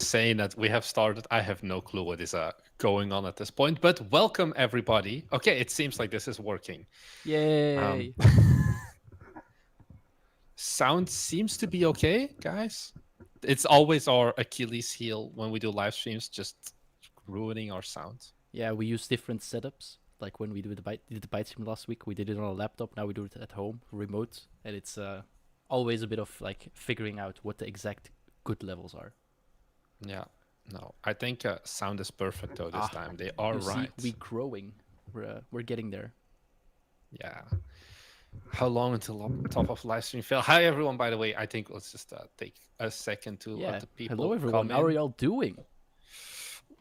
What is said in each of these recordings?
just saying that we have started. I have no clue what is going on at this point, but welcome everybody. Okay, it seems like this is working. Yay! Sound seems to be okay, guys. It's always our Achilles heel when we do live streams, just ruining our sound. Yeah, we use different setups. Like when we did the bite stream last week, we did it on a laptop. Now we do it at home, remote, and it's always a bit of like figuring out what the exact good levels are. Yeah, no, I think sound is perfect though this time. They are You right. see, we growing. We're getting there. Yeah. How long until top of live stream fail? Hi everyone, by the way. I think let's just take a second to let the people. Hello everyone. Come How are in. y'all doing?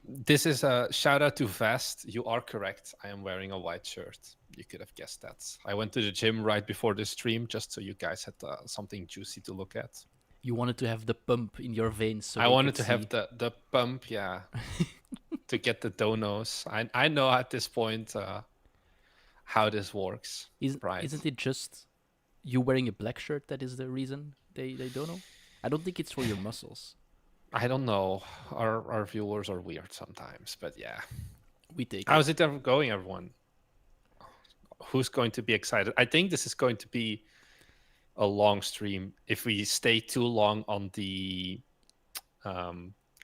This is a shout out to Vast. You are correct. I am wearing a white shirt. You could have guessed that. I went to the gym right before the stream just so you guys had something juicy to look at. You wanted to have the pump in your veins. So I wanted to have the pump, yeah, to get the donos. I know at this point how this works. Isn't it just you wearing a black shirt that is the reason they don't know? I don't think it's for your muscles. I don't know. Our viewers are weird sometimes, but yeah. We take How's it ever going, everyone? Who's going to be excited? I think this is going to be a long stream if we stay too long on the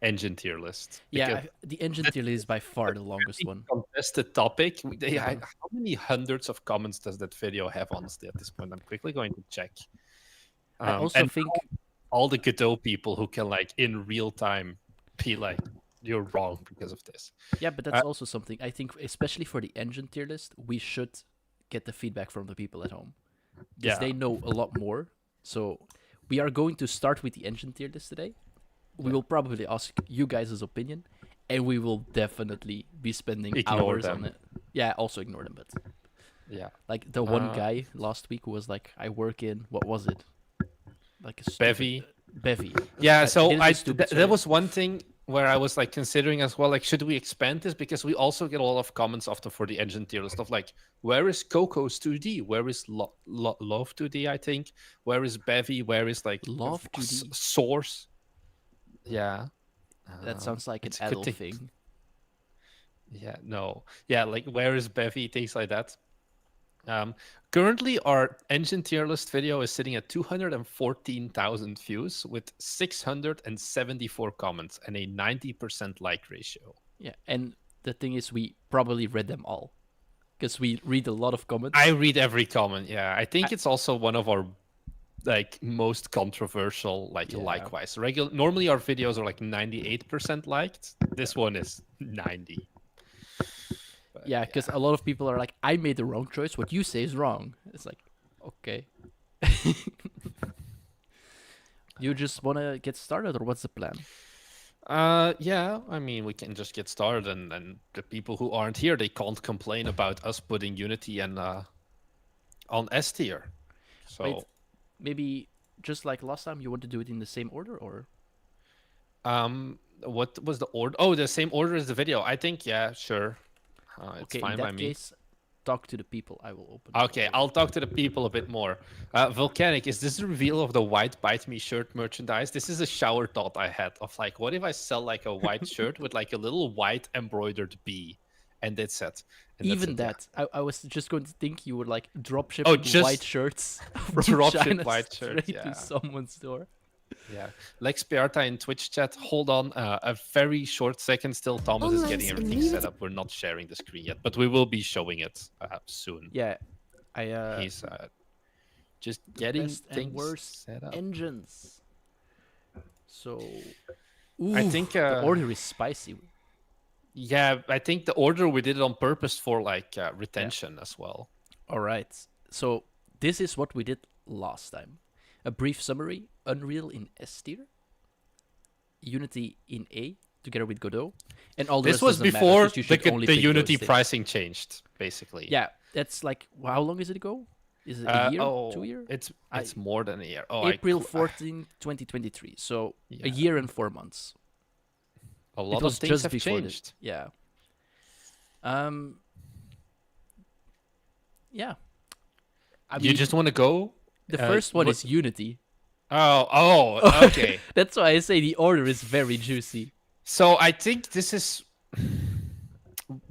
engine tier list. Yeah, the engine tier list is by far the longest one. Contested topic. How many hundreds of comments does that video have, honestly, at this point? I'm quickly going to check. I also think all the Godot people who can like in real time be like, you're wrong because of this. Yeah, but that's also something I think, especially for the engine tier list, we should get the feedback from the people at home because they know a lot more. So we are going to start with the engine tier list today. We will probably ask you guys' opinion, and we will definitely be spending hours on it. Yeah, also ignore them, but yeah, like the one guy last week who was like, I work in what was it? Like a Bevy. Yeah, so there was one thing where I was like considering as well, like, should we expand this? Because we also get a lot of comments often for the engine tier list of like, where is Coco's 2D? Where is Love 2D, I think? Where is Bevy? Where is like Love 2D? Source? Yeah. That sounds like an adult thing. Yeah, no. Yeah, like where is Bevy? Things like that. Currently, our engine tier list video is sitting at 214,000 views with 674 comments and a 90% like ratio. Yeah, and the thing is, we probably read them all because we read a lot of comments. I read every comment. Yeah, I think it's also one of our like most controversial, likewise. Normally our videos are like 98% liked. This one is 90. But, yeah, because a lot of people are like, I made the wrong choice. What you say is wrong. It's like, okay. You just want to get started, or what's the plan? Yeah, I mean, we can just get started, and the people who aren't here, they can't complain about us putting Unity and on S tier. So wait, maybe just like last time, you want to do it in the same order, or? What was the order? Oh, the same order as the video. I think, yeah, sure. It's okay, fine in that by me. case, talk to the people. I will open. Okay, I'll talk to the people a bit more. Volcanic, is this the reveal of the white Bite Me shirt merchandise? This is a shower thought I had of like, what if I sell like a white shirt with like a little white embroidered bee, and that's it. And even that, yeah. I was just going to think you would like dropship white shirts from dropship white shirts to someone's door. Yeah, Lex Bearta in Twitch chat. Hold on, a very short second. Still, Thomas is getting everything set up. We're not sharing the screen yet, but we will be showing it soon. Yeah, he's just getting things worse set up. Engines. So, I think the order is spicy. Yeah, I think the order we did it on purpose for like retention as well. All right, so this is what we did last time. A brief summary: Unreal in S tier, Unity in A, together with Godot, and all the this was before the Unity pricing changed, basically. Yeah, that's like, how long is it ago? Is it a year? 2 years? It's more than a year. April 14, 2023. So a year and 4 months. A lot of things have changed. Yeah. Yeah. I mean, you just want to go? The first one is Unity. Oh, okay. That's why I say the order is very juicy. So I think this is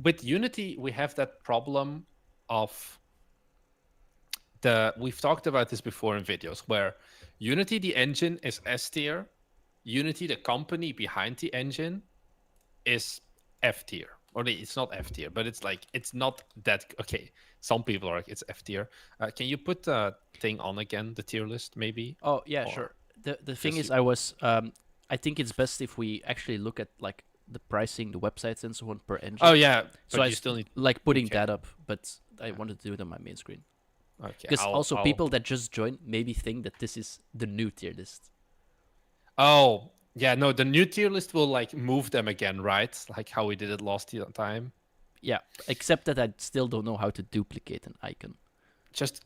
with Unity, we have that problem of we've talked about this before in videos where Unity, the engine, is S tier. Unity, the company behind the engine, is F tier. Or it's not F tier, but it's like, it's not that. Okay, some people are like, it's F tier. Can you put the thing on again, the tier list, maybe? Oh yeah, Or sure. The thing just is, you. I think it's best if we actually look at like the pricing, the websites, and so on per Oh, engine. yeah, So but you still need. like putting Okay. that up, but I wanted to do it on my main screen Okay. because also I'll. people that just joined maybe think that this is the new tier list. Oh, yeah, no, the new tier list will like move them again, right? Like how we did it last time. Yeah, except that I still don't know how to duplicate an icon. Just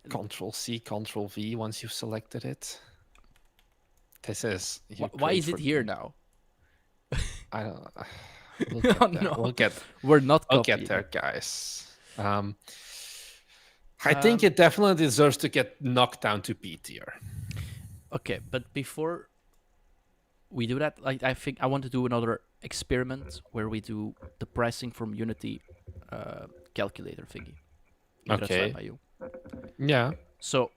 Control C, Control V once you've selected it. This is you Why create is for it here now? I don't we'll Oh get there. no, we're We'll not get copying. there, guys. I think Um, it definitely deserves to get knocked down to B tier. okay, but before we do that, like I think I want to do another experiment where we do the pricing from Unity calculator thingy. If that's fine Okay. by you. Yeah. So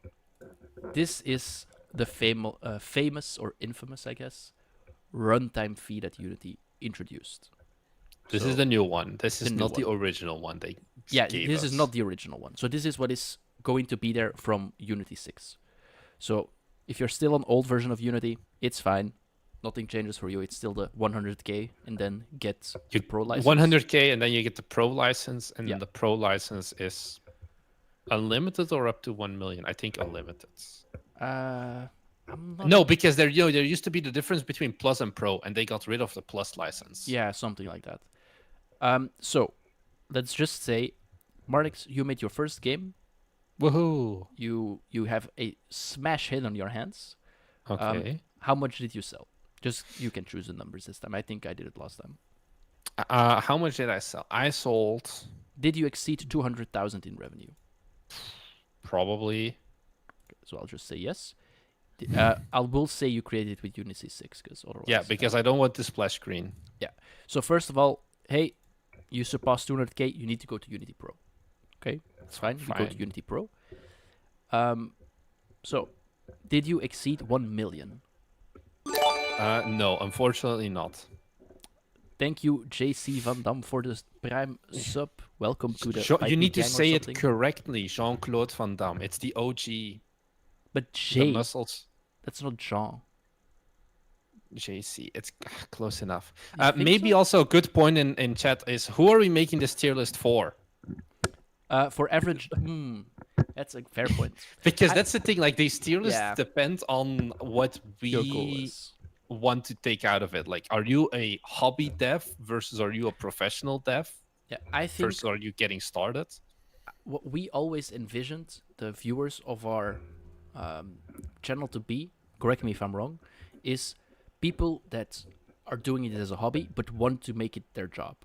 this is the famous or infamous, I guess, runtime fee that Unity introduced. This is So the new one. This the is new not the one. original one they Yeah, gave this is us. not the original one. So this is what is going to be there from Unity 6. So if you're still on old version of Unity, it's fine. Nothing changes for you. It's still the 100k and then get You the pro license. 100K and then you get the pro license, and Yeah. then the pro license is unlimited or up to 1 million. I think unlimited. I'm not. No, because there used to be the difference between plus and pro, and they got rid of the plus license. Yeah, something like that. So let's just say, Marnix, you made your first game. Woohoo! You have a smash hit on your hands. Okay. How much did you sell? Just you can choose the numbers this time. I think I did it last time. How much did I sell? I sold Did you exceed 200,000 in revenue? probably. So I'll just say yes. I will say you created it with Unity 6 because otherwise. Yeah, because I don't want the splash screen. Yeah. So first of all, hey, you surpassed 200k. You need to go to Unity Pro. Okay, that's fine. You go to Unity Pro. So, did you exceed 1 million? No, unfortunately not. Thank you, JC Van Dam, for the Prime sub. Welcome to the You Fight Me need to gang or say it something. correctly, Jean-Claude Van Damme. It's the OG. But The J, muscles. that's not Jean. JC. It's close enough. You think Maybe so? also a good point in chat is, who are we making this tier list for? For average, that's a fair point. Because that's the thing. Like, these tier lists Yeah. depend on what Your goal we is. want to take out of it. Like, are you a hobby dev versus are you a professional dev Yeah, I think versus are you getting started? what we always envisioned the viewers of our channel to be, correct me if I'm wrong, is people that are doing it as a hobby but want to make it their job.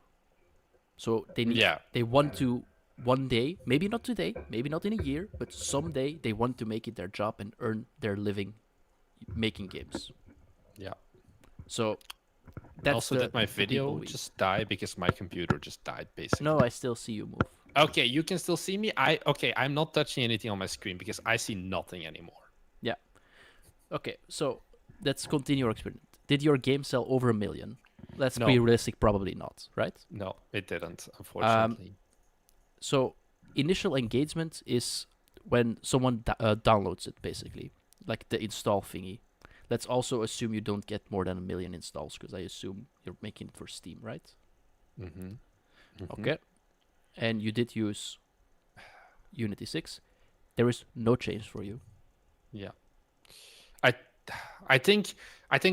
So they want to one day, maybe not today, maybe not in a year, but someday they want to make it their job and earn their living making games. Yeah. So that's Also, did my video just die because my computer just died, basically? No, I still see you move. Okay, you can still see me. I'm not touching anything on my screen because I see nothing anymore. Yeah. Okay, so let's continue our experiment. Did your game sell over 1 million? Let's be realistic, probably not, right? No, it didn't, unfortunately. So initial engagement is when someone downloads it, basically, like the install thingy. Let's also assume you don't get more than 1 million installs, because I assume you're making it for Steam, right? Mm-hmm. Mm-hmm. Okay. And you did use Unity 6. There is no change for you. Yeah. I think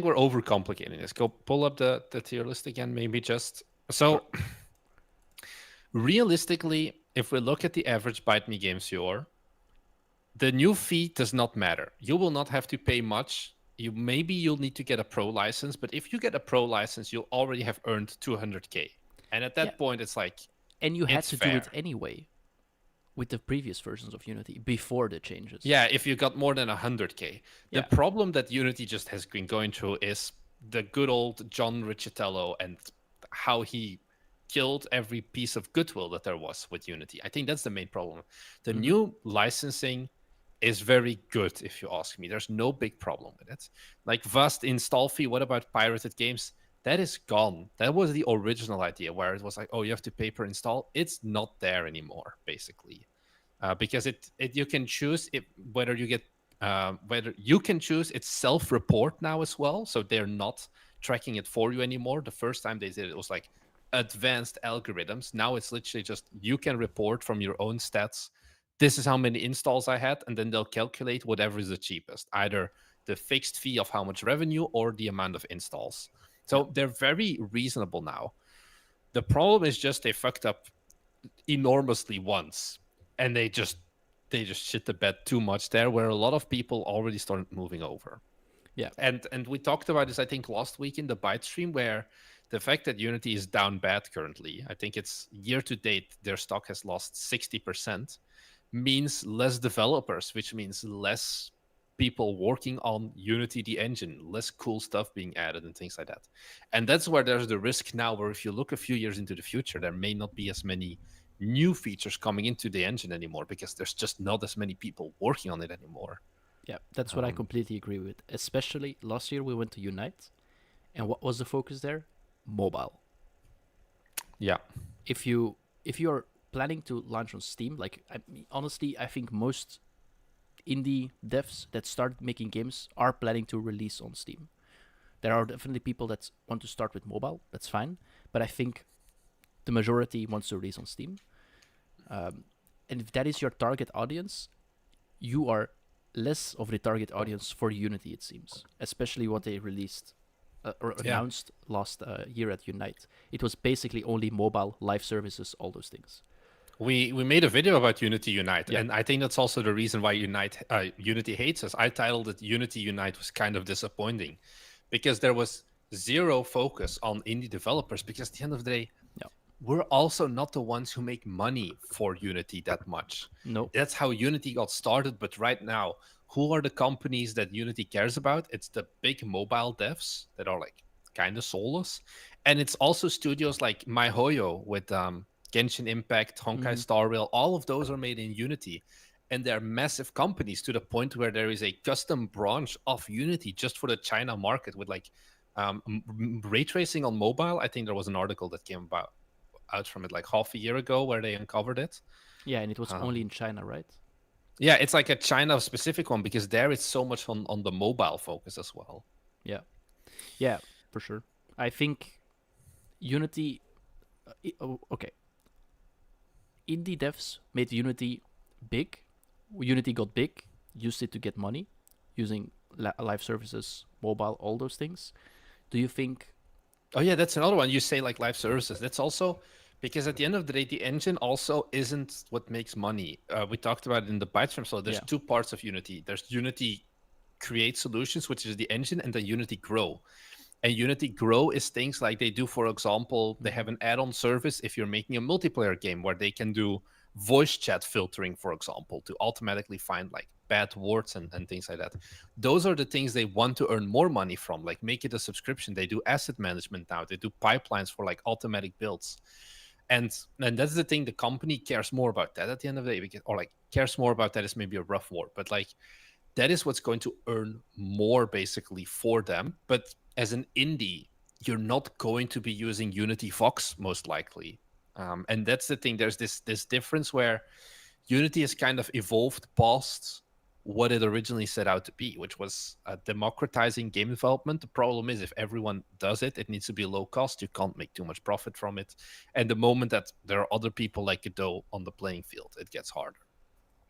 we're overcomplicating this. Go pull up the tier list again, maybe just so. Realistically, if we look at the average Bite Me Games viewer, the new fee does not matter. You will not have to pay much. You'll need to get a pro license, but if you get a pro license, you'll already have earned 200k. And at that point, it's like, and you had to fair. do it anyway with the previous versions of Unity before the changes. Yeah, if you got more than 100k. The problem that Unity just has been going through is the good old John Riccitello and how he killed every piece of goodwill that there was with Unity. I think that's the main problem. The Mm-hmm. new licensing is very good, if you ask me. There's no big problem with it. Like vast install fee, what about pirated games? That is gone. That was the original idea where it was like, oh, you have to pay per install. It's not there anymore, basically, because it you can choose it, whether you can choose it's self-report now as well, so they're not tracking it for you anymore. The first time they did it, it was like advanced algorithms. Now it's literally just you can report from your own stats. This is how many installs I had, and then they'll calculate whatever is the cheapest, either the fixed fee of how much revenue or the amount of installs. Yeah. So they're very reasonable now. The problem is just they fucked up enormously once, and they just shit the bed too much there, where a lot of people already started moving over. Yeah. And we talked about this, I think, last week in the Byte stream, where the fact that Unity is down bad currently, I think it's year to date, their stock has lost 60%, means less developers, which means less people working on Unity, the engine, less cool stuff being added and things like that. And that's where there's the risk now, where if you look a few years into the future, there may not be as many new features coming into the engine anymore because there's just not as many people working on it anymore. Yeah, that's what I Um, completely agree with. Especially last year we went to Unite, and what was the focus there? Mobile. yeah, If you are planning to launch on Steam, like honestly, I think most indie devs that start making games are planning to release on Steam. There are definitely people that want to start with mobile. That's fine, but I think the majority wants to release on Steam. Um, and if that is your target audience, you are less of the target audience for Unity, it seems, especially what they released or yeah. announced last year at Unite. It was basically only mobile, live services, all those things. We made a video about Unity Unite, Yeah. and I think that's also the reason why Unity hates us. I titled it Unity Unite was kind of disappointing because there was zero focus on indie developers. Because at the end of the day, Yeah. we're also not the ones who make money for Unity that much. No. That's how Unity got started. But right now, who are the companies that Unity cares about? It's the big mobile devs that are like kind of soulless. And it's also studios like MyHoyo with Genshin Impact, Honkai Mm-hmm. Star Rail. All of those are made in Unity. And they're massive companies to the point where there is a custom branch of Unity just for the China market with like ray tracing on mobile. I think there was an article that came about out from it like half a year ago where they uncovered it. Yeah, and it was only Um, in China, right? yeah, it's like a China specific one because there it's so much on the mobile focus as well. Yeah. Yeah, for sure. I think Unity. Okay, indie devs made Unity big. Unity got big, used it to get money, using live services, mobile, all those things. Do you think? Oh yeah, that's another one. You say like live services. That's also because at the end of the day, the engine also isn't what makes money. We talked about it in the Bytestream. So there's Yeah. two parts of Unity. There's Unity Create Solutions, which is the engine, and then Unity Grow. And Unity Grow is things like they do, for example, they Mm-hmm. have an add on service if you're making a multiplayer game where they can do voice chat filtering, for example, to automatically find like bad words and things like that. Those are the things they want to earn more money from, like make it a subscription. They do asset management now, they do pipelines for like automatic builds. And that's the thing, the company cares more about that at the end of the day, because, or like cares more about that is maybe a rough word, but like that is what's going to earn more basically for them. But as an indie, you're not going to be using Unity Fox most likely. And that's the thing. There's this difference where Unity has kind of evolved past what it originally set out to be, which was democratizing game development. The problem is if everyone does it, it needs to be low cost. You can't make too much profit from it. And the moment that there are other people like Godot on the playing field, it gets harder.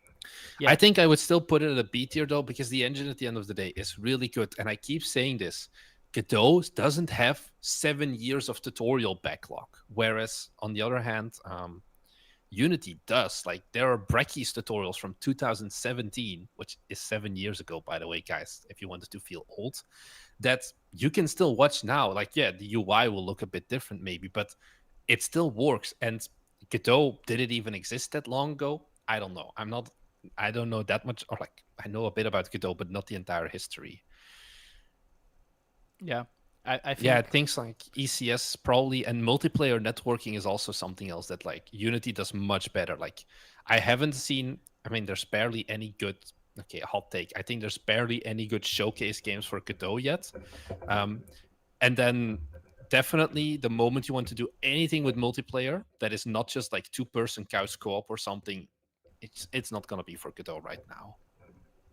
I Yeah. think I would still put it at a B tier though, because the engine at the end of the day is really good. And I keep saying this, Godot doesn't have 7 years of tutorial backlog, whereas on the other hand, Unity does. Like there are Brecky's tutorials from 2017, which is 7 years ago, by the way, guys. If you wanted to feel old, that you can still watch now. Like yeah, the UI will look a bit different maybe, but it still works. And Godot, did it even exist that long ago? I don't know. I don't know that much, or like I know a bit about Godot, but not the entire history. Yeah. I Yeah, think things like ECS probably and multiplayer networking is also something else that like Unity does much better. Like I haven't seen, I mean, there's barely any good, okay, hot take. I think there's barely any good showcase games for Godot yet. Um, and then definitely the moment you want to do anything with multiplayer that is not just like two-person couch co-op or something, it's not gonna be for Godot right now,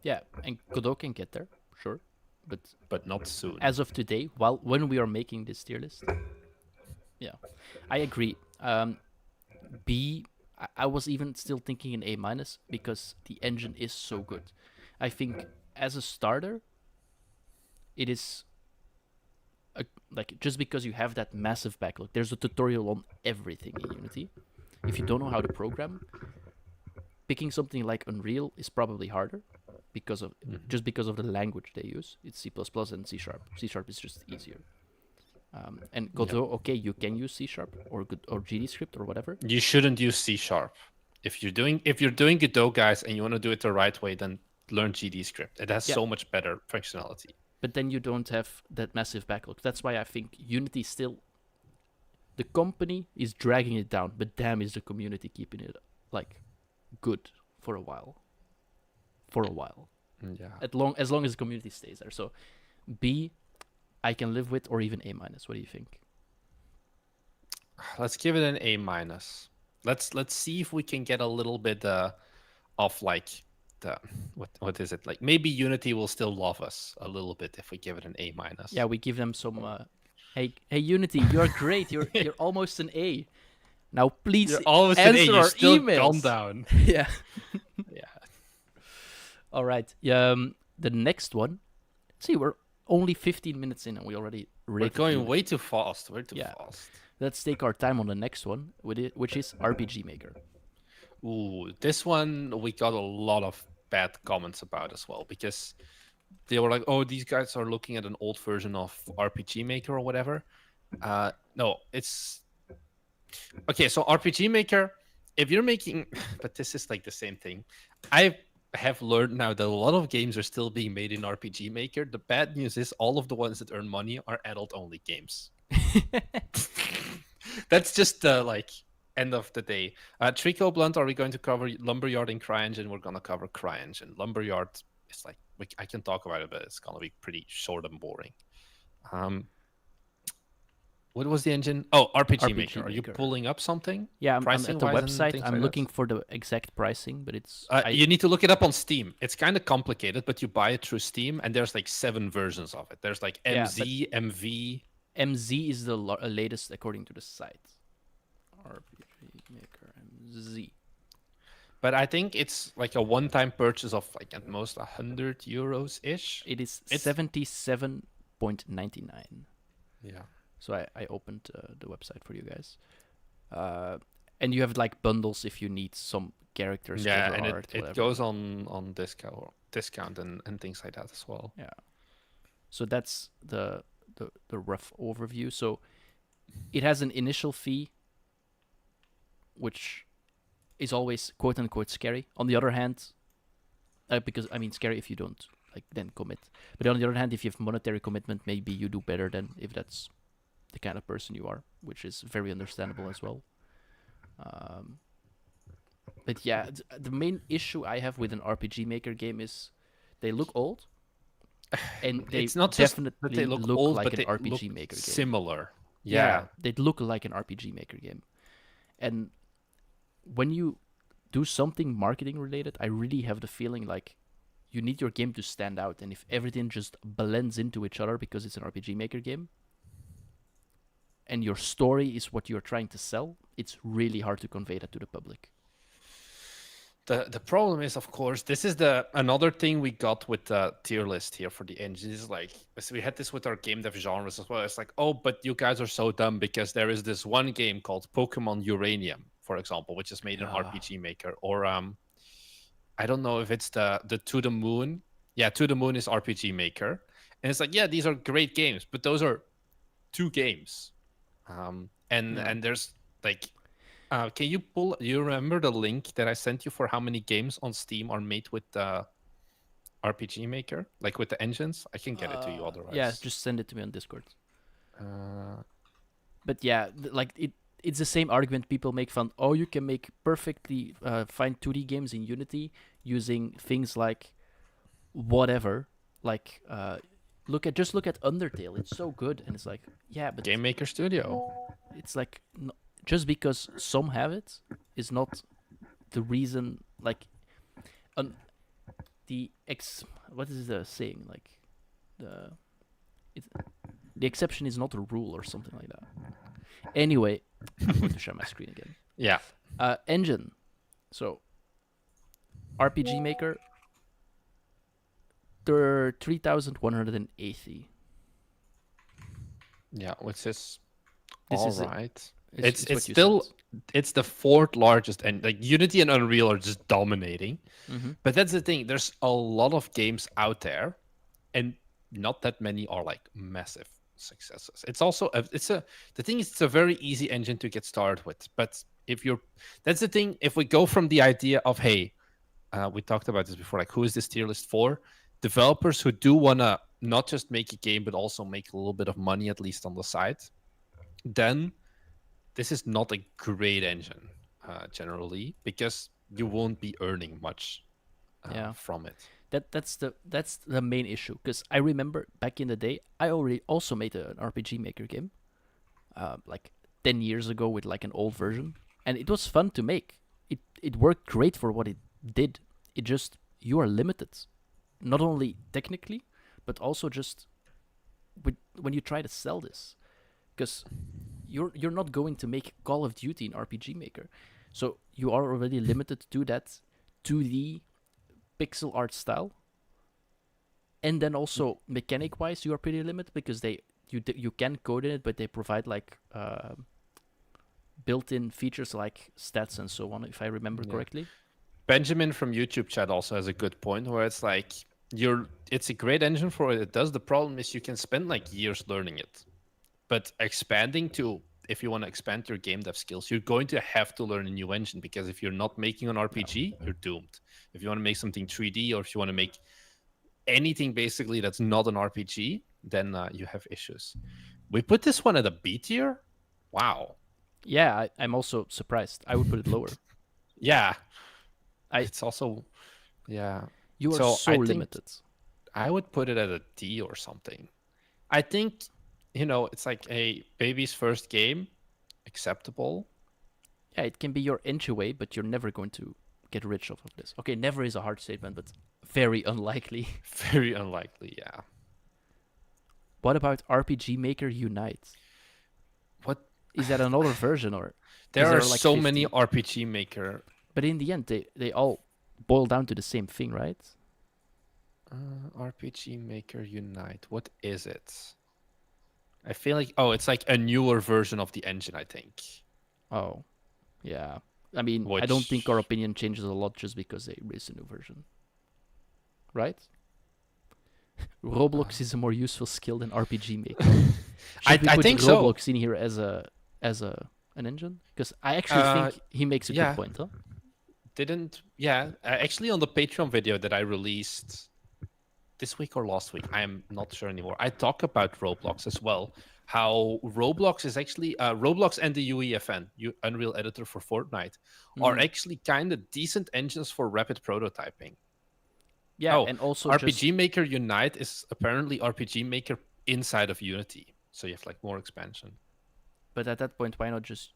yeah, and Godot can get there, sure, but but not soon. as of today, while when we are making this tier list, yeah, I agree. B, I was even still thinking an A minus because the engine is so good. I think as a starter, it is like just because you have that massive backlog. There's a tutorial on everything in Unity. If you don't know how to program, picking something like Unreal is probably harder because of Mhm. just because of the language they use. It's C++ and C sharp. C sharp is just easier. And Yeah. Godot, okay, you can use C sharp or GDScript or whatever. You shouldn't use C sharp. If you're doing Godot, guys, and you want to do it the right way, then learn GD script. It has Yeah, so much better functionality. but then you don't have that massive backlog. That's why I think Unity still the company is dragging it down, but damn is the community keeping it like good for a while. For a while. Yeah. As long as the community stays there. So B I can live with or even A minus. What do you think? Let's give it an A minus. Let's see if we can get a little bit of like the what is it like? Maybe Unity will still love us a little bit if we give it an A Yeah, minus. we give them some hey Unity, you're great. You're almost an A. Now please You're always an A. answer You our still gone emails. down. Yeah. Yeah. All right. The next one. See, we're only 15 minutes in and we already We're rated going way Unity. too fast. Way too Yeah. fast. Let's take our time on the next one, which is RPG Maker. Ooh, this one we got a lot of bad comments about as well because they were like, "Oh, these guys are looking at an old version of RPG Maker or whatever." No, it's okay. So RPG Maker, if you're making, but this is like the same thing. I have learned now that a lot of games are still being made in RPG Maker. The bad news is all of the ones that earn money are adult-only games. That's just the like end of the day. Trico Blunt, are we going to cover Lumberyard and CryEngine? We're gonna cover CryEngine. Lumberyard is like I can talk about it, but it's gonna be pretty short and boring. Um, what was the engine? Oh, RPG RPG Maker. Are you Maker. pulling up something Yeah, I'm pricing at the wise and website. things I'm like that? looking for the exact pricing, but it's I You need to look it up on Steam. It's kind of complicated, but you buy it through Steam, and there's like 7 versions of it. There's like yeah, but MZ, MV. MZ is the latest according to the site. RPG Maker MZ. But I think it's like a one-time purchase of like at most 100 euros ish. It is It's 77.99. yeah. So I opened the website for you guys. And you have like bundles if you need some characters, Yeah, cover and art, it whatever. goes on discount and things like that as well. Yeah. So that's the rough overview. So it has an initial fee, which is always quote unquote scary. On the other hand, because I mean scary if you don't like then commit. But on the other hand, if you have monetary commitment, maybe you do better than if that's the kind of person you are, which is very understandable as well. Um, but yeah, the main issue I have with an RPG Maker game is they look old, and they It's not just that they definitely look look old, like but an they look RPG Maker game. similar. Yeah, Yeah. they look like an RPG Maker game. And when you do something marketing related, I really have the feeling like you need your game to stand out. And if everything just blends into each other because it's an RPG Maker game, and your story is what you're trying to sell, it's really hard to convey that to the public. The problem is, of course, this is the another thing we got with the tier list here for the engine is like so we had this with our game dev genres as well. It's like, oh, but you guys are so dumb because there is this one game called Pokemon Uranium, for example, which is made in Yeah. RPG Maker, or I don't know if it's the To the Moon. Yeah, To the Moon is RPG Maker, and it's like, yeah, these are great games, but those are 2 games, and Yeah. there's like can you pull? You remember the link that I sent you for how many games on Steam are made with the RPG Maker, like with the engines? I can get it to you Yeah, otherwise. just send it to me on Discord. Uh, But yeah, like it's the same argument people make fun. Oh, you can make perfectly fine 2D games in Unity using things like whatever. Like look at Undertale. It's so good, and it's like yeah, but GameMaker Studio. it's like just because some have it is not the reason. Like un- the ex what is the saying like the it's, the exception is not a rule or something like that. Anyway, I'm going to share my screen again. Yeah. Engine. So RPG Maker, 3,180. Yeah, which is This all is it. right. It's It's what you said. still it's the fourth largest, and like Unity and Unreal are just dominating. Mm-hmm. But that's the thing. There's a lot of games out there, and not that many are like massive successes. It's also the thing is it's a very easy engine to get started with. But if you're that's the thing. If we go from the idea of hey, we talked about this before, like who is this tier list for? Developers who do wanna not just make a game but also make a little bit of money at least on the side. Then this is not a great engine generally because you won't be earning much Yeah. from it. That's the main issue because I remember back in the day I already also made an RPG Maker game, like 10 years ago with like an old version, and it was fun to make. It worked great for what it did. It just you are limited, not only technically, but also just with when you try to sell this, because you're not going to make Call of Duty in RPG Maker, so you are already limited to that 2D pixel art style, and then also mechanic wise you are pretty limited because you can code in it, but they provide like built-in features like stats and so on, if I remember Yeah. correctly. Benjamin from YouTube chat also has a good point where it's like it's a great engine for what it does. The problem is you can spend like years learning it. But expanding to if you want to expand your game dev skills, you're going to have to learn a new engine because if you're not making an RPG, you're doomed. If you want to make something 3D or if you want to make anything basically that's not an RPG, then you have issues. We put this one at a B tier. Wow. Yeah, I'm also surprised. I would put it lower. Yeah. I It's also yeah. You are So so I think limited. I would put it at a D or something. I think it's like a baby's first game, acceptable. Yeah, it can be your entryway, but you're never going to get rich off of this. Okay, never is a hard statement, but very unlikely. Very unlikely, yeah. What about RPG Maker Unite? What Is that another version, or there is are there like so 50? many RPG Maker. But in the end, they all boil down to the same thing, right? RPG Maker Unite. What is it? I feel like it's like a newer version of the engine. I think. Oh, yeah. I mean, I don't think our Which opinion changes a lot just because they release a new version, right? Roblox is a more useful skill than RPG Maker. Should we I put think so. Roblox in here as an engine? Because I actually think he makes a good Yeah. point, huh? Actually on the Patreon video that I released this week or last week, I am not sure anymore. I talk about Roblox as well. How Roblox is actually Roblox and the UEFN, Unreal Editor for Fortnite, are actually kind of decent engines for rapid prototyping. Yeah, and also RPG just Maker Unite is apparently RPG Maker inside of Unity, so you have like more expansion. but at that point, why not just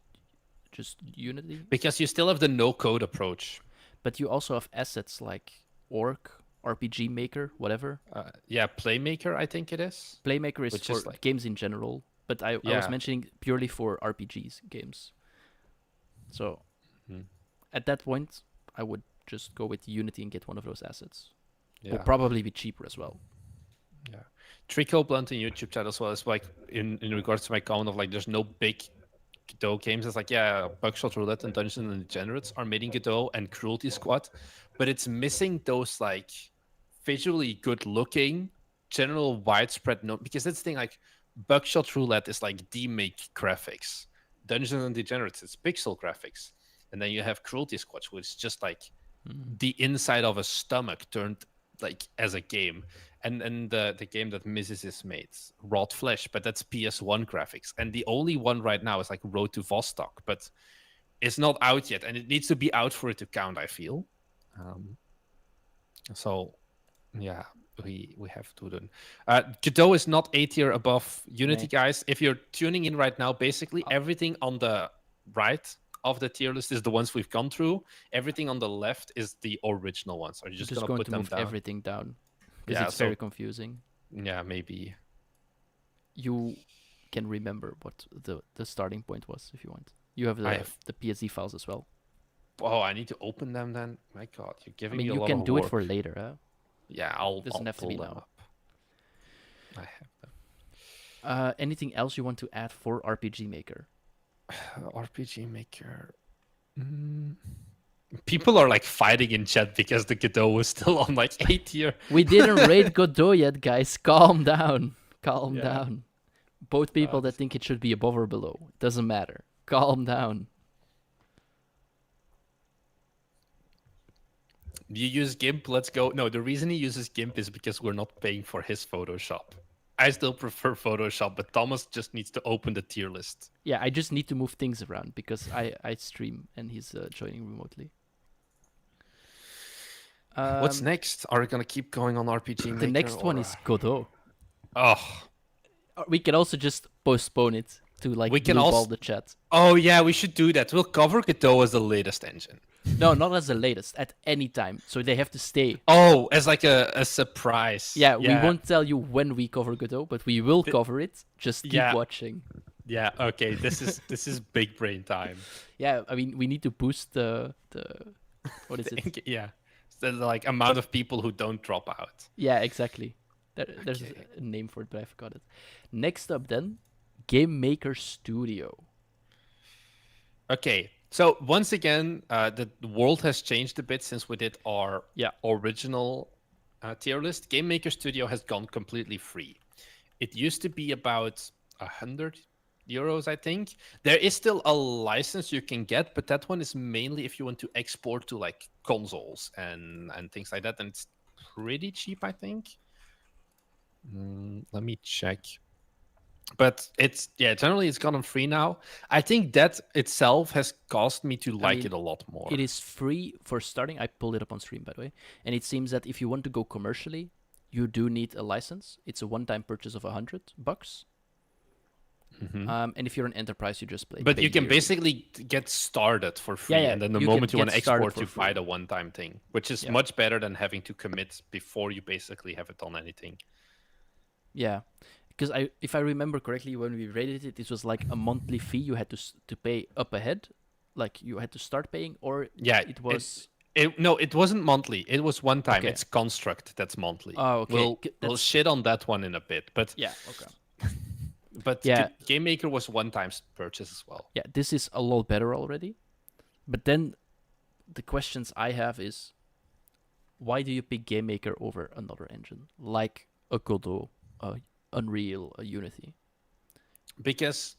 Unity? Because you still have the no code approach. But you also have assets like Orc, RPG Maker, whatever. Playmaker, I think it is. Playmaker is Which for is like games in general, but I was mentioning purely for RPGs games. So at that point, I would just go with Unity and get one of those assets. Will probably be cheaper as well. Yeah. Trico Blunt in YouTube chat as well is like in regards to my comment of like there's no big Godot games. It's like Buckshot Roulette and Dungeons and Degenerates are made in Godot and Cruelty Squad, but it's missing those like visually good looking, general widespread because that's the thing, like Buckshot Roulette is like demake graphics. Dungeons and Degenerates it's pixel graphics. And then you have Cruelty Squad, which is just like the inside of a stomach turned like as a game. And the game that misses is mates, Rot Flesh, but that's PS1 graphics. And the only one right now is like Road to Vostok, but it's not out yet, and it needs to be out for it to count, I feel. So yeah, we have to do. Godot is not A tier above Unity, Nee. guys. If you're tuning in right now, basically everything on the right of the tier list is the ones we've gone through. Everything on the left is the original ones. Are you I'm just just gonna going put to them move down? everything down because Yeah, it's so very confusing. yeah, maybe. You can remember what the starting point was if you want. You have I have. the PSD files as well. Oh, I need to open them then. My God, you're I giving mean, me a you lot can of do work. it for later, huh? Yeah, Doesn't I'll have to pull be them now. up. I have them. Anything else you want to add for RPG Maker? RPG Maker. People are like fighting in chat because the Godot was still on like A tier. We didn't rate Godot yet, guys. Calm down. Calm Yeah. down. Both people that this- think it should be above or below. Doesn't matter. Calm down. You use GIMP, let's go. No, the reason he uses GIMP is because we're not paying for his Photoshop. I still prefer Photoshop, but Thomas just needs to open the tier list. Yeah, I just need to move things around because I stream and he's joining remotely. What's next? Are we gonna keep going on RPG Maker? The next one is Godot. Oh, We can also just postpone it to like We can blue ball also- the chat. oh yeah, we should do that. We'll cover Godot as the latest engine. No, not as the latest. At any time, so they have to stay. Oh, as like a surprise. Yeah, we won't tell you when we cover Godot, but we will cover it. Just keep Yeah. watching. Yeah. Okay. This is big brain time. Yeah, I mean we need to boost the what is it? Yeah. The like amount of people who don't drop out. Yeah, exactly. There's Okay. a name for it, but I forgot it. Next up, then, GameMaker Studio. Okay. So once again, the world has changed a bit since we did our original tier list. GameMaker Studio has gone completely free. It used to be about 100 euros, I think. There is still a license you can get, but that one is mainly if you want to export to like consoles and things like that, and it's pretty cheap, I think. Let me check. But it's generally it's gotten free now. I think that itself has caused me to like mean, it a lot more. It is free for starting. I pulled it up on stream, by the way. And it seems that if you want to go commercially, you do need a license. It's a one-time purchase of $100. And if you're an enterprise, you just play. But pay you can yearly. basically get started for free, Yeah, and then the you can moment you want to get started export, for you buy free. the one-time thing, which is Yeah. much better than having to commit before you basically have it on anything. Yeah, because if I remember correctly, when we rated it, it was like a monthly fee you had to pay up ahead, like you had to start paying, or Yeah, it was. No, it wasn't monthly. It was one time. Okay. It's Construct that's monthly. Oh, okay. We'll That's- shit on that one in a bit, but Yeah. Okay. yeah, GameMaker was one-time purchase as well. Yeah, this is a lot better already. But then, the questions I have is, why do you pick GameMaker over another engine like a Godot, a Unreal, a Unity? Because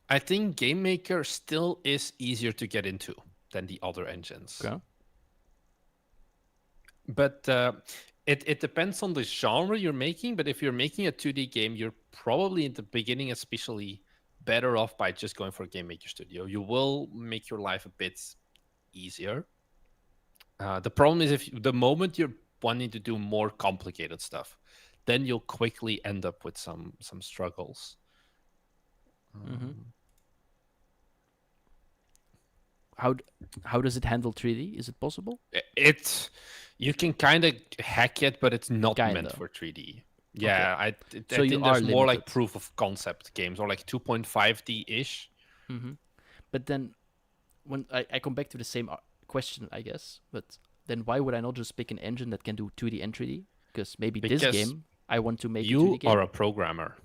I think GameMaker still is easier to get into than the other engines. Okay. But it depends on the genre you're making. But if you're making a 2D game, you're probably in the beginning especially better off by just going for GameMaker Studio. You will make your life a bit easier. The problem is the moment you're wanting to do more complicated stuff, then you'll quickly end up with some struggles. How does it handle 3D? Is it possible? You can kind of hack it, but it's not meant Kinda. for 3D. Yeah, I So you think are there's more like limited. proof of concept games or like 2.5D ish. But then, when I come back to the same question, I guess. But then why would I not just pick an engine that can do 2D and 3D? Because maybe this Because game I want to make a You 2D game. are a programmer.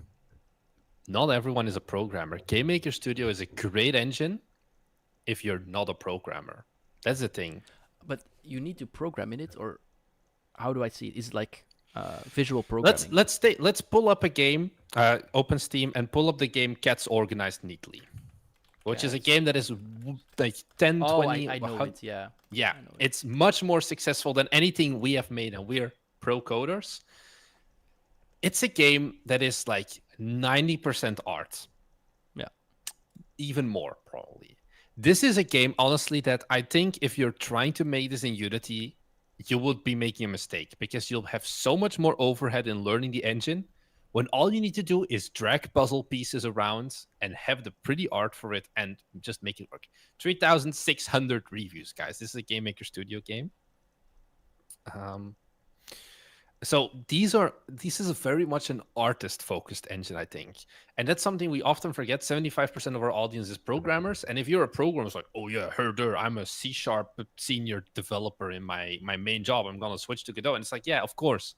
Not everyone is a programmer. GameMaker Studio is a great engine if you're not a programmer. That's the thing. But you need to program in it, or how do I see it? Is it like visual programming? Let's pull up a game, open Steam, and pull up the game Cats Organized Neatly, which is a Cats. game that is like 10, 20... I know it. Yeah. Yeah, I know it. it's much more successful than anything we have made, and we're pro coders, it's a game that is like 90% art, Yeah. even more probably. This is a game, honestly, that I think if you're trying to make this in Unity, you would be making a mistake because you'll have so much more overhead in learning the engine when all you need to do is drag puzzle pieces around and have the pretty art for it and just make it work. 3,600 reviews, guys. This is a GameMaker Studio game. Um, so this is a very much an artist focused engine, I think, and that's something we often forget. 75% of our audience is programmers, and if you're a programmer, it's like, oh yeah, herder, I'm a C# senior developer in my main job, I'm gonna switch to Godot. And it's like, yeah, of course,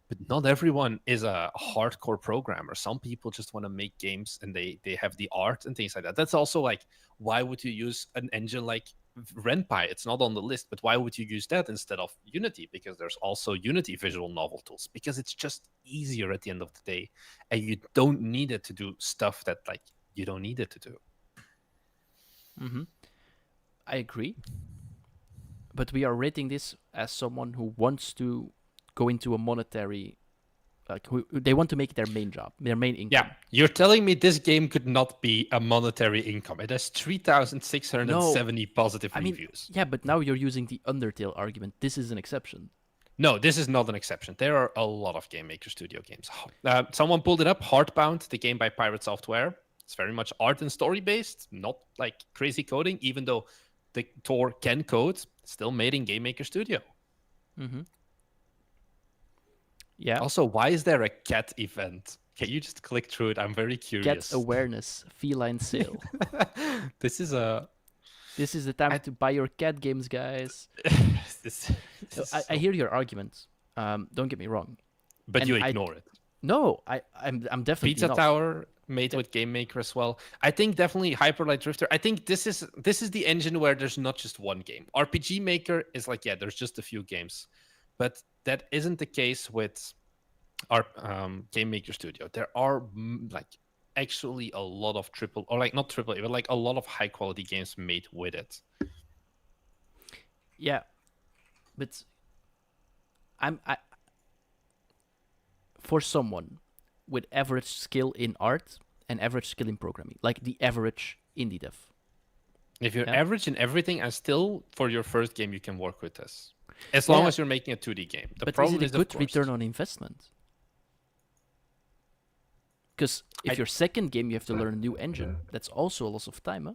but not everyone is a hardcore programmer. Some people just want to make games and they have the art and things like that. That's also like, why would you use an engine like Ren'Py? It's not on the list, but why would you use that instead of Unity? Because there's also Unity visual novel tools, because it's just easier at the end of the day, and you don't need it to do stuff that like you don't need it to do. Mm-hmm. I agree. But we are rating this as someone who wants to go into a monetary, like who they want to make their main job, their main income. Yeah, you're telling me this game could not be a monetary income. It has 3,670 positive reviews. Yeah, but now you're using the Undertale argument. This is an exception. No, this is not an exception. There are a lot of GameMaker Studio games. Someone pulled it up. Heartbound, the game by Pirate Software. It's very much art and story based, not like crazy coding, even though the Tor can code, still made in GameMaker Studio. Mm-hmm. Yeah. Also, why is there a cat event? Can you just click through it? I'm very curious. Cat awareness, feline sale. This is the time to buy your cat games, guys. I hear your argument. Don't get me wrong. But and you ignore it. No, I'm definitely Pizza not. Tower made with GameMaker as well. I think definitely Hyperlight Drifter. I think this is the engine where there's not just one game. RPG Maker is like, yeah, there's just a few games, but that isn't the case with our GameMaker Studio. There are like actually a lot of not triple, but like a lot of high quality games made with it. Yeah, but I for someone with average skill in art and average skill in programming, like the average indie dev. If you're average in everything and still for your first game you can work with this, as long as you're making a 2D game. But is it a good return on investment? Because if your second game you have to learn a new engine, that's also a loss of time, huh?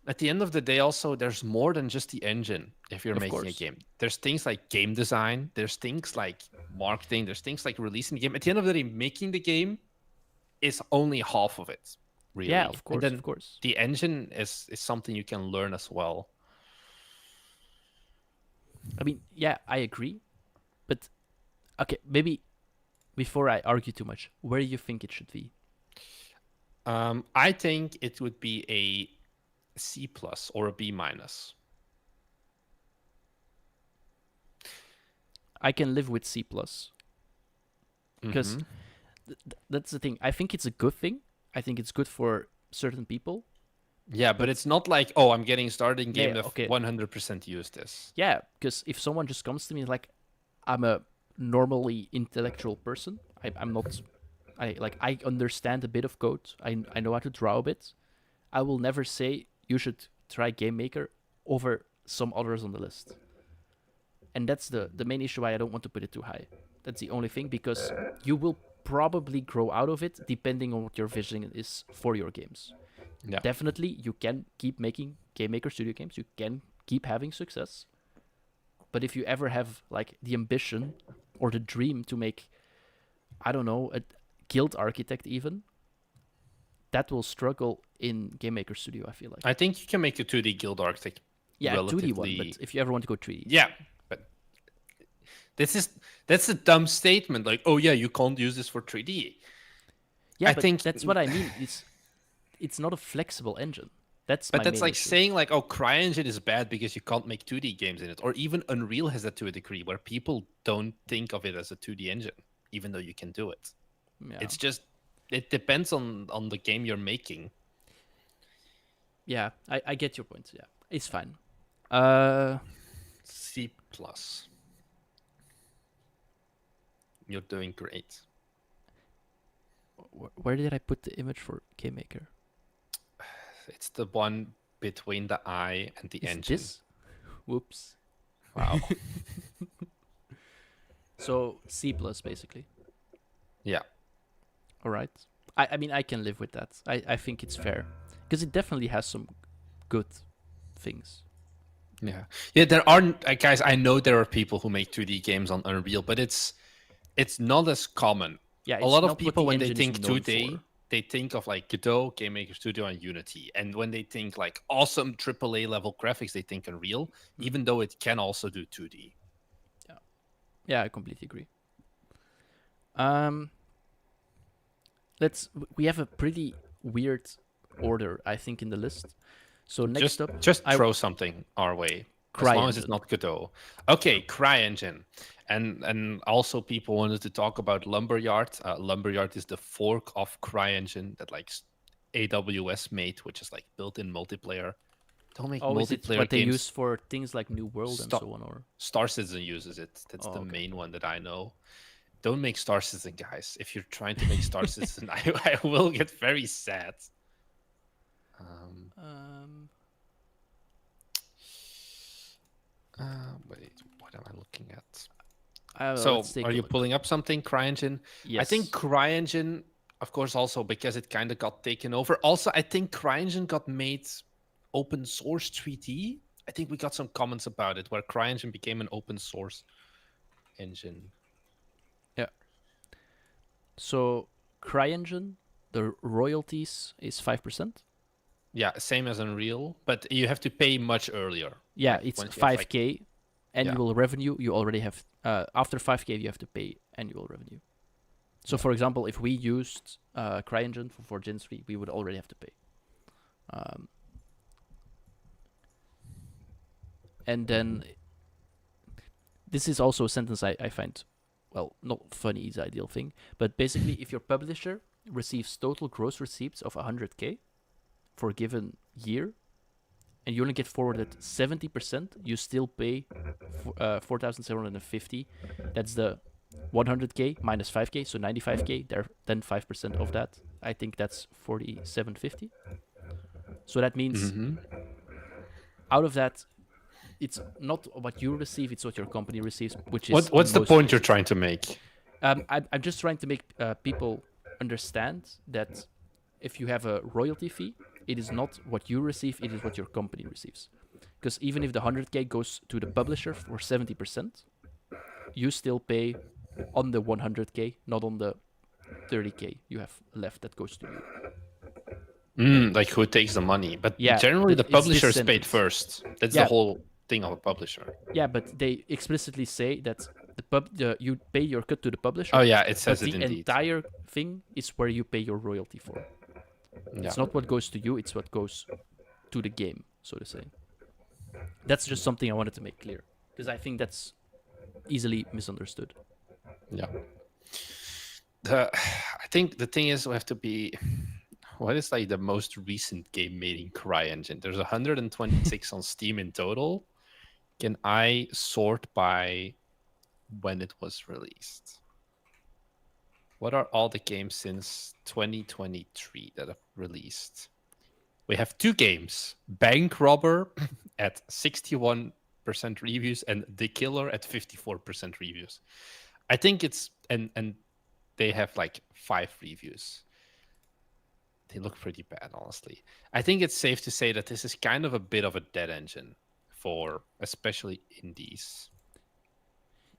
At the end of the day, also, there's more than just the engine if you're making a game. There's things like game design, there's things like marketing, there's things like releasing the game. At the end of the day, making the game is only half of it, really. Yeah, of course, and then of course. The engine is something you can learn as well. I mean, yeah, I agree. But, okay, maybe before I argue too much, where do you think it should be? I think it would be a C+ or a B-. I can live with C+. Because that's the thing. I think it's a good thing. I think it's good for certain people. Yeah, but it's not like, oh, I'm getting started in game that 100% use this. Yeah, because if someone just comes to me like, I'm a normally intellectual person. I'm not. I understand a bit of code. I know how to draw a bit. I will never say you should try GameMaker over some others on the list. And that's the main issue why I don't want to put it too high. That's the only thing, because you will probably grow out of it depending on what your vision is for your games. Yeah. Definitely, you can keep making GameMaker Studio games. You can keep having success. But if you ever have like the ambition or the dream to make, I don't know, a Guild Architect even, that will struggle in GameMaker Studio, I feel like. I think you can make a 2D Guild Architect. Yeah, a 2D one, but if you ever want to go 3D. Yeah, but that's a dumb statement. Like, oh yeah, you can't use this for 3D. Yeah, I think that's what I mean. It's not a flexible engine. That's like saying like, oh, CryEngine is bad because you can't make 2D games in it. Or even Unreal has that to a degree where people don't think of it as a 2D engine, even though you can do it. Yeah. It's just, it depends on the game you're making. Yeah, I get your point. Yeah, it's fine. C+. You're doing great. Where did I put the image for GameMaker? It's the one between the eye and the Is it engine. this? Whoops. Wow. So C plus basically. Yeah. All right. I mean I can live with that. I think it's fair because it definitely has some good things. Yeah. Yeah, there are guys, I know there are people who make 2D games on Unreal, but it's not as common. Yeah, A it's lot of not what people the when they engine is think known 2D, for. they think of like Godot, GameMaker Studio, and Unity. And when they think like awesome AAA level graphics, they think Unreal, even though it can also do 2D. Yeah. Yeah, I completely agree. Um we have a pretty weird order, I think, in the list. So next up, Just throw something our way, as long as it's CryEngine. not Godot. Okay, CryEngine, and also people wanted to talk about Lumberyard. Lumberyard is the fork of CryEngine that like AWS made, which is like built-in multiplayer. Don't make Oh, is it multiplayer what they games. use for things like New World and Star, so on, or? Star Citizen uses it. That's Oh, the okay. main one that I know. Don't make Star Citizen, guys. If you're trying to make Star Citizen, I will get very sad. Wait, what am I looking at? So, Let's take are a you look. pulling up something, CryEngine? Yes. I think CryEngine, of course, also because it kind of got taken over. Also, I think CryEngine got made open source 3D. I think we got some comments about it where CryEngine became an open source engine. Yeah. So CryEngine, the royalties is 5%. Yeah, same as Unreal, but you have to pay much earlier. Yeah, Like, it's once you have, 5K annual revenue. You already have after 5K you have to pay annual revenue. So for example, if we used CryEngine for Gen 3, we would already have to pay. And then this is also a sentence I find, well, not funny is the ideal thing, but basically if your publisher receives total gross receipts of 100K for a given year, and you only get forwarded 70%, you still pay 4,750. That's the 100K minus 5K, so 95K. Then 5% of that. I think that's 4,750. So that means out of that, it's not what you receive; it's what your company receives, which is what's the point you're trying to make? I'm just trying to make people understand that if you have a royalty fee, it is not what you receive; it is what your company receives. Because even if the 100K goes to the publisher for 70%, you still pay on the 100K, not on the 30K you have left that goes to you. Like who takes the money? But Yeah, generally the publisher is paid sentence. first. That's Yeah. the whole thing of a publisher. Yeah, but they explicitly say that you pay your cut to the publisher. Oh yeah, it says but it the indeed. entire thing is where you pay your royalty for. Yeah. It's not what goes to you; it's what goes to the game, so to say. That's just something I wanted to make clear because I think that's easily misunderstood. Yeah. I think the thing is we have to be. What is like the most recent game made in CryEngine? There's 126 on Steam in total. Can I sort by when it was released? What are all the games since 2023 that have released? We have two games, Bank Robber at 61% reviews and The Killer at 54% reviews. I think it's and they have like 5 reviews. They look pretty bad, honestly. I think it's safe to say that this is kind of a bit of a dead engine for especially indies.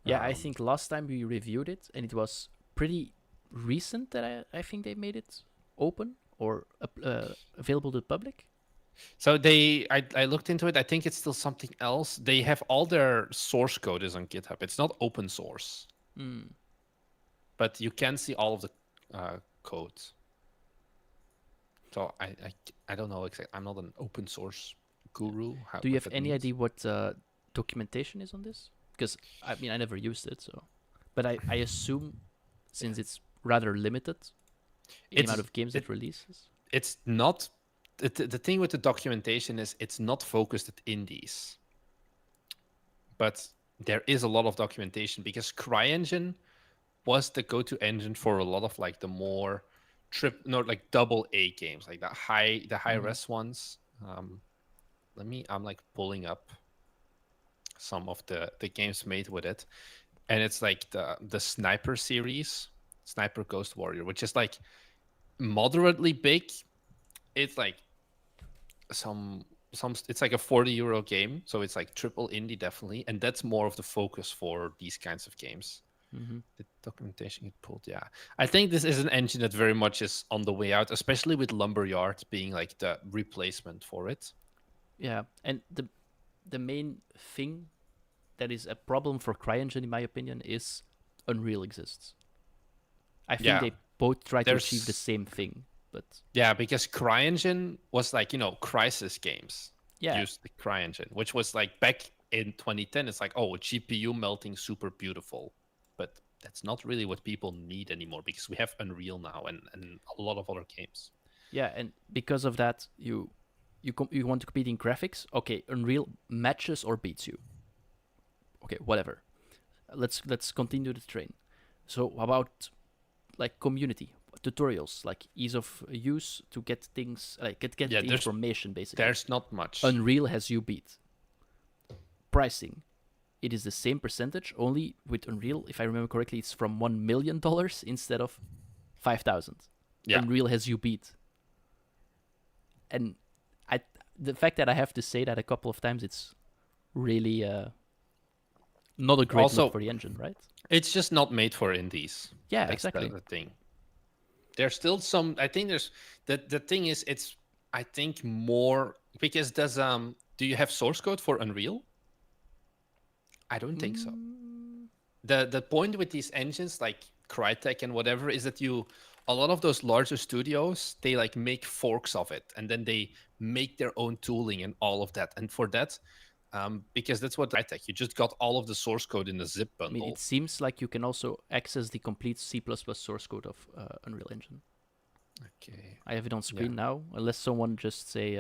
Yeah, I think last time we reviewed it, and it was pretty recent that I think they made it open or available to the public. So I looked into it. I think it's still something else. They have all their source code is on GitHub. It's not open source, but you can see all of the code. So I don't know exactly. I'm not an open source guru. Do you have any idea what documentation is on this? Because I mean I never used it, so but I assume since it's rather limited in the amount of games it releases. It's not. The thing with the documentation is it's not focused at indies, but there is a lot of documentation because CryEngine was the go-to engine for a lot of like the more like double A games, like the high Mm-hmm. res ones. I'm like pulling up some of the games made with it, and it's like the Sniper series, Sniper Ghost Warrior, which is like moderately big. It's like some it's like a 40 euro game, so it's like triple indie definitely, and that's more of the focus for these kinds of games. Mm-hmm. The documentation it pulled, yeah. I think this is an engine that very much is on the way out, especially with Lumberyard being like the replacement for it. Yeah, and the main thing that is a problem for CryEngine, in my opinion, is Unreal exists. I think Yeah, they both try to achieve the there's same thing, but yeah, because CryEngine was like, Crisis games yeah, used the CryEngine, which was like back in 2010. It's like, oh, GPU melting super beautiful. But that's not really what people need anymore because we have Unreal now and a lot of other games. yeah, and because of that, you want to compete in graphics. Okay, Unreal matches or beats you. Okay, whatever. Let's continue the train. So about like community tutorials, like ease of use to get things like get Yeah, the information basically. there's not much. Unreal has you beat. Pricing, it is the same percentage, only with Unreal, if I remember correctly, it's from $1 million instead of 5,000. Yeah. Unreal has you beat. And I the fact that I have to say that a couple of times, it's really not a great look Also, for the engine, right? it's just not made for indies. Yeah, That's exactly. the thing. There's still some. I think there's the thing is it's I think more because there's do you have source code for Unreal? I don't think so. Mm, The point with these engines like Crytek and whatever is that a lot of those larger studios they like make forks of it and then they make their own tooling and all of that. And for that, because that's what Crytek, you just got all of the source code in a zip I mean, it bundle. seems like you can also access the complete C++ source code of Unreal Engine. Okay. I have it on Yeah. screen now, unless someone just say,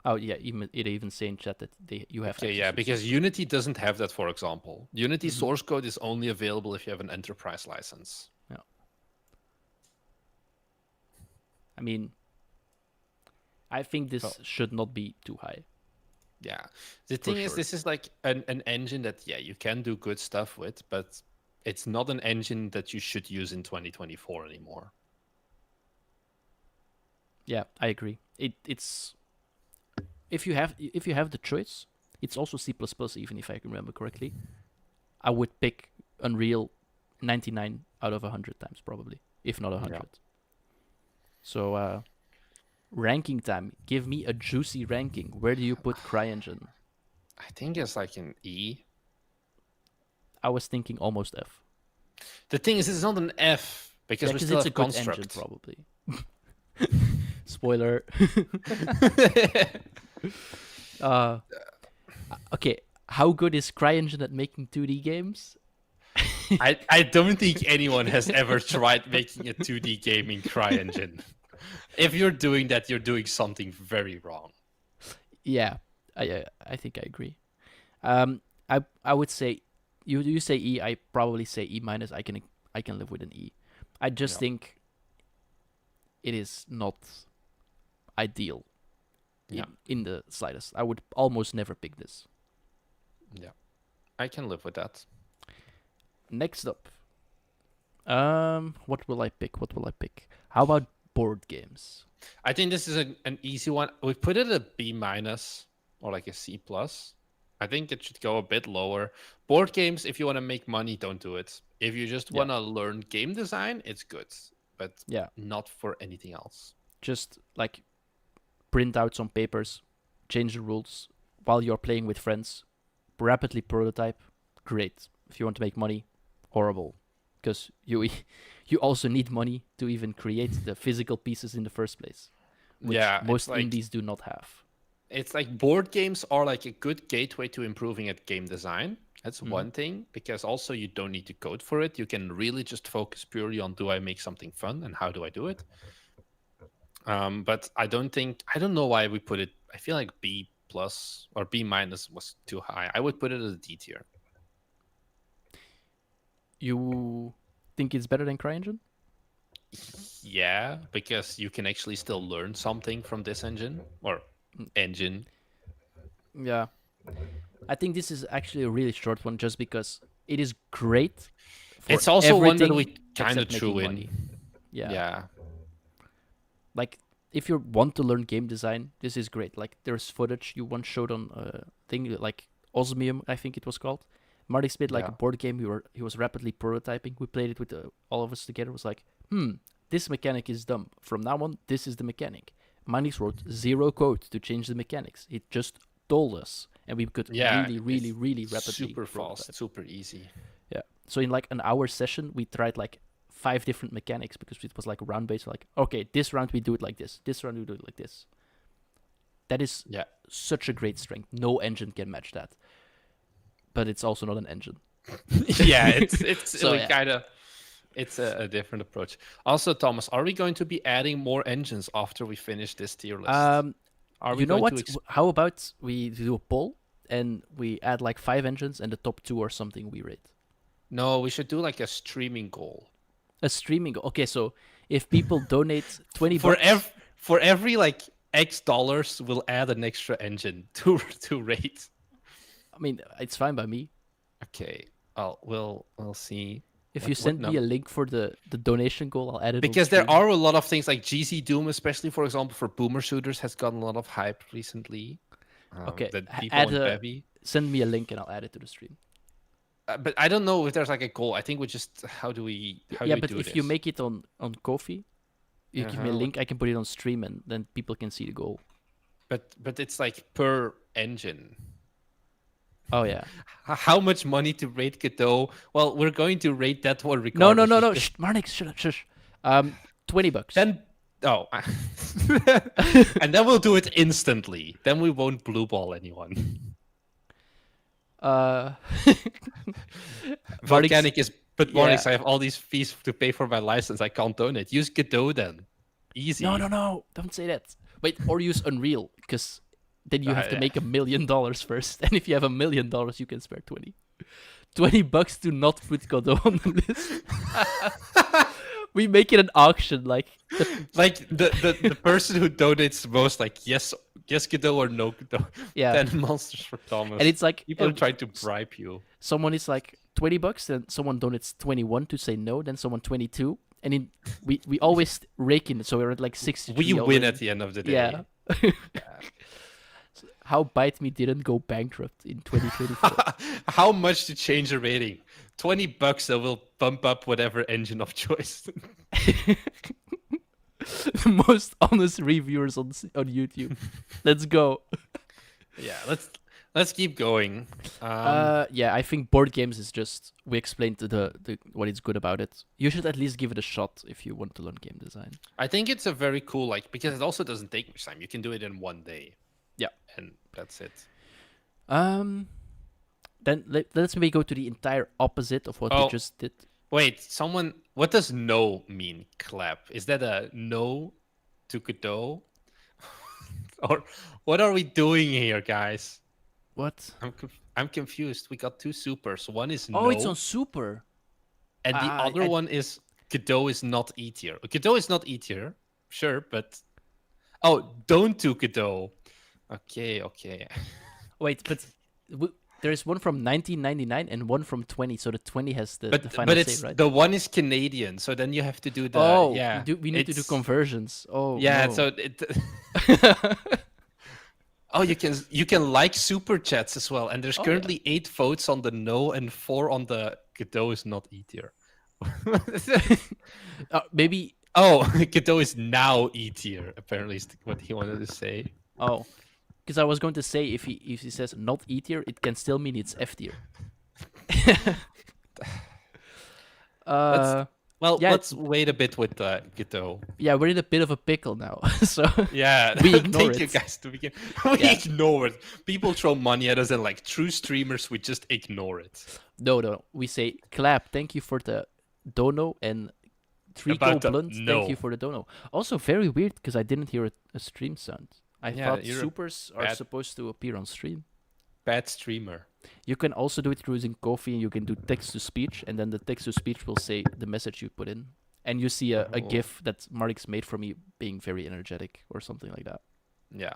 "Oh yeah," even say in chat that you have Okay, access yeah, to the because source code. Unity doesn't have that, for example. Unity Mm-hmm. source code is only available if you have an enterprise license. Yeah, I mean, I think Oh, this should not be too high yeah. The for thing is, sure. this is like an engine that, yeah, you can do good stuff with, but it's not an engine that you should use in 2024 anymore. Yeah, I agree. It's if you have the choice, it's also C++. Even if I can remember correctly, I would pick Unreal 99 out of 100 times probably, if not Yeah. 100. So ranking time. Give me a juicy ranking. Where do you put CryEngine? I think it's like an E. I was thinking almost F. The thing is, it's not an F Yeah, because we because still it's a have good engine construct. probably. Spoiler. uh, okay, how good is CryEngine at making 2D games? I don't think anyone has ever tried making a 2D game in CryEngine. If you're doing that, you're doing something very wrong. Yeah, I think I agree. I would say you say E. I probably say E minus. I can live with an E. I just Yeah, think it is not ideal yeah, in the slightest. I would almost never pick this. yeah. I can live with that. Next up, what will I pick? What will I pick? How about board games? I think this is an easy one. We put it a B minus or like a C plus. I think it should go a bit lower. Board games, if you want to make money, don't do it. If you just Yeah, want to learn game design, it's good, but yeah. not for anything else. Just like print out some papers, change the rules while you're playing with friends, rapidly prototype. Great. If you want to make money, horrible, because you also need money to even create the physical pieces in the first place, which Yeah, most indies do not have. it's like board games are like a good gateway to improving at game design. That's Mm-hmm. one thing because also you don't need to code for it. You can really just focus purely on do I make something fun and how do I do it. But I don't know why we put it. I feel like B plus or B minus was too high. I would put it as a D tier. You Think it's better than CryEngine? Yeah, because you can actually still learn something from this engine or engine. Yeah. I think this is actually a really short one just because it is great for It's also one that everything we kind of except threw making in. money. Yeah. Yeah. Like if you want to learn game design, this is great. Like there's footage you once showed on a thing like Osmium, I think it was called. Marty's made like Yeah. a board game. He was rapidly prototyping. We played it with all of us together. It was like, this mechanic is dumb. From now on, this is the mechanic. Manix wrote zero code to change the mechanics. It just told us, and we could Yeah. really, really, It's really rapidly super prototype. fast, super easy. Yeah. So in like an hour session, we tried like 5 different mechanics because it was like round based. Like, okay, this round we do it like this. This round we do it like this. That is Yeah. such a great strength. No engine can match that. But it's also not an engine. Yeah, it's So, we yeah. kind of it's a different approach. Also, Thomas, are we going to be adding more engines after we finish this tier list? Are we You know going what? to How about we do a poll and we add like 5 engines and the top 2 or something we rate? No, we should do like a streaming goal. A streaming. Okay, so if people donate 20 For bucks, for every like X dollars, we'll add an extra engine to rate. I mean, it's fine by me. Okay. We'll see. If What- you what send me a num- link for the donation goal, I'll add it because on there stream. are a lot of things like GZDoom, especially for example for boomer shooters, has gotten a lot of hype recently. Okay, That people add in a Bevy. send me a link and I'll add it to the stream. But I don't know if there's like a goal. I think we just how do we Yeah, but do if this? you make it on Ko-fi, you give me a Uh-huh. link, I can put it on stream and then people can see the goal. But it's like per engine. Oh yeah. How much money to rate Godot? Well, we're going to rate that one No, regardless. no. Shh, Marnix, shush. 20 bucks. Then oh, and then we'll do it instantly. Then we won't blue ball anyone. Volcanic is but yeah. Marnix, I have all these fees to pay for my license. I can't donate. Use Godot then. Easy. No. Don't say that. Wait, or use Unreal, because then you have to yeah. make $1 million first. And if you have $1 million, you can spare 20. 20 bucks to not put Godot on the list. We make it an auction, like Like the person who donates the most, like yes Godot or no Godot. yeah. 10 monsters for Thomas. And it's like People are trying to bribe you. someone is like 20 bucks, then someone donates 21 to say no, then someone 22, and in we always rake in it, so we're at like 60. We win at the end of the day. Yeah. How Bite Me didn't go bankrupt in 2024. How much to change a rating? $20 that will bump up whatever engine of choice. The most honest reviewers on YouTube. Let's go. Yeah, let's keep going. Yeah, I think board games is just we explained the what is good about it. You should at least give it a shot if you want to learn game design. I think it's a very cool because it also doesn't take much time. You can do it in one day. Yeah. And that's it. Then let's maybe go to the entire opposite of what we just did. Wait, what does no mean? Clap. Is that a no to Godot? Or what are we doing here, guys? What? I'm confused. We got 2 supers. One is Oh, no, it's on Super. and the other one is Godot is not E tier. Godot is not E tier, sure, but don't do Godot. Okay. Wait, but there is one from 1999 and one from 20, so the 20 has the final but say, it's right? the one is Canadian, so then you have to do the yeah. we need to do conversions. Oh, yeah, no. so it. Oh, you can like super chats as well, and there's currently 8 votes on the no and 4 on the Godot is not E tier. Maybe. Oh, Godot is now E tier. Apparently, is what he wanted to say. Oh, because I was going to say if he says not E tier, it can still mean it's F tier. Let's wait a bit with Godot. Yeah, we're in a bit of a pickle now. So yeah, we ignore thank it. you guys to begin. We ignore it. People throw money at us, and like true streamers, we just ignore it. No. We say clap. Thank you for the dono and Trico Blunt. No. Thank you for the dono. Also very weird because I didn't hear a stream sound. I thought you're supers are supposed to appear on stream. Bad streamer. You can also do it through using Kofi, and you can do text to speech, and then the text to speech will say the message you put in, and you see a GIF that Mark's made for me being very energetic or something like that. Yeah,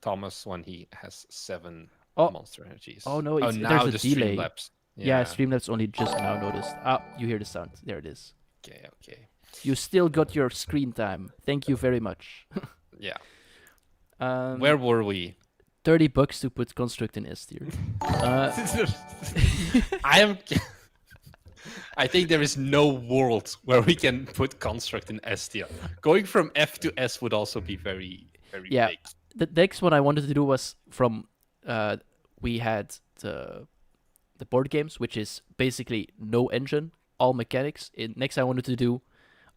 Thomas when he has 7 Oh, monster energies. oh no, it's, now there's a the delay. Streamlabs. Yeah, Streamlabs only just now noticed. Ah, you hear the sound. There it is. Okay. You still got your screen time. Thank you very much. Yeah. Where Where were we? $30 to put construct in S tier. I think there is no world where we can put construct in S tier. Going from F to S would also be very big. The next one I wanted to do was from we had the board games, which is basically no engine, all mechanics. Next I wanted to do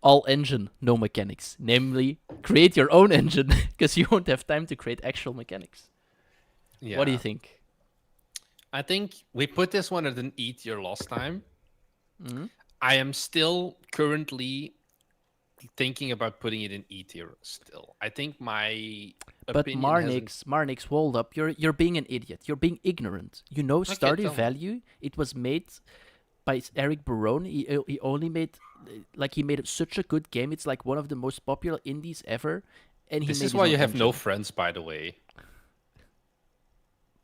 all engine, no mechanics. Namely, create your own engine because you won't have time to create actual mechanics. Yeah. What do you think? I think we put this one at an E tier last time. Mm-hmm. I am still currently thinking about putting it in E tier still. I think my But Marnix, hold up. You're being an idiot. You're being ignorant. You know Stardew Valley? It was made by Eric Barone. He only made he made such a good game. It's like one of the most popular indies ever. And this is why you have no friends, by the way.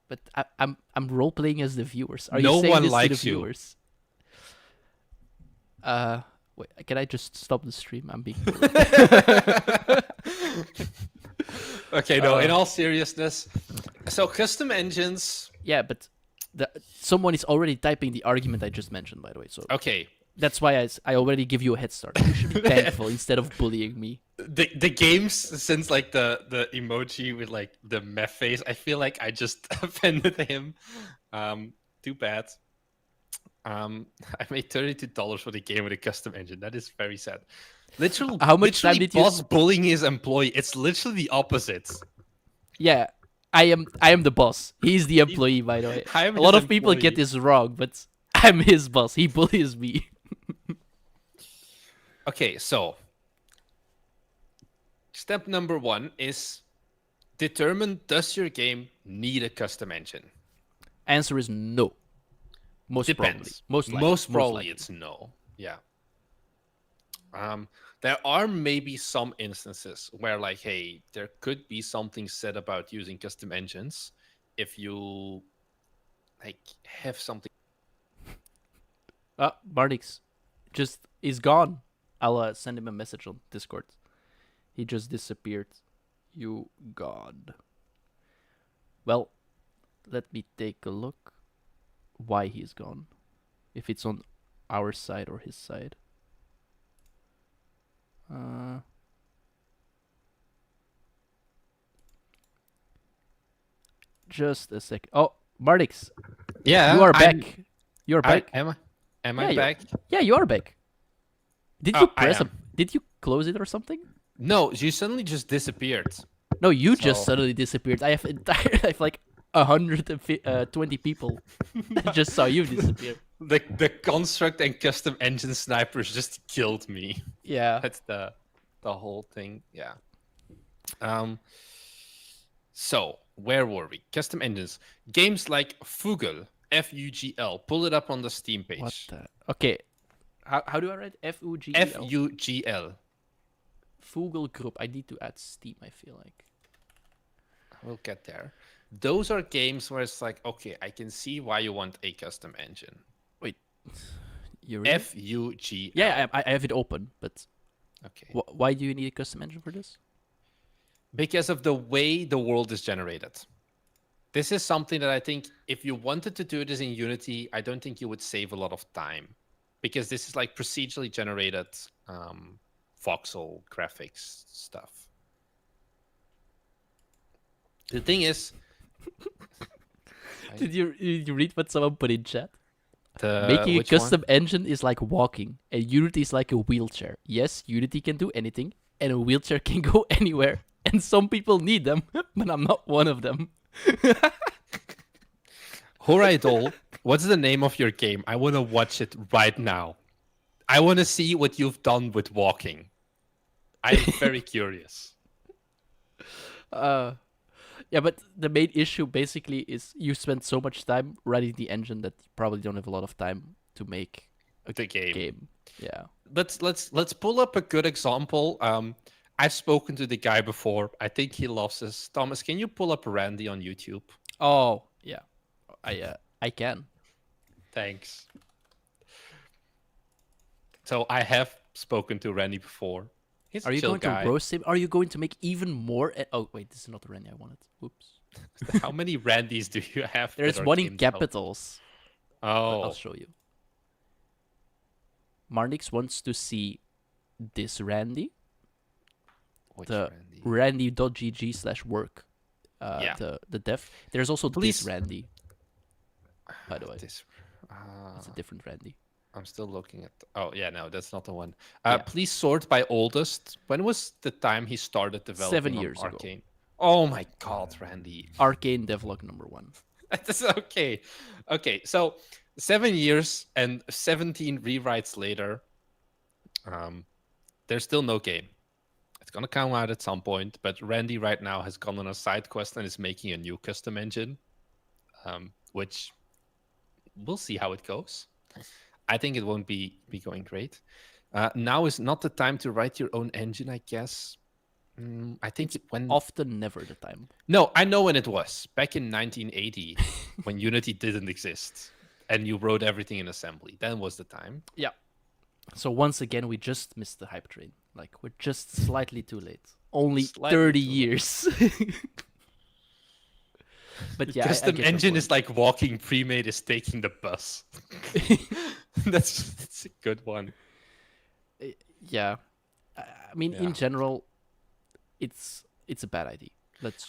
But I'm role playing as the viewers. Are no you saying one this likes to the viewers? Wait, can I just stop the stream? I'm being. Okay, no. In all seriousness, so custom engines. Yeah, but someone is already typing the argument I just mentioned, by the way. So okay, that's why I already give you a head start. You should be thankful instead of bullying me. The games, since like the emoji with like the meh face, I feel like I just offended him. Too bad. I made $32 for the game with a custom engine. That is very sad. Literally, how much time did boss bullying his employee? It's literally the opposite. Yeah, I am the boss. He's the employee, by the way. A lot of people get this wrong, but I'm his boss. He bullies me. Okay, so step number 1 is determine, does your game need a custom engine? Answer is no. Most probably it's no. Yeah. There are maybe some instances where like, hey, there could be something said about using custom engines if you like have something. Barnix just is gone. I'll send him a message on Discord. He just disappeared. You god. Well, let me take a look why he's gone. If it's on our side or his side. Just a sec. Oh, Martix. Yeah, you are back. You're back. Am I back? Yeah, you are back. Did you press Did you close it or something? No, you suddenly just disappeared. No, you just suddenly disappeared. I have like 120 people that just saw you disappear. The construct and custom engine snipers just killed me. Yeah, that's the whole thing. Yeah. So where were we? Custom engines, games like Fugl, Fugl. Pull it up on the Steam page. What the? Okay, how do I write Fugl? Fugl. Fugl group. I need to add Steam. I feel like we'll get there. Those are games where it's like, okay, I can see why you want a custom engine. Wait, you really? Fugl. Yeah, I have it open, but okay. Why do you need a custom engine for this? Because of the way the world is generated. This is something that I think if you wanted to do this in Unity, I don't think you would save a lot of time. Because this is like procedurally generated voxel graphics stuff. The thing is... Did you read what someone put in chat? Making a custom engine is like walking, and Unity is like a wheelchair. Yes, Unity can do anything, and a wheelchair can go anywhere. And some people need them, but I'm not one of them. Horaidol, what's the name of your game? I want to watch it right now. I want to see what you've done with walking. I'm very curious. Yeah, but the main issue basically is you spend so much time writing the engine that you probably don't have a lot of time to make a The game. game. Yeah. Let's pull up a good example. I've spoken to the guy before. I think he loves us. Thomas, can you pull up Randy on YouTube? Oh, yeah. I can. Thanks. So I have spoken to Randy before. He's a Are you chill going to guy. roast him? Are you going to make even more? Oh, wait, this is not the Randy I wanted. Oops. How many Randys do you have? There's that are one in game developers? capitals. I'll Oh, show you. Marnix wants to see this Randy, which the Randy? randy.gg/work, Yeah. the dev. There's also Please. this Randy, by the way. This. It's a different Randy. I'm still looking at. Oh yeah, no, that's not the one. Yeah. Please sort by oldest. When was the time he started developing 7 on years ago. Arcane? Oh my God, Randy. Arcane devlog number 1. That's okay. Okay, so 7 years and 17 rewrites later, there's still no game. It's gonna come out at some point, but Randy right now has gone on a side quest and is making a new custom engine, which we'll see how it goes. I think it won't be going great. Now is not the time to write your own engine, I guess. I think when Often never the time. No, I know when it was. Back in 1980, when Unity didn't exist, and you wrote everything in assembly. Then was the time. Yeah. So once again, we just missed the hype train. Like, we're just slightly too late. Only Slightly 30 too late. years. But yeah, Custom I get your engine point. is like walking. Pre-made is taking the bus. That's a good one. Yeah. I mean, Yeah. in general, it's a bad idea.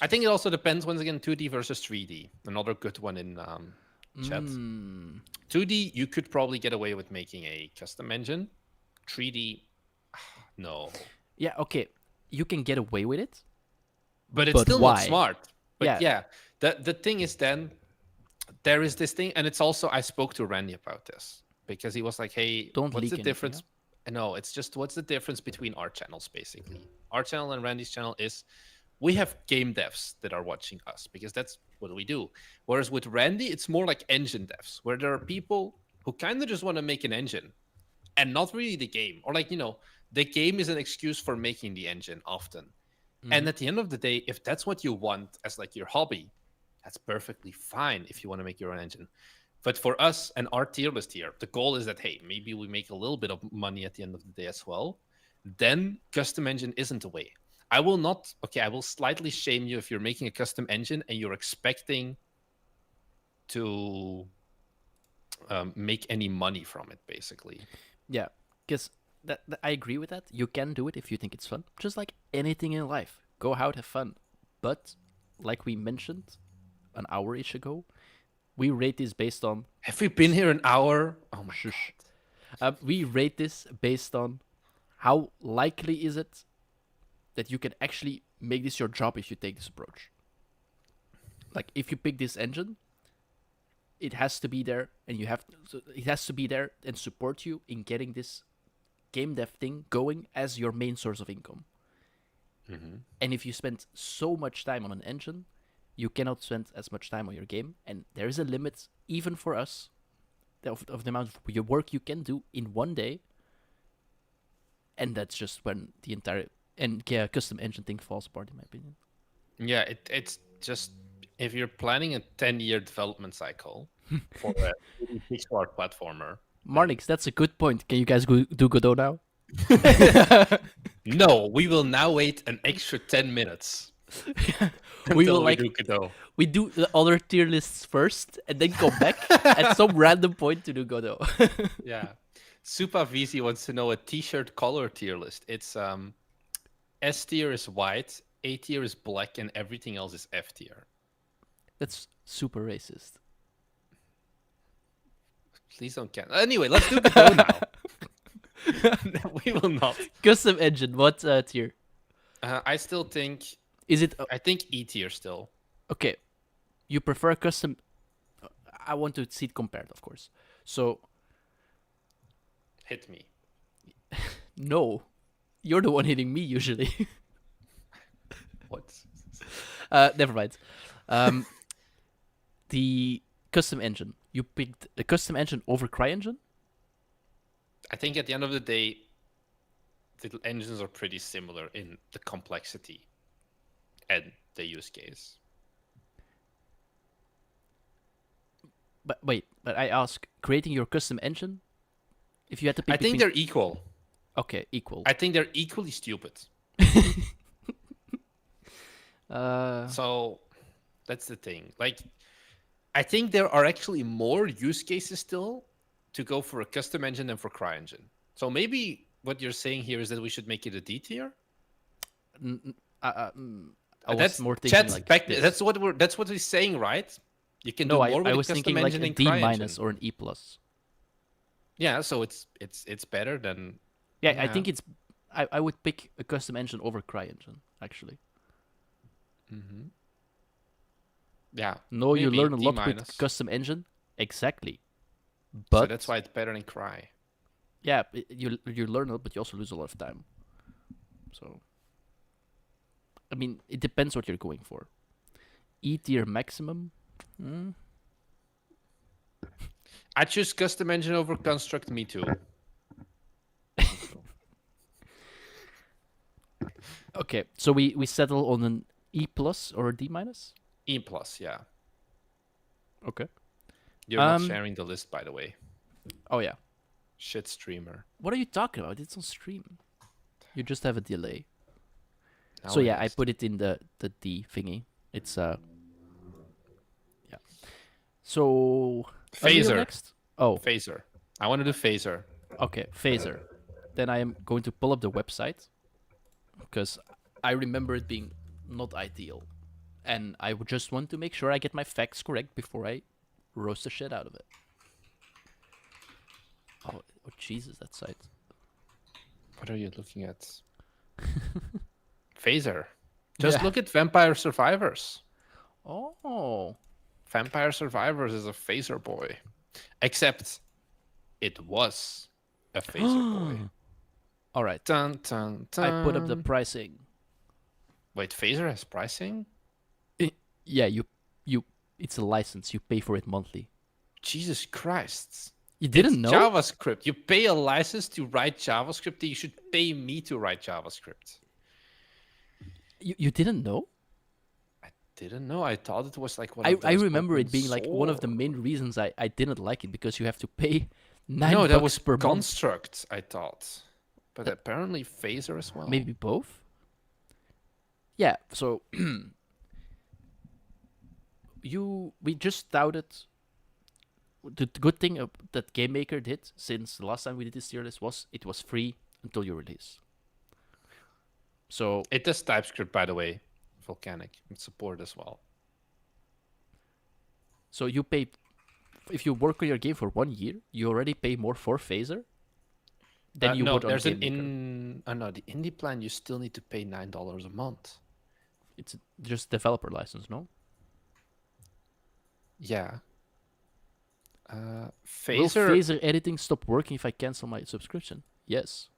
I think it also depends once again 2D versus 3D. Another good one in chat. 2D, you could probably get away with making a custom engine. 3D, no. Yeah, okay. You can get away with it. But it's But still why? not smart. But Yeah. yeah, the thing is then there is this thing, and it's also I spoke to Randy about this because he was like, "Hey, Don't what's leak the anything, difference?" No, it's just what's the difference between our channels basically. Our channel and Randy's channel is we have game devs that are watching us because that's what we do. Whereas with Randy, it's more like engine devs where there are people who kind of just want to make an engine and not really the game, or like the game is an excuse for making the engine often. And at the end of the day, if that's what you want as like your hobby, that's perfectly fine if you want to make your own engine. But for us and our tier list here, the goal is that, hey, maybe we make a little bit of money at the end of the day as well. Then custom engine isn't a way. I will slightly shame you if you're making a custom engine and you're expecting to make any money from it, basically. Yeah, because I agree with that. You can do it if you think it's fun. Just like anything in life. Go out, have fun. But, like we mentioned an hour-ish ago, we rate this based on... Have we been here an hour? Oh my God. We rate this based on how likely is it that you can actually make this your job if you take this approach. Like, if you pick this engine, it has to be there, and it has to be there and support you in getting this game dev thing going as your main source of income. And if you spend so much time on an engine, you cannot spend as much time on your game, and there is a limit, even for us, of the amount of your work you can do in one day, and that's just when the entire custom engine thing falls apart, in my opinion. Yeah, it's just if you're planning a 10-year development cycle for a pixel art platformer. Marnix, that's a good point. Can you guys do Godot now? No, we will now wait an extra 10 minutes. We will do Godot. We do the other tier lists first, and then come back at some random point to do Godot. Yeah. Supa VZ wants to know a t-shirt color tier list. It's S tier is white, A tier is black, and everything else is F tier. That's super racist. Please don't cancel. Anyway, let's do Godot now. We will not. Custom engine, what tier? I still think. Is it I think E tier still. okay? You prefer custom? I want to see it compared, of course. So Hit me. no, you're the one hitting me usually. What? Never mind. Um, the custom engine. You picked the custom engine over CryEngine? I think at the end of the day, the engines are pretty similar in the complexity and the use case. But wait, but I ask, creating your custom engine, if you had to pick I think between... they're equal. Okay, equal. I think they're equally stupid. So that's the thing. Like, I think there are actually more use cases still to go for a custom engine than for CryEngine. So maybe what you're saying here is that we should make it a D tier. I was That's more thinking chat like back. this. That's what we're saying, right? You can No, do more with I a was custom thinking like engine a in D CryEngine. minus or an E plus. Yeah, so it's better than. Yeah, I think it's. I would pick a custom engine over CryEngine actually. Mm-hmm. Yeah. No, you maybe learn a D lot minus. with custom engine, exactly. So But that's why it's better than Cry. yeah, you learn a lot, but you also lose a lot of time. So, I mean, it depends what you're going for. E tier maximum. I choose custom engine over construct. Me too. Okay, so we settle on an E plus or a D minus. E plus, yeah. Okay. You're not sharing the list, by the way. Oh yeah. Shit streamer. What are you talking about? It's on stream. You just have a delay. Now So it yeah, I is. put it in the D thingy. It's yeah. So Unreal Phaser. next. Oh, Phaser. I want to do Phaser. okay, Phaser. Then I am going to pull up the website because I remember it being not ideal, and I would just want to make sure I get my facts correct before I roast the shit out of it. Oh Jesus, that site. What are you looking at? Phaser. Just Yeah. look at Vampire Survivors. Oh. Vampire Survivors is a Phaser boy. Except it was a Phaser boy. All right. Dun, dun, dun. I put up the pricing. Wait, Phaser has pricing? Yeah, you. It's a license. You pay for it monthly. Jesus Christ. You didn't know? JavaScript. You pay a license to write JavaScript. You should pay me to write JavaScript. You didn't know? I didn't know. I thought it was like one I of those remember open it being like one of the source. main reasons I didn't like it because you have to pay $9 No, that was per month. Construct, I thought. But apparently Phaser as well. Maybe both. Yeah. So we just doubted. The good thing that GameMaker did since the last time we did this tier list was it was free until you release. So It does TypeScript, by the way. Volcanic. It's support as well. So you pay, if you work on your game for 1 year, you already pay more for Phaser than you no, would on there's GameMaker. no, the indie plan. You still need to pay $9 a month. It's just developer license, no? Yeah. Will Phaser. Phaser editing stop working if I cancel my subscription? Yes.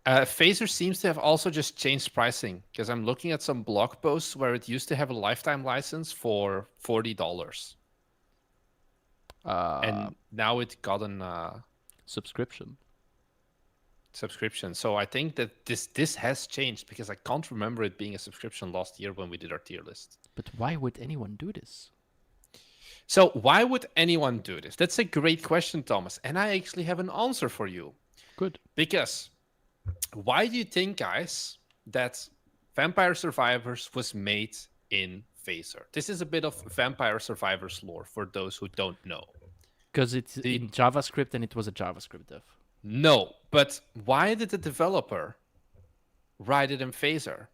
Phaser seems to have also just changed pricing because I'm looking at some blog posts where it used to have a lifetime license for $40, and now it got a Subscription. subscription. So I think that this has changed because I can't remember it being a subscription last year when we did our tier list. But why would anyone do this? So why would anyone do this? That's a great question, Thomas, and I actually have an answer for you. Good. Because why do you think, guys, that Vampire Survivors was made in Phaser? This is a bit of Vampire Survivors lore for those who don't know. Because it's in JavaScript and it was a JavaScript dev. No, but why did the developer write it in Phaser?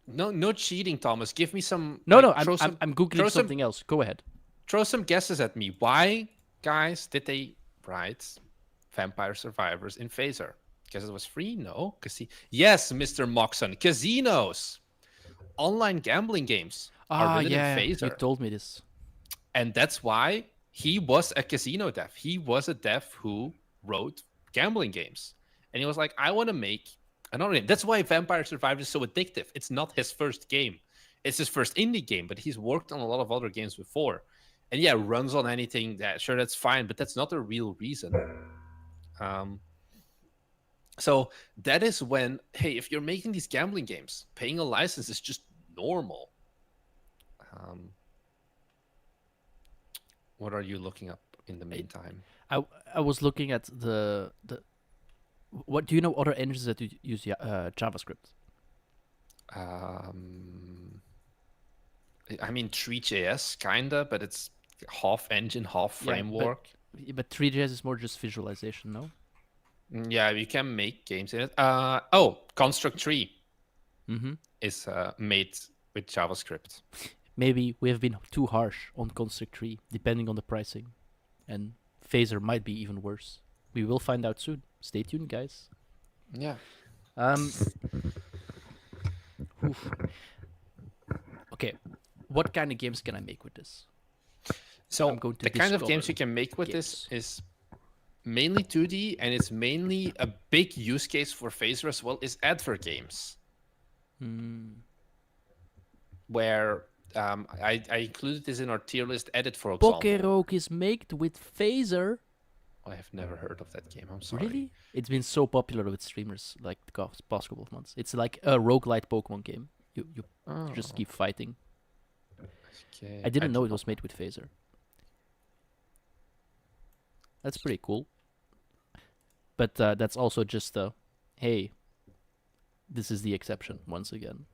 No cheating, Thomas. Give me some. No, like, no, I'm Googling something else. Go ahead. Throw some guesses at me. Why, guys, did they write Vampire Survivors in Phaser? Because it was free? No. Yes, Mr. Moxon. Casinos. Online gambling games are written in Phaser. You told me this. And that's why he was a casino dev. He was a dev who wrote gambling games. And he was like, I want to make Another game. That's why Vampire Survivors is so addictive. It's not his first game. It's his first indie game, but he's worked on a lot of other games before. And yeah, runs on anything. Yeah, sure, that's fine, but that's not a real reason. Um, so that is when, hey, if you're making these gambling games, paying a license is just normal. Um, what are you looking up in the meantime? I was looking at the what do you know other engines that use JavaScript? I mean, 3JS kinda, but it's half engine, half framework. But 3JS is more just visualization, no? Yeah, you can make games in it. Construct 3 is made with JavaScript. Maybe we have been too harsh on Construct 3, depending on the pricing, and Phaser might be even worse. We will find out soon. Stay tuned, guys. Yeah. Okay, what kind of games can I make with this? So the kind of games you can make with this is mainly 2D, and it's mainly a big use case for Phaser as well, is advert games. Where I included this in our tier list edit, for example. Pokerogue is made with Phaser. I have never heard of that game. I'm sorry. Really? It's been so popular with streamers like the past couple of months. It's like a roguelite Pokemon game. You just keep fighting. Okay. I didn't know it was made with Phaser. That's pretty cool. But that's also just hey, this is the exception once again.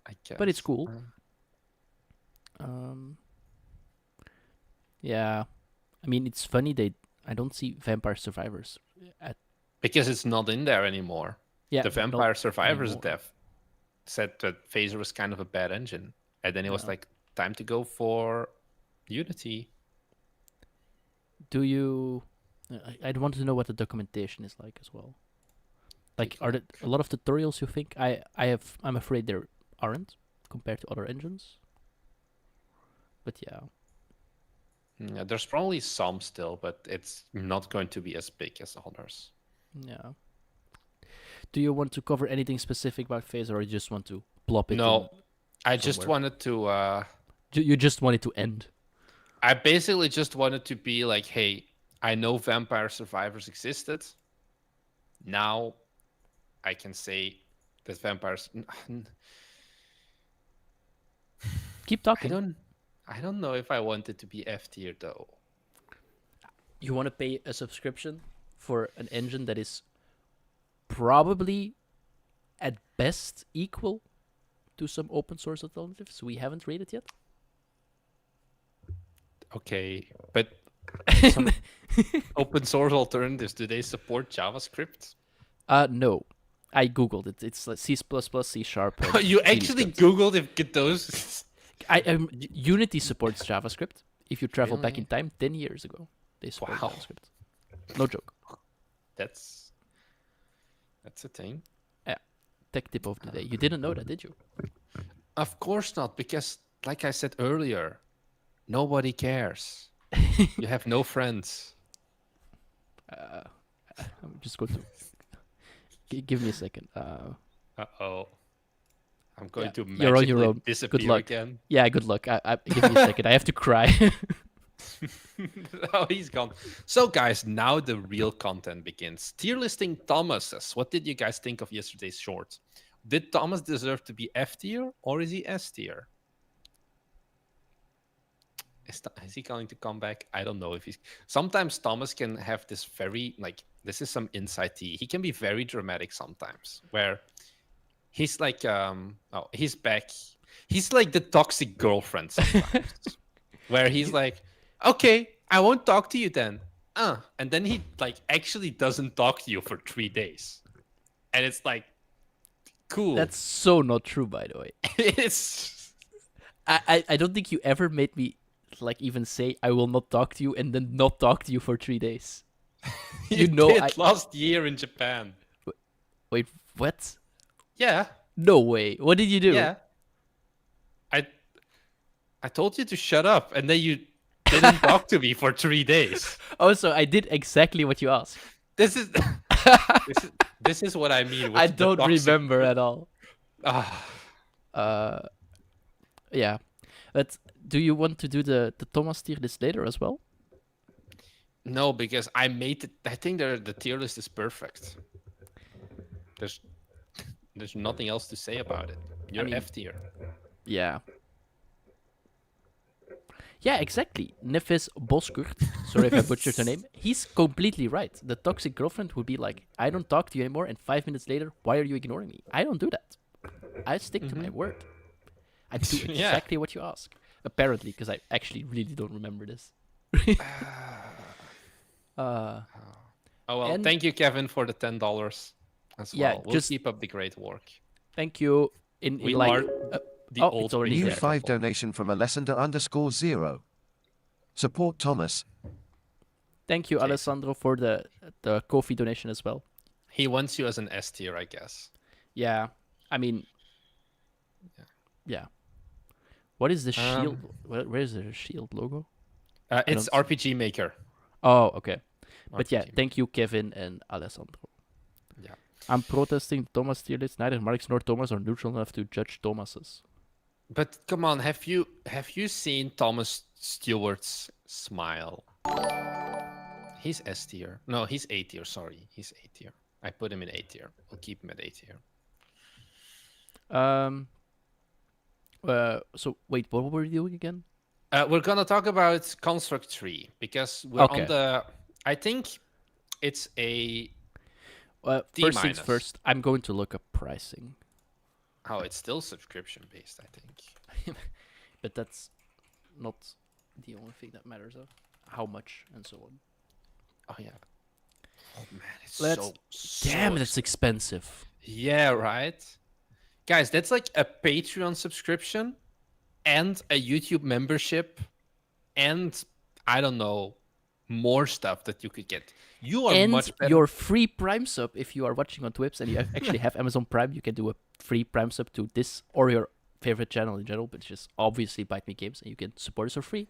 I guess. But it's cool. Yeah. I mean, it's funny I don't see Vampire Survivors because it's not in there anymore. Yeah, the Vampire Survivors dev said that Phaser was kind of a bad engine, and then it was like time to go for Unity. Do you? I'd want to know what the documentation is like as well. Like, are there a lot of tutorials? You think? I'm afraid there aren't compared to other engines. But yeah. Yeah, there's probably some still, but it's not going to be as big as others. Yeah. Do you want to cover anything specific about Phaser, or you just want to plop it? No, I just wanted to. You just want it to end. I basically just wanted to be like, hey, I know Vampire Survivors existed. Now, I can say that vampires. Keep talking. I don't know if I want it to be F tier though. You want to pay a subscription for an engine that is probably at best equal to some open source alternatives we haven't rated yet? Okay, but some open source alternatives, do they support JavaScript? No. I googled it. It's like C++, C#. You actually googled if Godot. Unity supports JavaScript. If you travel back in time 10 years ago, they support JavaScript. No joke. That's a thing. Yeah. Tech tip of the day. You didn't know that, did you? Of course not, because like I said earlier, nobody cares. You have no friends. I'm just going to give me a second. Uh-oh. I'm going to You're on your own. Disappear good luck. Again. Yeah, good luck. Give me a second. I have to cry. Oh, he's gone. So, guys, now the real content begins. Tier listing Thomas's. What did you guys think of yesterday's short? Did Thomas deserve to be F tier or is he S tier? Is he going to come back? I don't know if he's. Sometimes Thomas can have this very, like, this is some inside tea. He can be very dramatic sometimes, where he's like, he's back. He's like the toxic girlfriend sometimes, where he's like, okay, I won't talk to you then. And then he like actually doesn't talk to you for 3 days. And it's like, cool. That's so not true, by the way. It's. I don't think you ever made me like even say I will not talk to you and then not talk to you for 3 days. You know, did last year in Japan. Wait, what? Yeah. No way. What did you do? Yeah. I told you to shut up, and then you didn't talk to me for 3 days. Oh, so I did exactly what you asked. This is This is what I mean I with the don't toxic. remember at all. Ah, Uh, yeah. But do you want to do the Thomas tier list later as well? no, because I made it. I think the tier list is perfect. There's there's nothing else to say about it. I You're mean, F tier. yeah. Yeah, exactly. Nefes Boskurt, sorry if I butchered her name, he's completely right. The toxic girlfriend would be like, I don't talk to you anymore, and 5 minutes later, why are you ignoring me? I don't do that. I stick to my word. I do Yeah. exactly what you ask. Apparently, because I actually really don't remember this. uh, Oh well, and thank you, Kevin, for the $10 as yeah, well. We'll just keep up the great work. thank you. In We like, are uh, the oh, it's old already New there. 5 respectable. donation from Alessandra_0. Support Thomas. Thank you, Okay. Alessandro, for the Kofi donation as well. He wants you as an S tier, I guess. Yeah, I mean, yeah. What is the shield? Where is the shield logo? It's don't RPG Maker. Oh, okay. But yeah, RPG. thank you, Kevin and Alessandro. Yeah. I'm protesting Thomas tier list. Neither Marx nor Thomas are neutral enough to judge Thomas's. But come on, have you seen Thomas Stewart's smile? He's S tier. No, he's A tier. Sorry, he's A tier. I put him in A tier. We'll keep him at A tier. So wait, what were we doing again? We're gonna talk about Construct 3 because we're Okay. on the. I think it's a. D First things minus. first, I'm going to look up pricing, Oh, it's still subscription based, I think. but that's not the only thing that matters. How much and so on. Oh yeah. Oh man, it's Let's- so Damn, ex- that's expensive. Yeah, right. Guys, that's like a Patreon subscription and a YouTube membership and I don't know more stuff that you could get. You are And much better. your free Prime sub, if you are watching on Twitch and you actually have Amazon Prime, you can do a free Prime sub to this or your favorite channel in general, which is obviously Bite Me Games, and you can support us for free.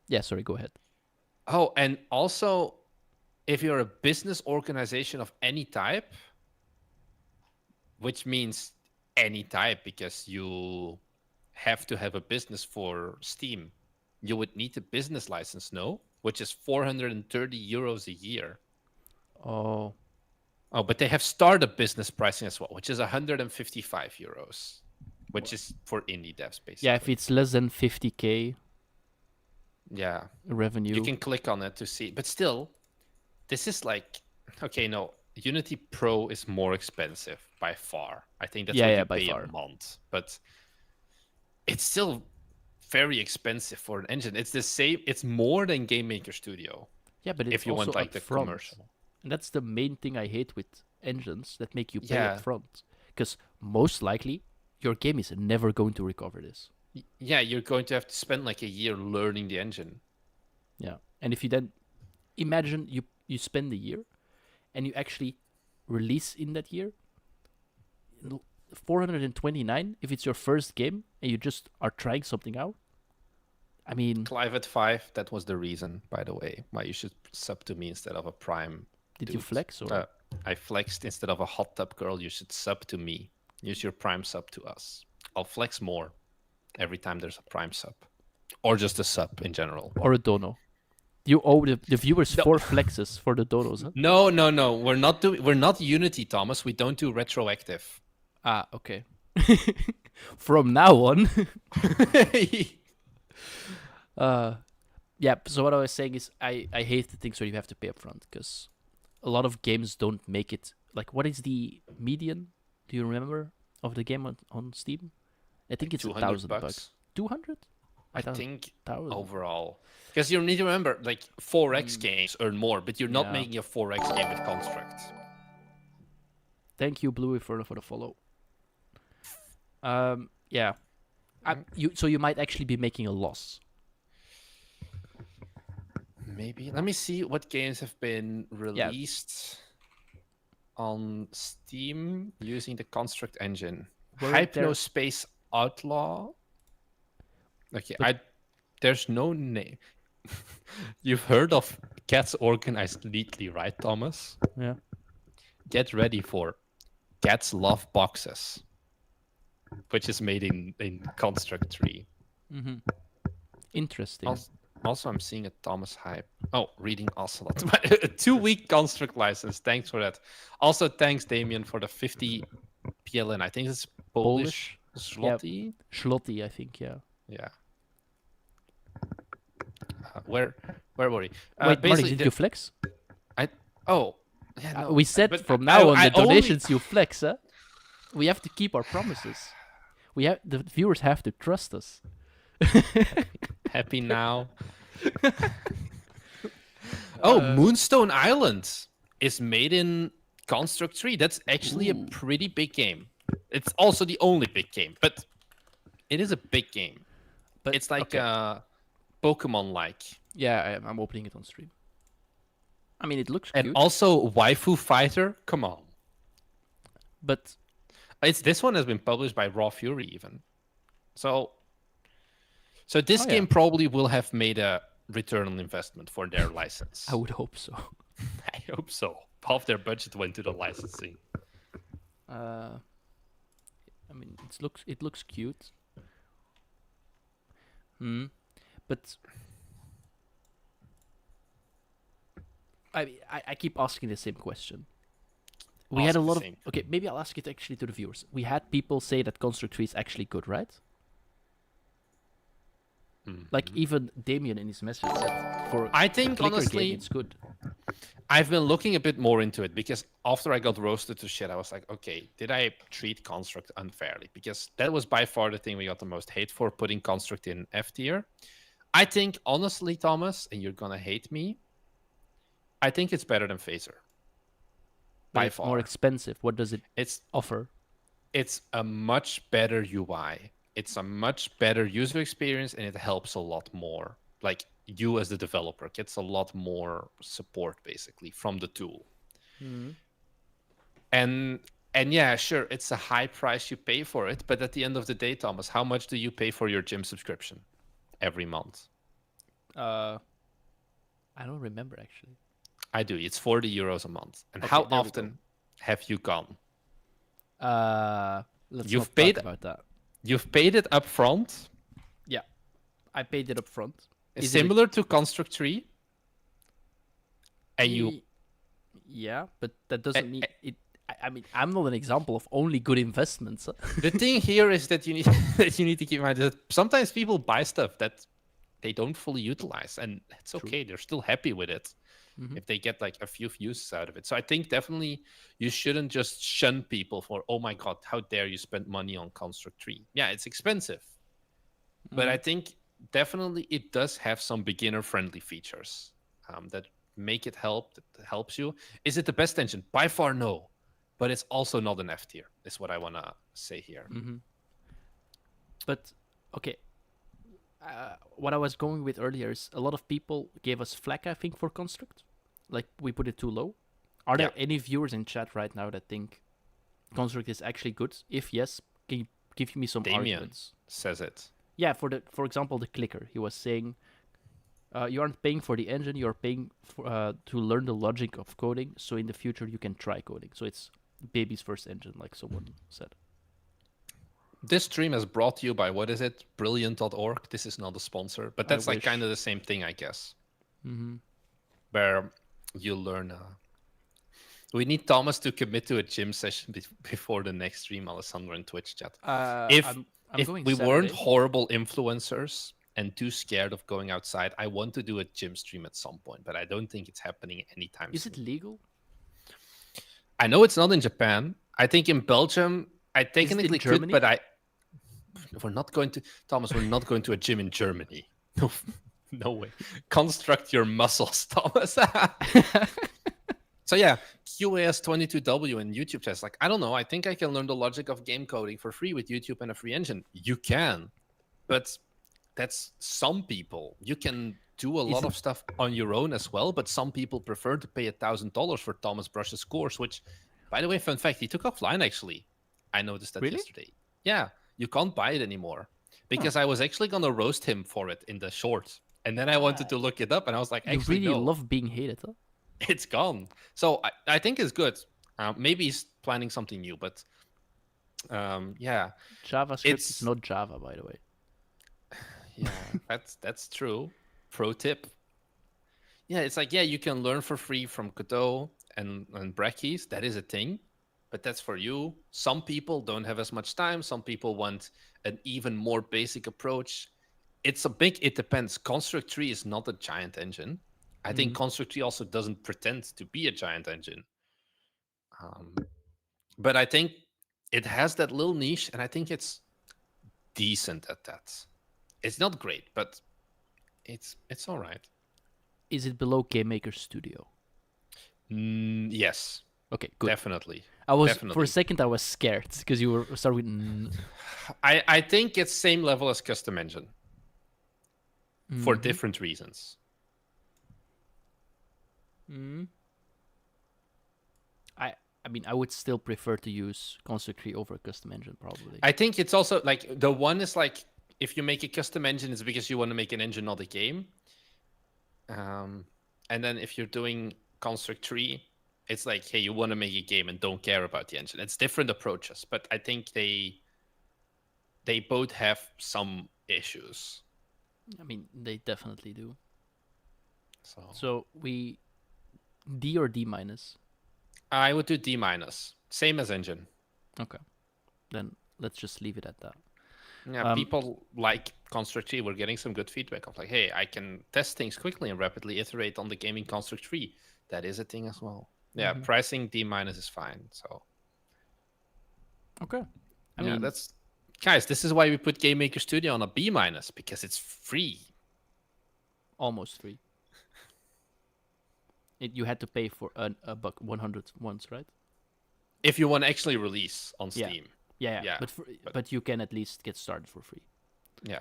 Yeah, sorry, go ahead. Oh, and also, if you're a business organization of any type, which means any type because you have to have a business for Steam, you would need a business license, no? Which is 430 euros a year. Oh, Oh, but they have startup business pricing as well, which is 155 euros, which is for indie devs, basically. yeah, if it's less than 50k Yeah. revenue. You can click on it to see. But still, this is like, okay, no, Unity Pro is more expensive by far. I think that's what you by pay far. a month. But it's still very expensive for an engine. It's the same. It's more than GameMaker Studio. Yeah, but it's if you also want like the upfront. commercial. And that's the main thing I hate with engines that make you pay Yeah. upfront. Because most likely, your game is never going to recover this. Yeah, you're going to have to spend like a year learning the engine. Yeah. And if you then imagine you spend a year and you actually release in that year 429 if it's your first game and you just are trying something out. I mean, Clive at 5, that was the reason, by the way, why you should sub to me instead of a Prime. did you dude. flex or I flexed instead of a hot tub girl. You should sub to me. Use your Prime sub to us. I'll flex more every time there's a Prime sub, or just a sub in general. or a dono? You owe the viewers 4 flexes for the donos, huh? No. We're not Unity, Thomas. We don't do retroactive. Ah, okay. From now on. Yeah, so what I was saying is I hate the things where you have to pay up front because a lot of games don't make it. Like, what is the median? Do you remember of the game on Steam? I think it's $1,000. 200? I think 1,000. overall, because you need to remember, like 4x games earn more, but you're not Yeah. making a 4x game with Construct. Thank you, Bluey, for the follow. Yeah. So you might actually be making a loss. Maybe. Let me see what games have been released on Steam using the Construct engine. Weren't there- Hypnospace Outlaw. Okay, there's no name. You've heard of cats organized neatly, right, Thomas? Yeah. Get ready for Cats Love Boxes, which is made in Construct 3. Mm-hmm. Interesting. Also, I'm seeing a Thomas hype. Oh, reading Ocelot. A 2-week Construct license. Thanks for that. Also, thanks, Damien, for the 50 PLN. I think it's Polish. Zloty? Zloty, I think, yeah. Yeah. Where were we? Wait, Marty, did you flex? Yeah, no, we said but from now on I the donations you flex, huh? We have to keep our promises. The viewers have to trust us. Happy now. Moonstone Island is made in Construct 3. That's actually a pretty big game. It's also the only big game, but it is a big game. But it's like Pokemon-like. Yeah, I'm opening it on stream. I mean, it looks and cute. Also Waifu Fighter. Come on. But this one has been published by Raw Fury even. So this game probably will have made a return on investment for their license. I would hope so. I hope so. Half their budget went to the licensing. I mean, it looks cute. But I keep asking the same question. We had a lot of... Okay, maybe I'll ask it actually to the viewers. We had people say that Construct 3 is actually good, right? Mm-hmm. Like, even Damien in his message said, for I think, honestly, game, it's good. I've been looking a bit more into it, because after I got roasted to shit, I was like, okay, did I treat Construct unfairly? Because that was by far the thing we got the most hate for, putting Construct in F tier. I think, honestly, Thomas, and you're gonna hate me, I think it's better than Phaser. By far. More expensive. What does it offer? It's a much better UI. It's a much better user experience, and it helps a lot more. Like, you as the developer gets a lot more support, basically, from the tool. Mm-hmm. And yeah, sure, it's a high price you pay for it, but at the end of the day, Thomas, how much do you pay for your gym subscription every month? I don't remember, actually. I do. It's 40 euros a month. And how often have you gone? Let's not talk about that. You've paid it up front? Yeah, I paid it up front. Is similar to Construct 3? And Yeah, but that doesn't mean it. I mean, I'm not an example of only good investments. The thing here is that you need to keep in mind that sometimes people buy stuff that they don't fully utilize, and it's okay. They're still happy with it. Mm-hmm. If they get like a few views out of it. So I think definitely you shouldn't just shun people for, oh my God, how dare you spend money on Construct 3? Yeah, it's expensive. Mm-hmm. But I think definitely it does have some beginner-friendly features that make it that helps you. Is it the best engine? By far, no. But it's also not an F tier, is what I want to say here. Mm-hmm. But, okay. What I was going with earlier is a lot of people gave us flack, I think, for Construct. Like, we put it too low. Are there any viewers in chat right now that think Construct is actually good? If yes, can you give me some arguments? Says it. Yeah, for example, the clicker. He was saying, you aren't paying for the engine, you're paying to learn the logic of coding, so in the future you can try coding. So it's baby's first engine, like someone said. This stream is brought to you by, what is it? Brilliant.org. This is not a sponsor, but that's like kind of the same thing, I guess. Mm-hmm. Where you learn. We need Thomas to commit to a gym session before the next stream, Alessandro, in Twitch chat. If we weren't horrible influencers and too scared of going outside, I want to do a gym stream at some point, but I don't think it's happening anytime soon. Is it legal? I know it's not in Japan. I think in Belgium, I technically could, but we're not going to, Thomas, we're not going to a gym in Germany. No way. Construct your muscles, Thomas. So yeah, QAS22W in YouTube says, like, I don't know. I think I can learn the logic of game coding for free with YouTube and a free engine. You can, but that's some people. You can do a lot of stuff on your own as well, but some people prefer to pay $1,000 for Thomas Brush's course, which, by the way, fun fact, he took offline, actually. I noticed that yesterday. Yeah, you can't buy it anymore because I was actually going to roast him for it in the short And then I wanted to look it up, and I was like, You actually, really no, love being hated, huh? it's gone. So I think it's good. Maybe he's planning something new, but yeah, JavaScript is it's not Java, by the way. yeah, that's true. Pro tip. Yeah, it's like, yeah, you can learn for free from Godot and Brackeys. That is a thing, but that's for you. Some people don't have as much time. Some people want an even more basic approach. It depends. Construct Tree is not a giant engine. I think Construct Tree also doesn't pretend to be a giant engine. Um, but I think it has that little niche, and I think it's decent at that. It's not great, but it's all right. Is it below GameMaker Studio? Yes, Okay, good. definitely. I was for Definitely. a second I was scared because you were starting with I think it's same level as custom engine for different reasons. I mean I would still prefer to use Construct Tree over custom engine probably. I think it's also like the one is like if you make a custom engine, it's because you want to make an engine, not a game. And then if you're doing Construct Tree, it's like, hey, you want to make a game and don't care about the engine. It's different approaches, but I think they both have some issues. I mean they definitely do. So So we D or D minus? I would do D minus, same as engine. Okay. Then let's just leave it at that. Yeah, people like Construct Tree. We're getting some good feedback of like, hey, I can test things quickly and rapidly iterate on the gaming Construct Tree. That is a thing as well. Yeah, pricing D minus is fine. So Okay. I yeah, mean that's guys. This is why we put GameMaker Studio on a B minus because it's free. almost free. You had to pay for a buck 100 once, right? If you want to actually release on Yeah. Steam. Yeah. Yeah, But you can at least get started for free. Yeah.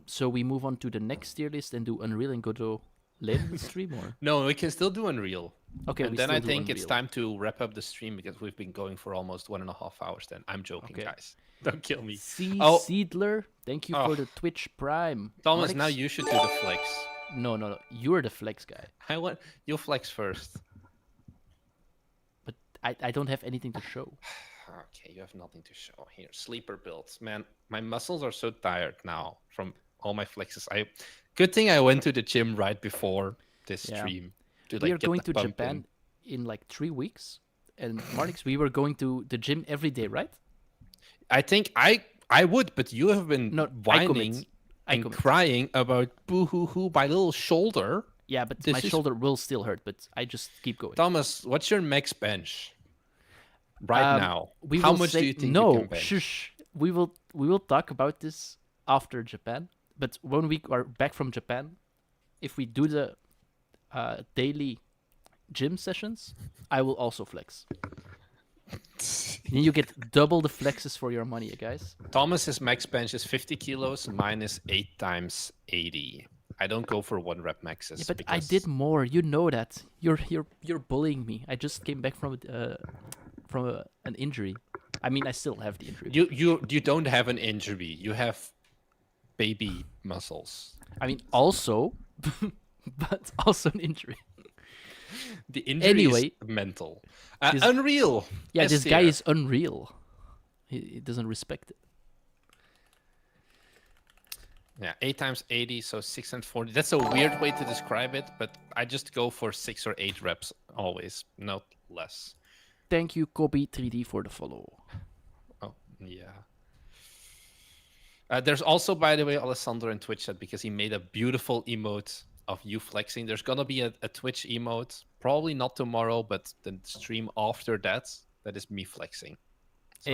So we move on to the next tier list and do Unreal and Godot later in the stream, or No, we can still do Unreal. okay? And we then still I do think it's Unreal. time to wrap up the stream because we've been going for almost 1.5 hours. Then I'm joking, Okay. guys. Don't kill me. C Oh. Seedler, thank you for the Twitch Prime. Thomas, Marnix? now you should do the flex. No. You're the flex guy. I want you flex first. But I don't have anything to show. Okay, you have nothing to show here. Sleeper builds, man. My muscles are so tired now from all my flexes. Good thing I went to the gym right before this stream. To, We like, are get going the to pump Japan in like 3 weeks, and Marnix, we were going to the gym every day, right? I think I would, but you have been No, whining I and commit. crying about boo hoo hoo my little shoulder. Yeah, but This my is- shoulder will still hurt, but I just keep going. Thomas, what's your max bench right now? We How will much say, do you think no, you can bench? shush. We will talk about this after Japan. But when we are back from Japan, if we do the daily gym sessions, I will also flex. Then you get double the flexes for your money, guys. Thomas's max bench is 50 kilos. Mine is 8 times 80. I don't go for 1 rep maxes. Yeah, but I because- did more. You know that. You're bullying me. I just came back from an injury. I mean, I still have the injury. You don't have an injury. You have baby muscles. I mean, also, but also an injury. The injury Anyway, is mental. this- Unreal. Yeah, S this guy tier. is unreal. He doesn't respect it. Yeah, 8 times 80, so 640. That's a weird way to describe it, but I just go for 6 or 8 reps always, not less. Thank you, Kobe3D, for the follow. Oh, yeah. There's also, by the way, Alessandro in Twitch chat because he made a beautiful emote of you flexing. There's gonna be a Twitch emote, probably not tomorrow, but the stream after that. That is me flexing. So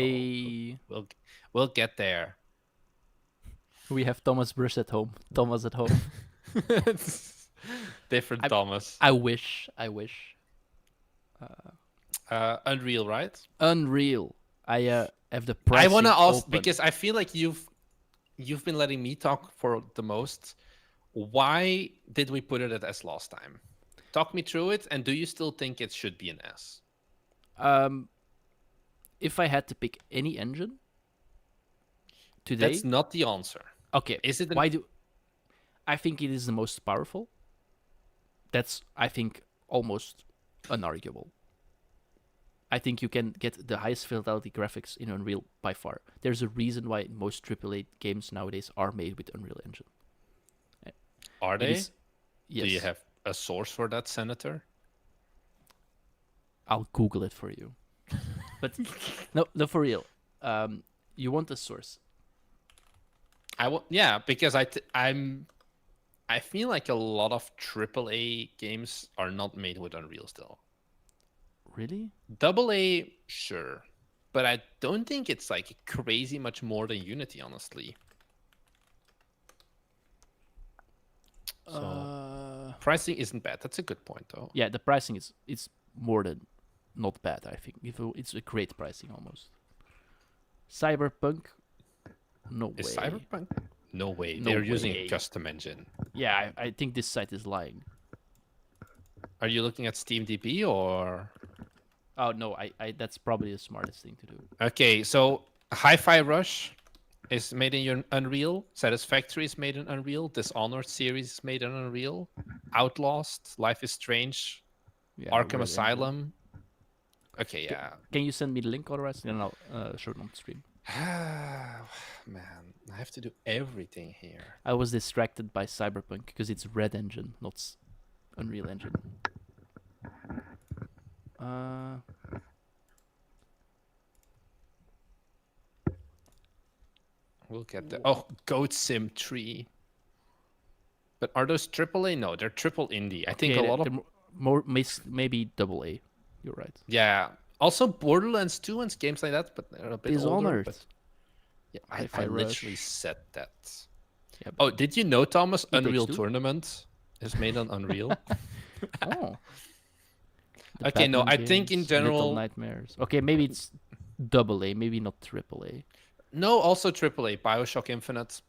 we'll get there. We have Thomas Brush at home. Thomas at home. Different Thomas. I wish. Unreal, right? Unreal. I have the price. I want to ask because I feel like you've been letting me talk for the most. Why did we put it at S last time? Talk me through it, and do you still think it should be an S? If I had to pick any engine today, That's not the answer. okay. Is it? Why do? I think it is the most powerful. That's, I think, almost unarguable. I think you can get the highest fidelity graphics in Unreal by far. There's a reason why most AAA games nowadays are made with Unreal Engine. Are It they? is, yes. Do you have a source for that, Senator? I'll Google it for you. But no, for real. You want a source? Yeah, because I feel like a lot of AAA games are not made with Unreal still. Really? AA, sure, but I don't think it's like crazy much more than Unity, honestly. So pricing isn't bad. That's a good point, though. Yeah, the pricing is it's more than not bad. I think it's a great pricing almost. Cyberpunk, no Is way. Cyberpunk? No way. No They're using way. a custom engine. Yeah, I think this site is lying. Are you looking at SteamDB or? Oh no, I that's probably the smartest thing to do. Okay, so Hi-Fi Rush is made in Unreal. Satisfactory is made in Unreal. Dishonored series is made in Unreal. Outlast, Life is Strange, Yeah, Arkham Red Asylum. Okay, yeah. Can you send me the link otherwise? Then I'll show it on the stream. Man, I have to do everything here. I was distracted by Cyberpunk because it's Red Engine, not Unreal Engine. We'll get the Goat Sim 3. But are those AAA? No, they're triple indie. I think a lot of more maybe AA. You're right. Yeah. Also Borderlands 2 and games like that, but they're a bit older. Dishonored. But yeah, I Hi-Fi literally Rush. said that. Yeah, Oh, did you know, Thomas? It Takes Unreal Two? Tournament is made on Unreal. Oh. The Okay, no, Batman I think in games, Little general. Nightmares. Okay, maybe it's AA, maybe not AAA. No, also AAA. BioShock Infinite.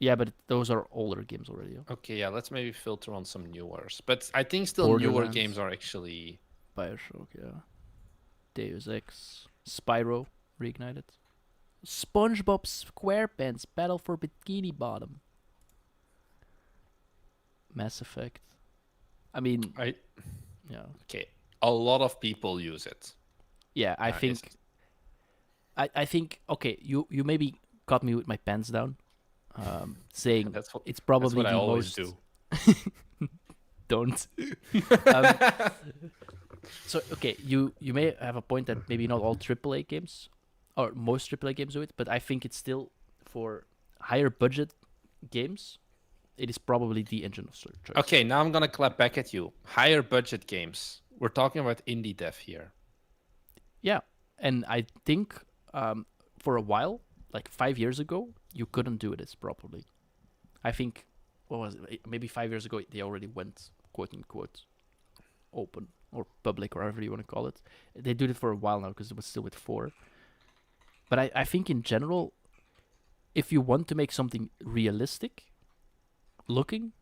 Yeah, but those are older games already. Okay, yeah, let's maybe filter on some newers. But I think still newer Borderlands. games are actually. BioShock, yeah. Deus Ex. Spyro, Reignited. SpongeBob SquarePants, Battle for Bikini Bottom. Mass Effect. I mean, yeah. Okay, a lot of people use it. Yeah, I think. I think. Okay, you maybe caught me with my pants down, saying it's probably that's what the I always most. do. Don't. So okay, you may have a point that maybe not all AAA games, or most AAA games do it, but I think it's still for higher budget games. It is probably the engine of choice. Okay, now I'm gonna clap back at you. Higher budget games. We're talking about indie dev here. Yeah, and I think for a while, like 5 years ago, you couldn't do this properly. I think, what was it? Maybe 5 years ago, they already went quote unquote open or public or whatever you want to call it. They did it for a while now because it was still with 4. But I think in general, if you want to make something realistic looking,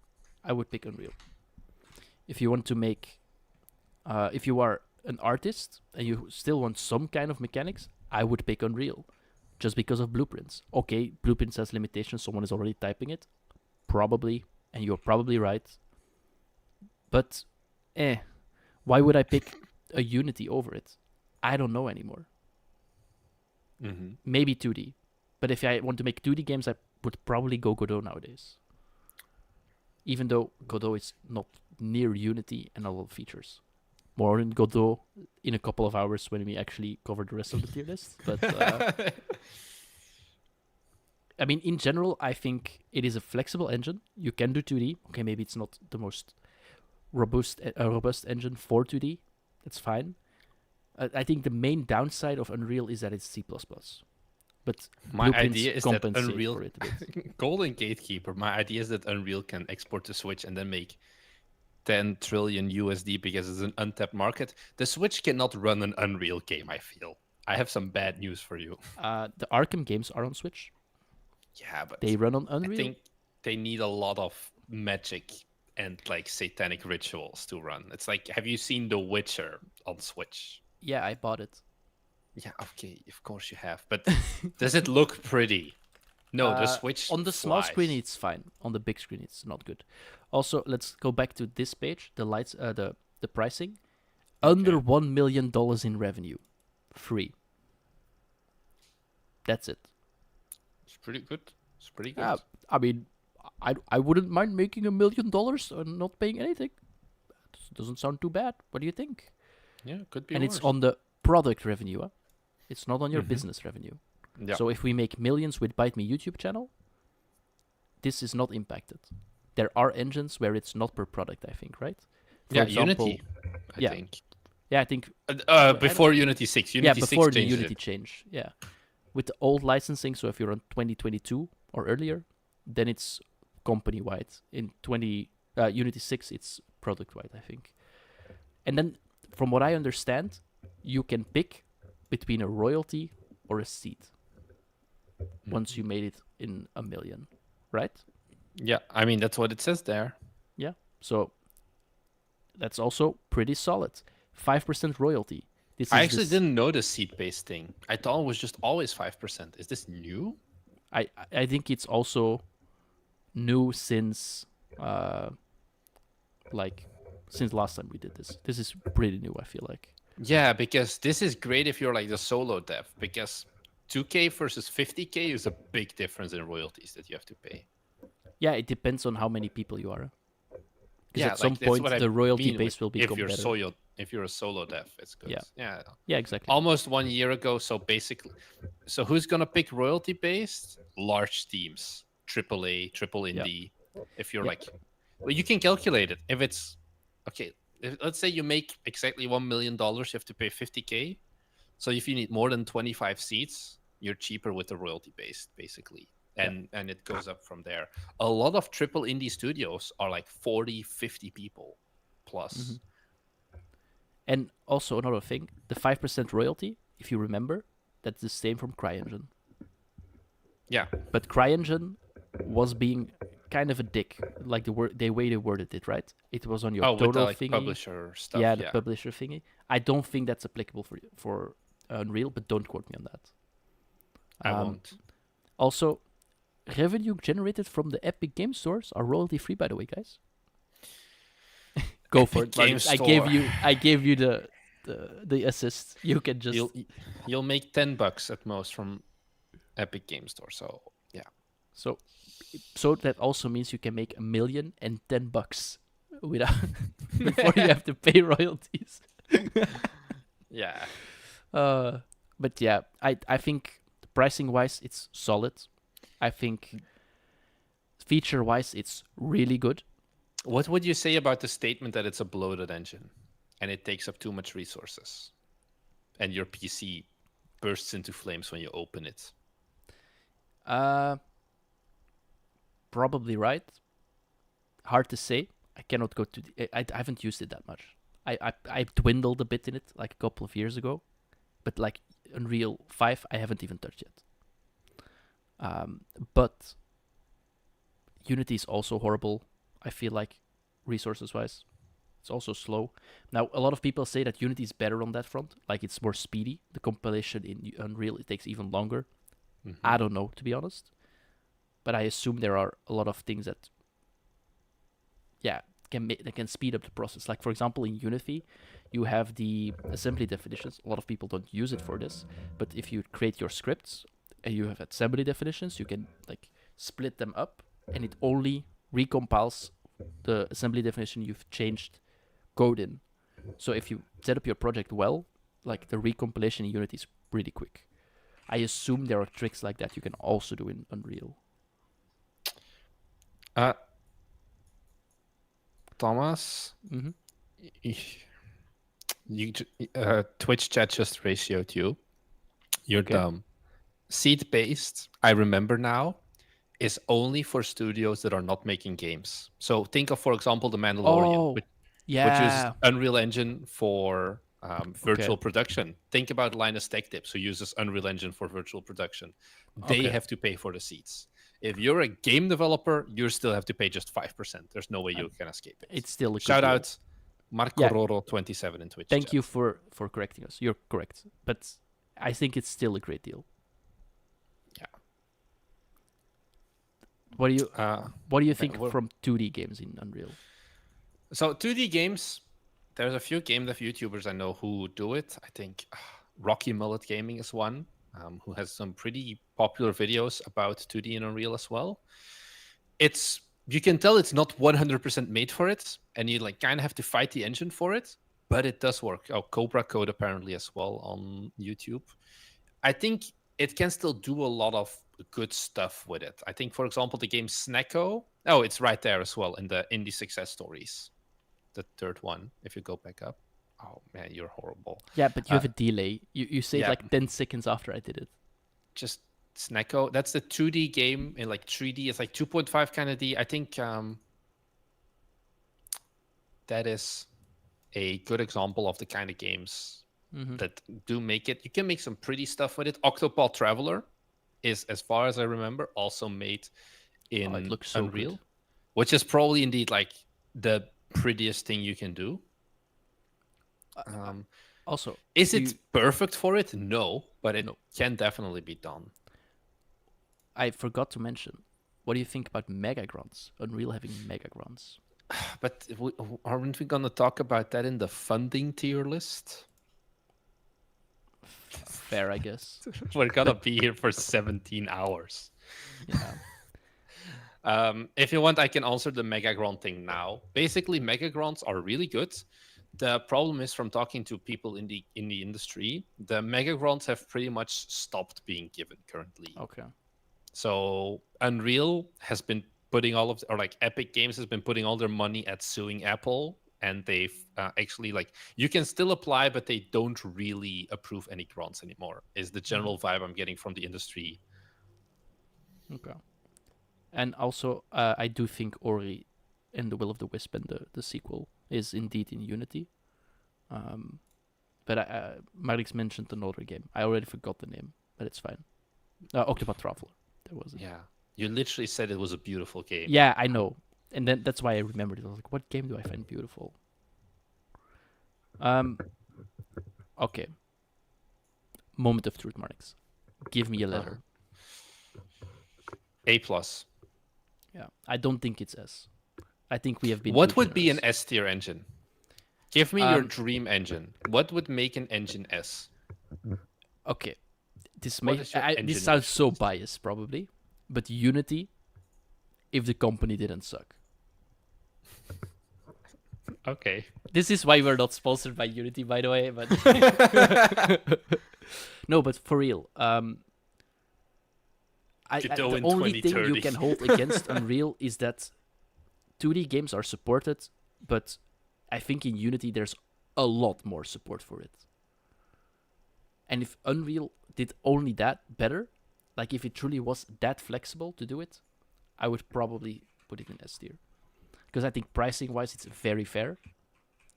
I would pick Unreal. If you want to make, if you are an artist and you still want some kind of mechanics, I would pick Unreal. Just because of Blueprints. Okay, Blueprints has limitations, someone is already typing it. Probably, and you're probably right. But, why would I pick a Unity over it? I don't know anymore. Mm-hmm. Maybe 2D. But if I want to make 2D games, I would probably go Godot nowadays. Even though Godot is not near Unity and a lot of features. More in Godot in a couple of hours when we actually cover the rest of the tier list. But I mean, in general, I think it is a flexible engine. You can do 2D. Okay, maybe it's not the most robust engine for 2D. That's fine. I think the main downside of Unreal is that it's C++. But my Blueprints idea is that compensate Unreal, for it a bit. Golden Gatekeeper. My idea is that Unreal can export to Switch and then make 10 trillion USD because it's an untapped market. The Switch cannot run an Unreal game, I feel. I have some bad news for you. The Arkham games are on Switch. Yeah, but They run on Unreal. I think they need a lot of magic and like satanic rituals to run. It's like, have you seen The Witcher on Switch? Yeah, I bought it. Yeah, okay, of course you have. But does it look pretty? No, the Switch on the small screen flies. it's fine. On the big screen it's not good. Also, let's go back to this page. The lights, the pricing. Under Okay. $1 million in revenue, free. That's it. It's pretty good. It's pretty good. I mean, I wouldn't mind making $1 million and not paying anything. Doesn't sound too bad. What do you think? Yeah, could be And worse. it's on the product revenue. Huh? It's not on your Mhm. business revenue. Yeah. So if we make millions with Bite Me YouTube channel, this is not impacted. There are engines where it's not per product, I think, right? For yeah, example, Unity, I yeah. think. Yeah, I think Before Unity 6. Unity 6 before the changed Unity it. change. Yeah. With the old licensing, so if you're on 2022 or earlier, then it's company-wide. In Unity 6, it's product-wide, I think. And then, from what I understand, you can pick between a royalty or a seed once you made it in $1 million, right? Yeah, I mean, that's what it says there. Yeah. So that's also pretty solid. 5% royalty. I actually didn't know the seed-based thing. I thought it was just always 5%. Is this new? I think it's also new since since last time we did this. This is pretty new, I feel like. Yeah, because this is great if you're like the solo dev, because 2K versus 50K is a big difference in royalties that you have to pay. Yeah, it depends on how many people you are. Because Yeah, at some like, that's point what I the royalty mean base with will become better. if you're a solo dev, it's good. Yeah, exactly. Almost 1 year ago, so basically, so who's gonna pick royalty based? Large teams, AAA, triple indie. If you're like, well, you can calculate it. If it's okay, let's say you make exactly $1 million, you have to pay 50K. So if you need more than 25 seats, you're cheaper with the royalty based, basically. And it goes up from there. A lot of triple indie studios are like 40, 50 people plus. Mm-hmm. And also another thing, the 5% royalty, if you remember, that's the same from CryEngine. Yeah. But CryEngine was being kind of a dick, like the way they worded it, right? It was on your total with the, like, thingy. publisher stuff. Yeah, the publisher thingy. I don't think that's applicable for Unreal, but don't quote me on that. I won't. Also, revenue generated from the Epic Game Stores are royalty free, by the way, guys. Go for it, Marcus. I gave you the assist. You can just you'll make $10 at most from Epic Game Store. So yeah. So that also means you can make $1,010,000 without before you have to pay royalties. Yeah. But yeah, I think pricing wise it's solid. I think feature wise it's really good. What would you say about the statement that it's a bloated engine and it takes up too much resources and your PC bursts into flames when you open it? Probably right. Hard to say. I cannot go to I haven't used it that much. I dwindled a bit in it like a couple of years ago, but like Unreal 5 I haven't even touched yet. But Unity is also horrible, I feel like, resources wise. It's also slow. Now a lot of people say that Unity is better on that front, like it's more speedy. The compilation in Unreal it takes even longer. Mm-hmm. I don't know, to be honest, but I assume there are a lot of things that can speed up the process. Like for example in Unity you have the assembly definitions. A lot of people don't use it for this, but if you create your scripts and you have assembly definitions, you can like split them up and it only recompiles the assembly definition you've changed code in. So if you set up your project well, like the recompilation in Unity is pretty quick. I assume there are tricks like that you can also do in Unreal. Thomas, Twitch chat just ratioed you. You're Okay. dumb. Seed-based, I remember now, is only for studios that are not making games. So think of, for example, The Mandalorian, which uses Unreal Engine for virtual production. Think about Linus Tech Tips, who uses Unreal Engine for virtual production. They have to pay for the seats. If you're a game developer, you still have to pay just 5%. There's no way you can escape it. It's still a good Shout deal. out Marco Roro 27 in Twitch. Thank chat. you for correcting us. You're correct. But I think it's still a great deal. Yeah. What do you Uh, what do you yeah, think from 2D games in Unreal? so 2D games, there's a few game dev YouTubers I know who do it. I think Rocky Mullet Gaming is one, who has some pretty popular videos about 2D and Unreal as well. It's you can tell it's not 100% made for it, and you like kind of have to fight the engine for it, but it does work. Oh, Cobra Code apparently as well on YouTube. I think it can still do a lot of good stuff with it. I think, for example, the game Snacko. Oh, it's right there as well in the indie success stories. The third one, if you go back up. Oh man, you're horrible. Yeah, but you have a delay. You say it yeah. like 10 seconds after I did it. Just Snacko. That's the 2D game in like 3D. It's like 2.5 kind of D. I think that is a good example of the kind of games that do make it. You can make some pretty stuff with it. Octopath Traveler is, as far as I remember, also made in it looks so Unreal, good. which is probably indeed like the prettiest thing you can do. Also, Is it perfect for it? No, but it No. can definitely be done. I forgot to mention. What do you think about mega grants? Unreal having mega grants. But aren't we going to talk about that in the funding tier list? Fair, I guess. We're going to be here for 17 hours. Yeah. If you want, I can answer the mega grant thing now. Basically, mega grants are really good. The problem is, from talking to people in the industry, the mega grants have pretty much stopped being given currently. Okay. So Unreal has been putting all of, or like Epic Games has been putting all their money at suing Apple, and they've actually like you can still apply, but they don't really approve any grants anymore. Is the general vibe I'm getting from the industry. Okay. And also, I do think Ori and the Will of the Wisp and the sequel is indeed in Unity. But Marix mentioned another game. I already forgot the name, but it's fine. Octopath Traveler. That was it. Yeah. You literally said it was a beautiful game. Yeah, I know. And then that's why I remembered it. I was like, what game do I find beautiful? Okay. Moment of truth, Marix. Give me a letter. A plus. Yeah. I don't think it's S. I think we have been. What would be an S tier engine? Give me your dream engine. What would make an engine S? Okay. This engine sounds so biased, probably. But Unity, if the company didn't suck. Okay. This is why we're not sponsored by Unity, by the way. But no, but for real, the only thing you can hold against Unreal is that 2D games are supported, but I think in Unity there's a lot more support for it. And if Unreal did only that better, like if it truly was that flexible to do it, I would probably put it in S tier. Because I think pricing-wise, it's very fair.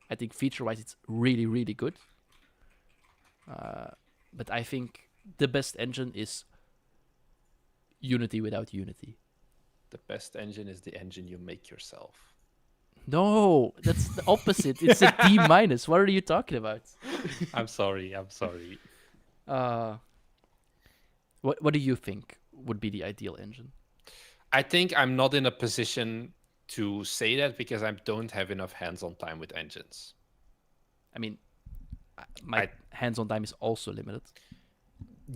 I think feature-wise, it's really, really good. But I think the best engine is Unity without Unity. The best engine is the engine you make yourself. No, that's the opposite. It's a D minus. What are you talking about? I'm sorry. What do you think would be the ideal engine? I think I'm not in a position to say that because I don't have enough hands-on time with engines. I mean, my hands-on time is also limited. At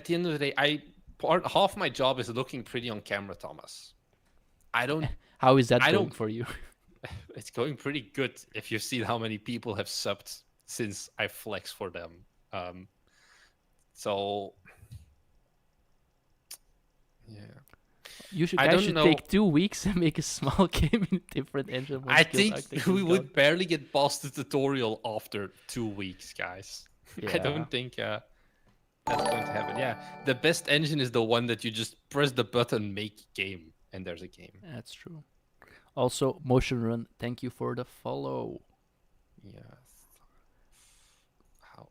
the end of the day, half my job is looking pretty on camera, Thomas. I don't. How is that going for you? It's going pretty good if you've seen how many people have subbed since I flex for them. So yeah. You guys should take 2 weeks and make a small game in a different engine. I think we would barely get past the tutorial after 2 weeks, guys. Yeah. I don't think that's going to happen. Yeah, the best engine is the one that you just press the button, make game, and there's a game. That's true. Also, Motion Run, thank you for the follow. Yes.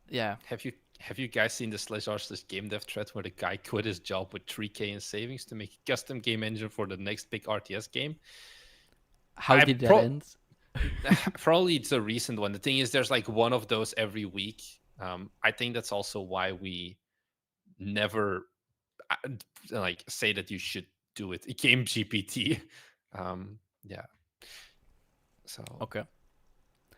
Yeah. Have you guys seen the /r/gamedev thread where the guy quit his job with 3K in savings to make a custom game engine for the next big RTS game? How did that end? Probably it's a recent one. The thing is, there's like one of those every week. I think that's also why we never like say that you should do it. Game GPT. Yeah. So Okay.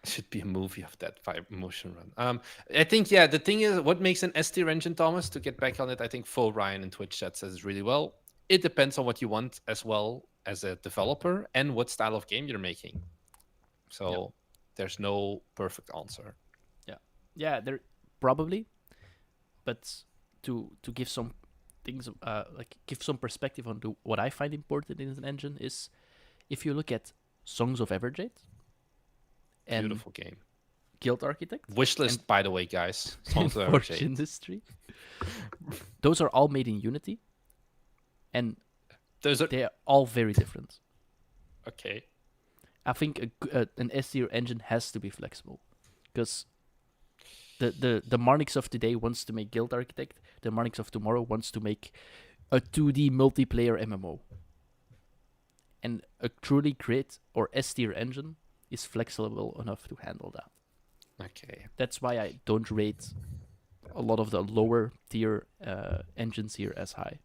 should be a movie of that motion run. I think the thing is, what makes an S tier engine, Thomas? To get back on it, I think Faux Ryan in Twitch chat says really well. It depends on what you want as well as a developer and what style of game you're making. So there's no perfect answer. Yeah, there probably, but to give some things like give some perspective on what I find important in an engine is if you look at Songs of Everjade and Beautiful game. Guild Architect, Wishlist, by the way, guys. Songs of Forge Everjade. Industry, those are all made in Unity, and they are all very different. Okay. I think an S tier engine has to be flexible, because the Marnix of today wants to make Guild Architect. The Marnix of tomorrow wants to make a 2D multiplayer MMO. And a truly great or S tier engine is flexible enough to handle that. Okay. That's why I don't rate a lot of the lower tier engines here as high.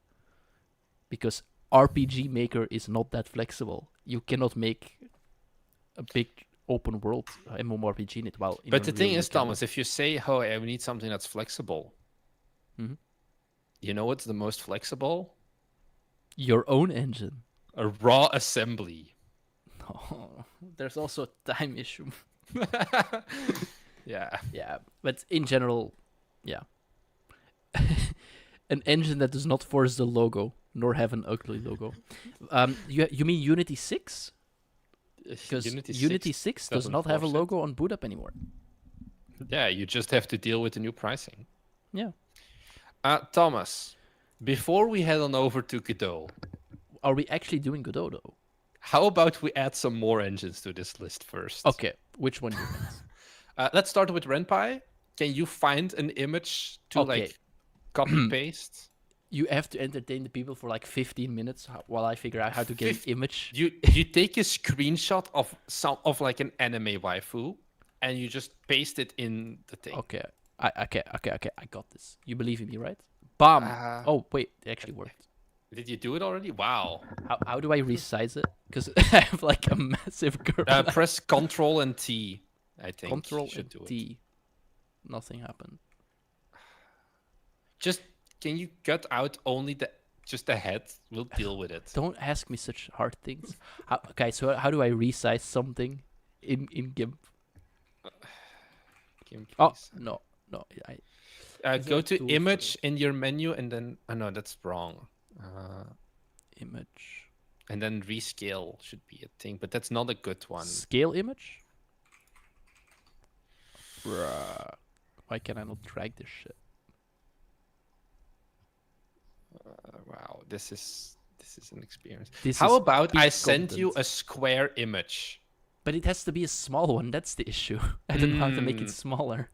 Because RPG Maker is not that flexible. You cannot make a big open world MMORPG in it. But the thing is, Thomas, if you say, "Oh, I need something that's flexible," you know what's the most flexible? Your own engine. A raw assembly. No, there's also a time issue. Yeah. Yeah, but in general, yeah. An engine that does not force the logo nor have an ugly logo. You mean Unity 6? Because Unity 6 does not have a logo on boot up anymore. Yeah, you just have to deal with the new pricing. Yeah. Thomas, before we head on over to Godot, are we actually doing Godot though? How about we add some more engines to this list first? Okay, which one do you want? Let's start with Ren'Py. Can you find an image to like copy paste? You have to entertain the people for like 15 minutes while I figure out how to get an image. You take a screenshot of like an anime waifu, and you just paste it in the thing. Okay. I got this. You believe in me, right? Bam. Oh wait, it actually worked. Did you do it already? Wow. How do I resize it? Because I have like a massive curve. Press Control and T. I think Control should and do T. It. Nothing happened. Just can you cut out only the head? We'll deal with it. Don't ask me such hard things. So how do I resize something in GIMP? Oh no. Go to image in your menu and then no, that's wrong. Image. And then rescale should be a thing, but that's not a good one. Scale image? Bruh. Why can I not drag this shit? Wow, this is an experience. How about I send you a square image? But it has to be a small one. That's the issue. I don't know how to make it smaller.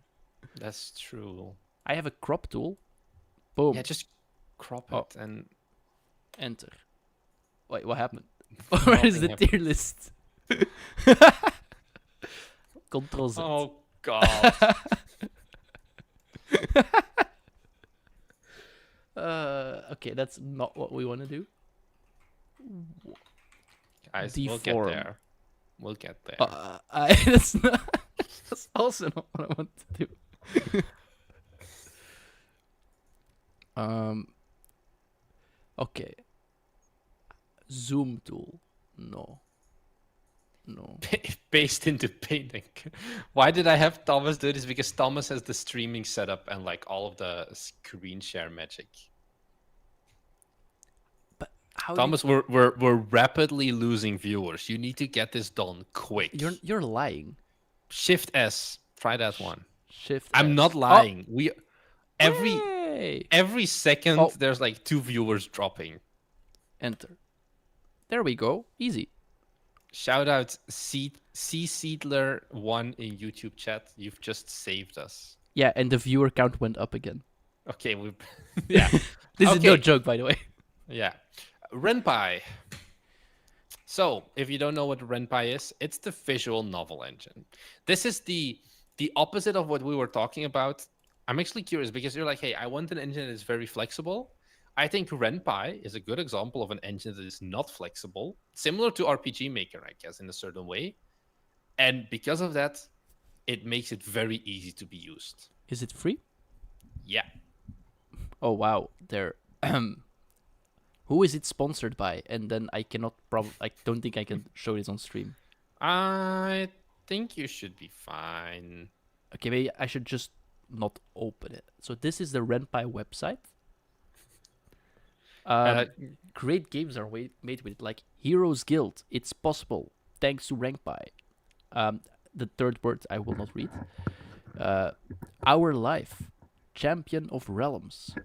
That's true. I have a crop tool. Boom. Yeah, just crop it and enter. Wait, what happened? Where is the tier list? Control Z. Oh god. Okay, that's not what we want to do. Guys, we'll get there. We'll get there. That's not. That's also not what I want to do. Okay. Zoom tool. No. Based into painting. Why did I have Thomas do this? Because Thomas has the streaming setup and like all of the screen share magic. But how? Thomas, we're rapidly losing viewers. You need to get this done quick. You're lying. Shift S. Try that one. Shift. I'm not lying. We every Hey! every second there's like 2 viewers dropping. Enter. There we go. Easy. Shout out C Seedler 1 in YouTube chat. You've just saved us. Yeah, and the viewer count went up again. Okay, we yeah. This is no joke, by the way. Yeah. Ren'Py. So, if you don't know what Ren'Py is, it's the visual novel engine. This is the opposite of what we were talking about. I'm actually curious because you're like, hey, I want an engine that is very flexible. I think Ren'Py is a good example of an engine that is not flexible, similar to RPG Maker, I guess, in a certain way. And because of that, it makes it very easy to be used. Is it free? Yeah. Oh wow, there. Who is it sponsored by? And then I cannot I don't think I can show this on stream. I think you should be fine. Okay, maybe I should just not open it. So this is the Ren'Py website. Great games are made with it, like Heroes Guild. It's possible thanks to Ren'Py. The third word I will not read. Our Life, Champion of Realms.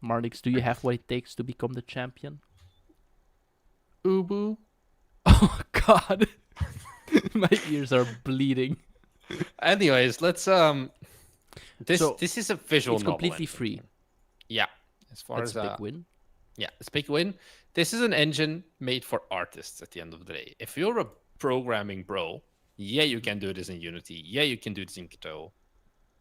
Marnix, do you have what it takes to become the champion? Ubu. Oh God, my ears are bleeding. Anyways, let's this is a visual It's novel completely engine. free. Yeah, as far That's as a big win. Yeah, it's a big win. This is an engine made for artists at the end of the day. If you're a programming bro, yeah, you can do this in Unity. Yeah, you can do this in Godot.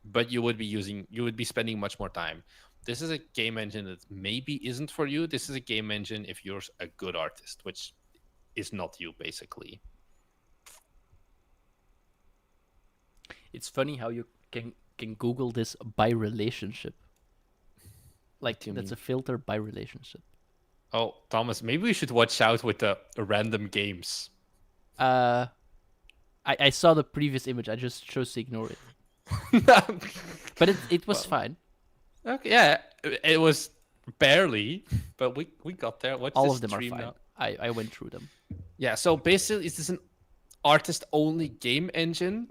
But you would be spending much more time. This is a game engine that maybe isn't for you. This is a game engine if you're a good artist, which is not you, basically. It's funny how you can Google this by relationship. Like that's a filter by relationship. Oh, Thomas, maybe we should watch out with the random games. I saw the previous image. I just chose to ignore it. But it was fine. Okay, yeah, it was barely, but we got there. What's all this of them are stream fine. now? I went through them. Yeah, so basically, is this an artist-only game engine?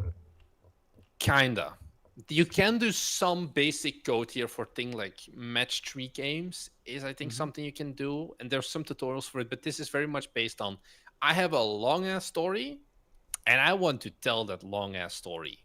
Kinda. You can do some basic code here for things like match 3 games is I think something you can do, and there's some tutorials for it, but this is very much based on I have a long ass story and I want to tell that long ass story.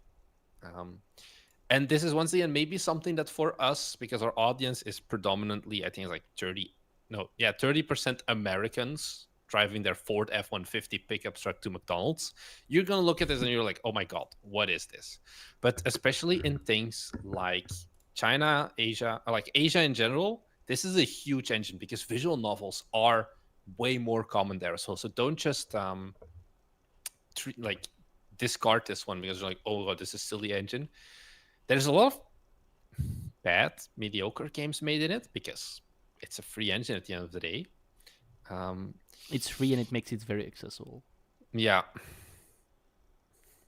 And this is once again maybe something that for us, because our audience is predominantly, I think it's like 30% Americans driving their Ford F-150 pickup truck to McDonald's, you're going to look at this and you're like, oh my God, what is this? But especially in things like China, Asia, or like Asia in general, this is a huge engine because visual novels are way more common there as well. So don't just discard this one because you're like, oh God, this is silly engine. There's a lot of bad, mediocre games made in it because it's a free engine at the end of the day. It's free and it makes it very accessible. Yeah.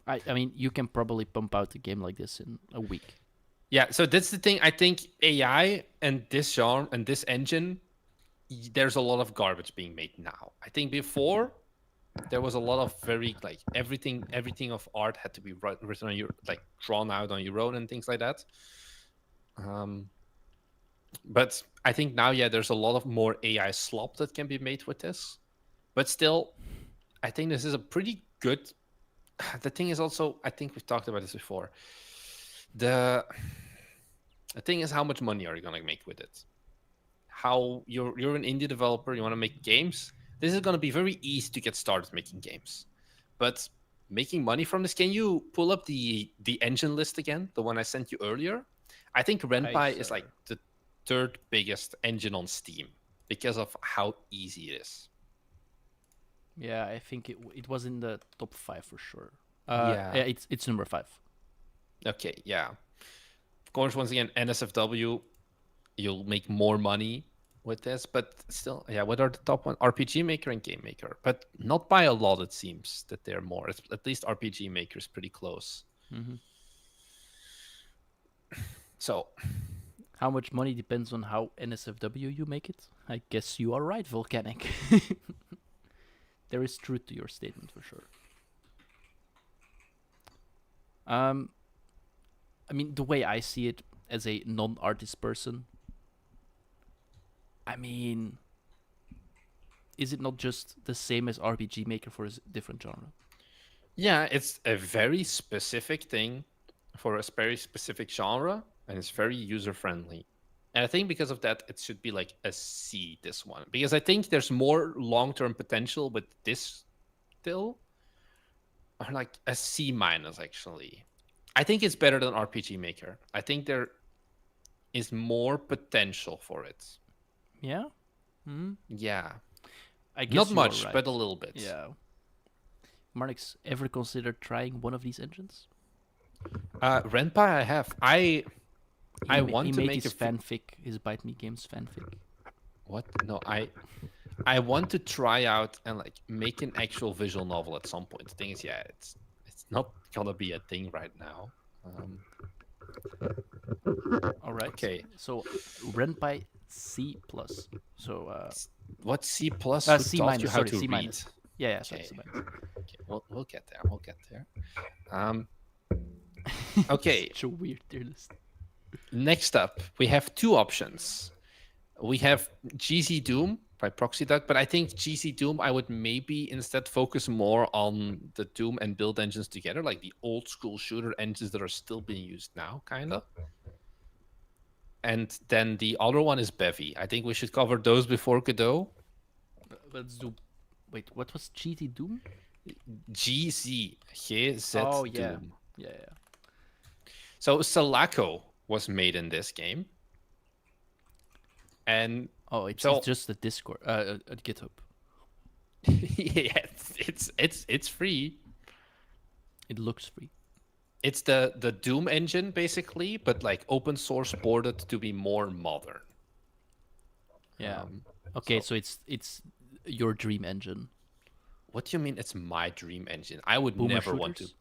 I mean, you can probably pump out a game like this in a week. Yeah, so that's the thing. I think AI and this genre and this engine, there's a lot of garbage being made now. I think before there was a lot of very like everything of art had to be written on your drawn out on your own and things like that. But I think now, yeah, there's a lot of more AI slop that can be made with this. But still, I think this is a pretty good. The thing is also, I think we've talked about this before. The thing is, how much money are you gonna make with it? How you're an indie developer, you want to make games. This is gonna be very easy to get started making games, but making money from this. Can you pull up the engine list again, the one I sent you earlier? I think Ren'Py is like the third biggest engine on Steam because of how easy it is. Yeah, I think it was in the top 5 for sure. Yeah, it's number 5. Okay, yeah. Of course, once again, NSFW, you'll make more money with this, but still, yeah. What are the top one? RPG Maker and GameMaker, but not by a lot. It seems that they're more. At least RPG Maker is pretty close. Mm-hmm. So, how much money depends on how NSFW you make it. I guess you are right, Volcanic. There is truth to your statement for sure. I mean, the way I see it as a non-artist person, I mean, is it not just the same as RPG Maker for a different genre? Yeah, it's a very specific thing for a very specific genre, and it's very user-friendly. And I think because of that, it should be like a C, this one. Because I think there's more long-term potential with this still. Or like a C minus, actually. I think it's better than RPG Maker. I think there is more potential for it. Yeah. Hmm. Yeah, I guess not you are much, right. but a little bit. Yeah. Marnix, ever considered trying one of these engines? Ren'Py, I have. I He want to made make his fanfic, his Bite Me Games fanfic. what? No, I want to try out and like make an actual visual novel at some point. The thing is, yeah, it's not gonna be a thing right now. All right. Okay, So, Ren'Py C plus. So, what C plus? Who C taught you minus. how Sorry, to C read? minus. Yeah, sorry, Okay, C minus. okay, we'll get there. We'll get there. Um, okay. Such a weird tier list. Next up, we have two options. We have GZDoom by Proxy Duck, but I think GZDoom I would maybe instead focus more on the Doom and build engines together, like the old school shooter engines that are still being used now, kind of. And then the other one is Bevy. I think we should cover those before Godot. Let's do. Wait, what was GT Doom? GZ Oh yeah, Doom. yeah. So Sulaco was made in this game, and Oh, it's so just a Discord, a GitHub. yeah, it's free. It looks free. It's the Doom engine basically, but like open source ported to be more modern. Yeah. Okay, so it's your dream engine. What do you mean it's my dream engine? I would Boomer never want to. shooters?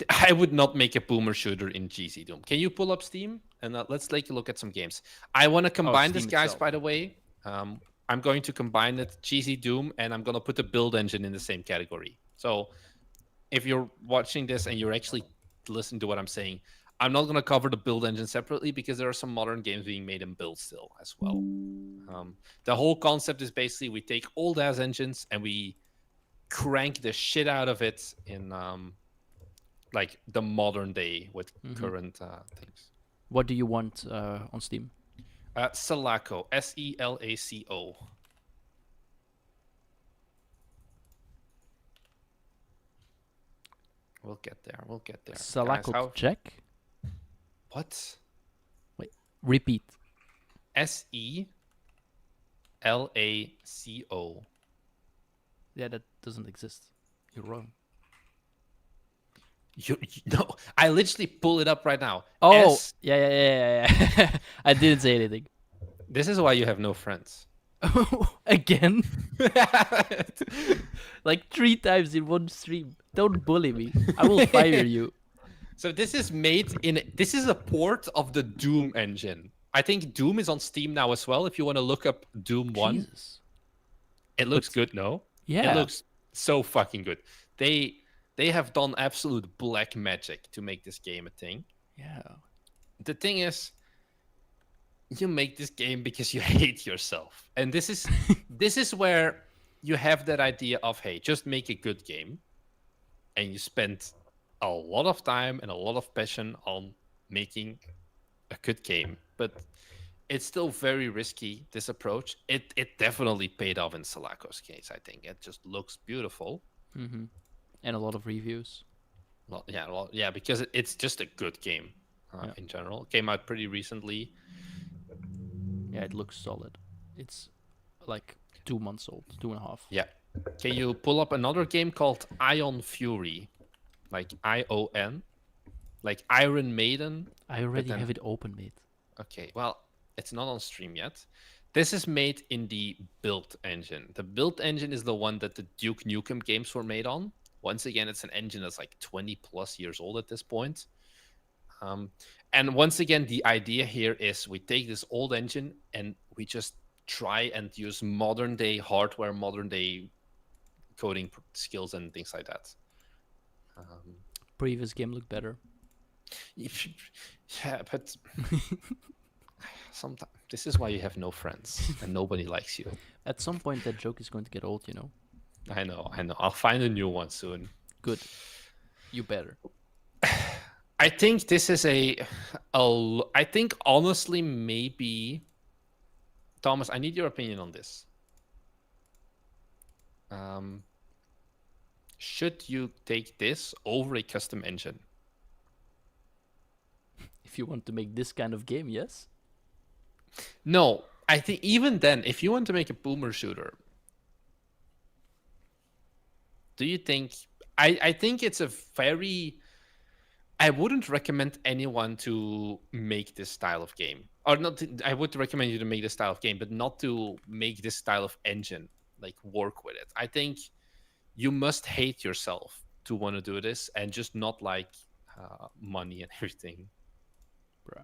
I would not make a boomer shooter in GZ Doom. Can you pull up Steam and let's take a look at some games? I want to combine this, Steam guys. itself. By the way, I'm going to combine it GZ Doom, and I'm gonna put the build engine in the same category. So if you're watching this and you're actually listening to what I'm saying, I'm not going to cover the build engine separately because there are some modern games being made in build still as well. The whole concept is basically we take old ass engines and we crank the shit out of it in like the modern day with current things. What do you want on Steam? Selaco, Selaco. We'll get there. We'll get there. Salaco check? What? Wait, repeat. Selaco. Yeah, that doesn't exist. You're wrong. No, I literally pull it up right now. Oh, yeah. I didn't say anything. This is why you have no friends. Again? Like 3 times in one stream. Don't bully me. I will fire you. So this is made in. This is a port of the Doom engine. I think Doom is on Steam now as well. If you want to look up Doom 1, Jesus. it looks good. No, Yeah. it looks so fucking good. They have done absolute black magic to make this game a thing. Yeah. The thing is, you make this game because you hate yourself, and this is where you have that idea of, hey, just make a good game, and you spend a lot of time and a lot of passion on making a good game, but it's still very risky, this approach. It definitely paid off in Selaco's case. I think it just looks beautiful. Mm-hmm. And a lot of reviews. Yeah, because it's just a good game in general. It came out pretty recently. Yeah, it looks solid. It's like 2 months old, 2.5. Yeah. Can you pull up another game called Ion Fury? Like ION? Like Iron Maiden? I already have it open, mate. Okay, well, it's not on stream yet. This is made in the build engine. The build engine is the one that the Duke Nukem games were made on. Once again, it's an engine that's like 20 plus years old at this point. And once again, the idea here is we take this old engine and we just try and use modern day hardware, modern day coding skills and things like that. Previous game looked better. Yeah, but sometimes this is why you have no friends and nobody likes you. At some point, that joke is going to get old, you know? I know. I'll find a new one soon. Good. You better. I think this is I think honestly, maybe, Thomas, I need your opinion on this. Should you take this over a custom engine? If you want to make this kind of game, yes? No, I think even then, if you want to make a boomer shooter, do you think? I think it's a very. I wouldn't recommend anyone to make this style of game, or not. I would recommend you to make this style of game, but not to make this style of engine. Like work with it. I think you must hate yourself to want to do this, and just not like money and everything. Bruh.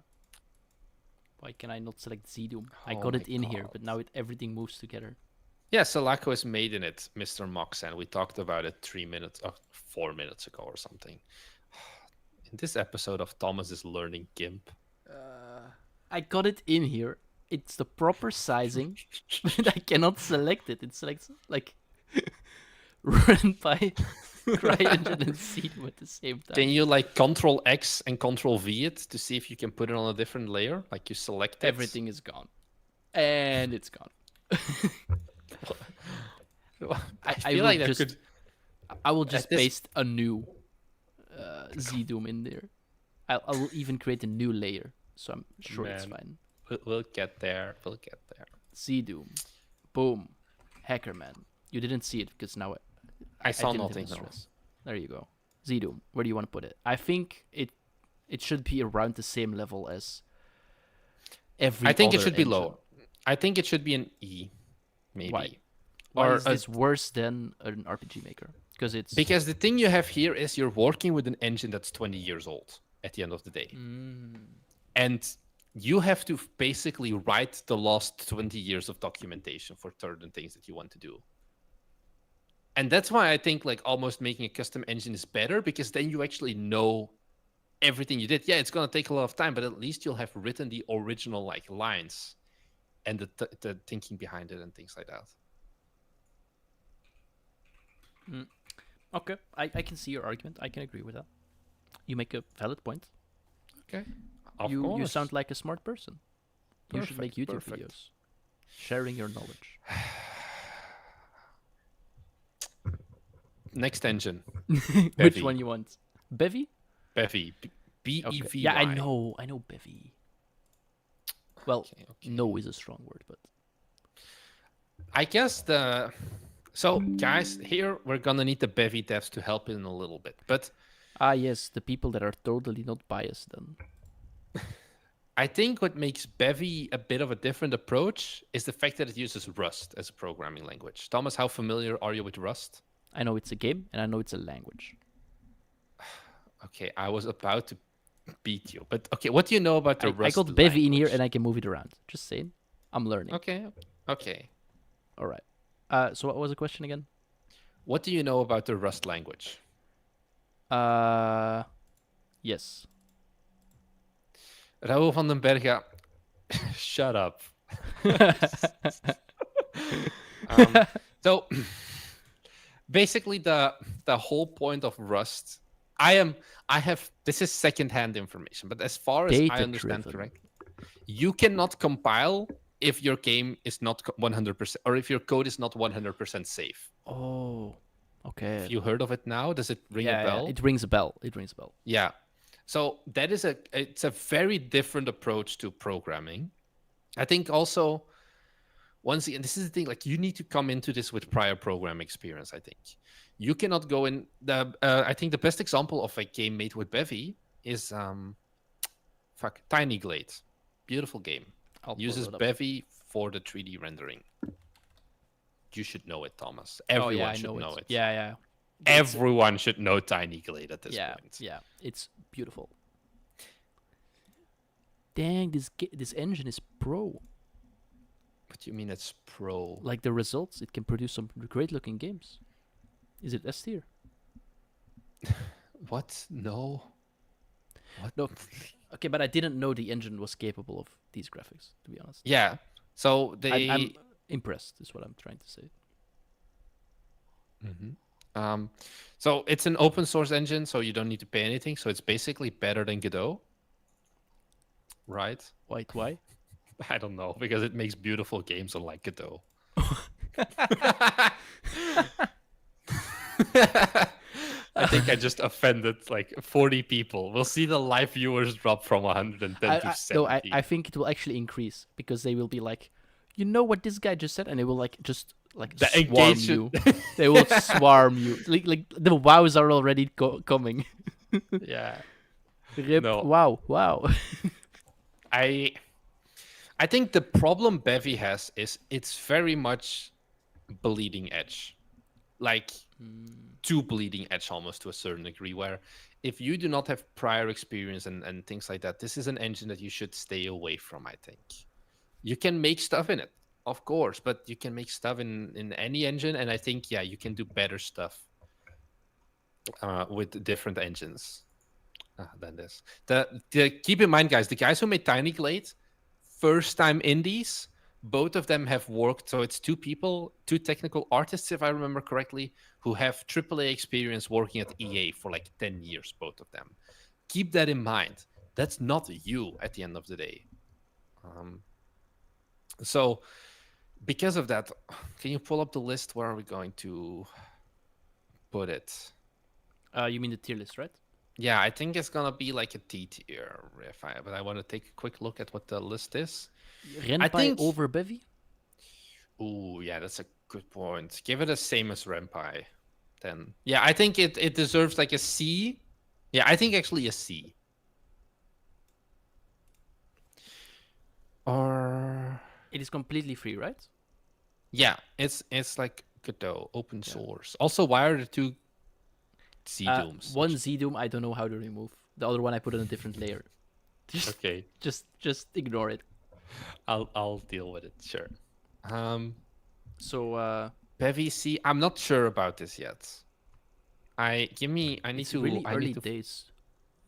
Why can I not select ZDoom? I Oh got my it in here, God. but now everything moves together. Yeah, Sulaco is made in it, Mr. Moxan. We talked about it 4 minutes ago or something. In this episode of Thomas is learning GIMP. I got it in here. It's the proper sizing, but I cannot select it. It selects like Ren'Py, CryEngine, and ZDoom at the same time. Can you like Control X and Control V it to see if you can put it on a different layer? Like you select it. Everything is gone, and it's gone. I I feel will like that just- could. I will just this- paste a new ZDoom in there. I will even create a new layer, so I'm sure it's Man. fine. We'll get there. We'll get there. ZDoom, boom, Hackerman. You didn't see it because now I saw didn't nothing. even No. stress. There you go. ZDoom. Where do you want to put it? I think it should be around the same level as every. I think it other should be engine. lower. I think it should be an E, maybe. Why? Why Or is this worse than an RPG Maker? Because it's because the thing you have here is you're working with an engine that's 20 years old at the end of the day. And you have to basically write the last 20 years of documentation for certain things that you want to do. And that's why I think like almost making a custom engine is better, because then you actually know everything you did. Yeah, it's going to take a lot of time, but at least you'll have written the original like lines and the thinking behind it and things like that. okay. I can see your argument. I can agree with that. You make a valid point. Okay. You sound like a smart person. You should make Perfect, YouTube perfect. videos, sharing your knowledge. Next engine. Which Bevy. one you want? Bevy? Bevy. Okay. B-E-V-Y. Yeah, I know Bevy. Well, Okay. no is a strong word, but I guess So, guys, here we're gonna need the Bevy devs to help in a little bit. But yes, the people that are totally not biased then. I think what makes Bevy a bit of a different approach is the fact that it uses Rust as a programming language. Thomas, how familiar are you with Rust? I know it's a game and I know it's a language. Okay, I was about to beat you. But okay, what do you know about the I Rust got Bevy in here language? and I can move it around. Just saying. I'm learning. Okay. All right. So what was the question again? What do you know about the Rust language? Yes. Raoul van den Berga, shut up. So basically the whole point of Rust, this is secondhand information, but as far as I understand Data-driven. correctly, you cannot compile if your game is not 100%, or if your code is not 100% safe. Oh, okay. Have you heard of it now? Does it ring a bell? It rings a bell. It rings a bell. Yeah. So it's a very different approach to programming. I think also, once again, this is the thing, like you need to come into this with prior program experience, I think. You cannot go in I think the best example of a game made with Bevy is Tiny Glade. Beautiful game. I'll pull Uses it up. Bevy for the 3D rendering. You should know it, Thomas. Oh, Everyone yeah, I should know it. Yeah. Everyone should know Tiny Glade at this point. Yeah, it's beautiful. Dang, this engine is pro. What do you mean it's pro? Like the results, it can produce some great looking games. Is it S tier? What? No. What? No. Okay, but I didn't know the engine was capable of these graphics, to be honest. Yeah. So I'm impressed, is what I'm trying to say. So it's an open source engine, so you don't need to pay anything. So it's basically better than Godot, right? Why? I don't know, because it makes beautiful games unlike Godot. I think I just offended like 40 people. We'll see the live viewers drop from 110 to 70. I think it will actually increase because they will be like, you know what this guy just said, and they will like just like The swarm engagement. you. They will swarm you. Like the wows are already coming. Yeah. Rip. No. Wow. I think the problem Bevy has is it's very much bleeding edge. Like too bleeding edge almost to a certain degree, where if you do not have prior experience and things like that, this is an engine that you should stay away from, I think. You can make stuff in it, of course, but you can make stuff in any engine, and I think, yeah, you can do better stuff with different engines than this. Keep in mind, guys, the guys who made Tiny Glade, first time indies, both of them have worked. So it's two people, two technical artists, if I remember correctly, who have AAA experience working at EA for like 10 years, both of them. Keep that in mind. That's not you at the end of the day. So because of that, can you pull up the list? Where are we going to put it? You mean the tier list, right? Yeah, I think it's gonna be like a T tier, but I want to take a quick look at what the list is. Ren'Py over Bevy? Ooh, yeah, that's a good point. Give it the same as Ren'Py, then. Yeah, I think it deserves like a C. Yeah, I think actually a C. Or It is completely free, right? yeah, it's like Godot, open source. Also, why are the two ZDooms? One ZDoom I don't know how to remove. The other one I put on a different layer. Okay, Just ignore it. I'll deal with it. Sure. So Bevy C. I'm not sure about this yet. I need it's to really I early need to days.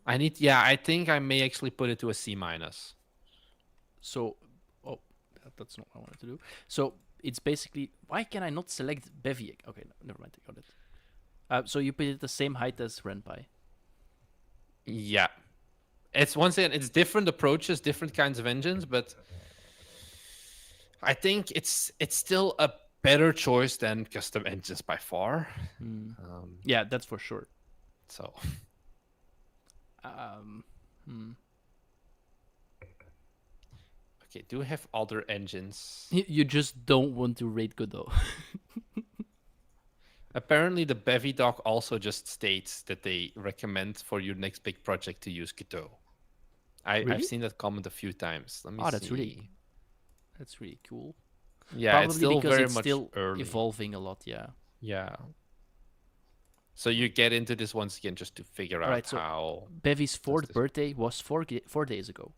I think I may actually put it to a C minus. So, that's not what I wanted to do. So it's basically, why can I not select Bevy? Okay, no, never mind. I got it. So you put it the same height as Ren'Py. Yeah, it's once again, it's different approaches, different kinds of engines, but I think it's still a better choice than custom engines by far. Yeah, that's for sure. So okay, do we have other engines? You just don't want to rate Godot. Apparently, the Bevy doc also just states that they recommend for your next big project to use Godot. Really? I've seen that comment a few times. Let me see. That's really cool. Yeah, Probably it's still because very it's much still early. evolving a lot. Yeah. Yeah. So you get into this once again just to figure out Right, so how. Bevy's fourth this- birthday was 4 days ago.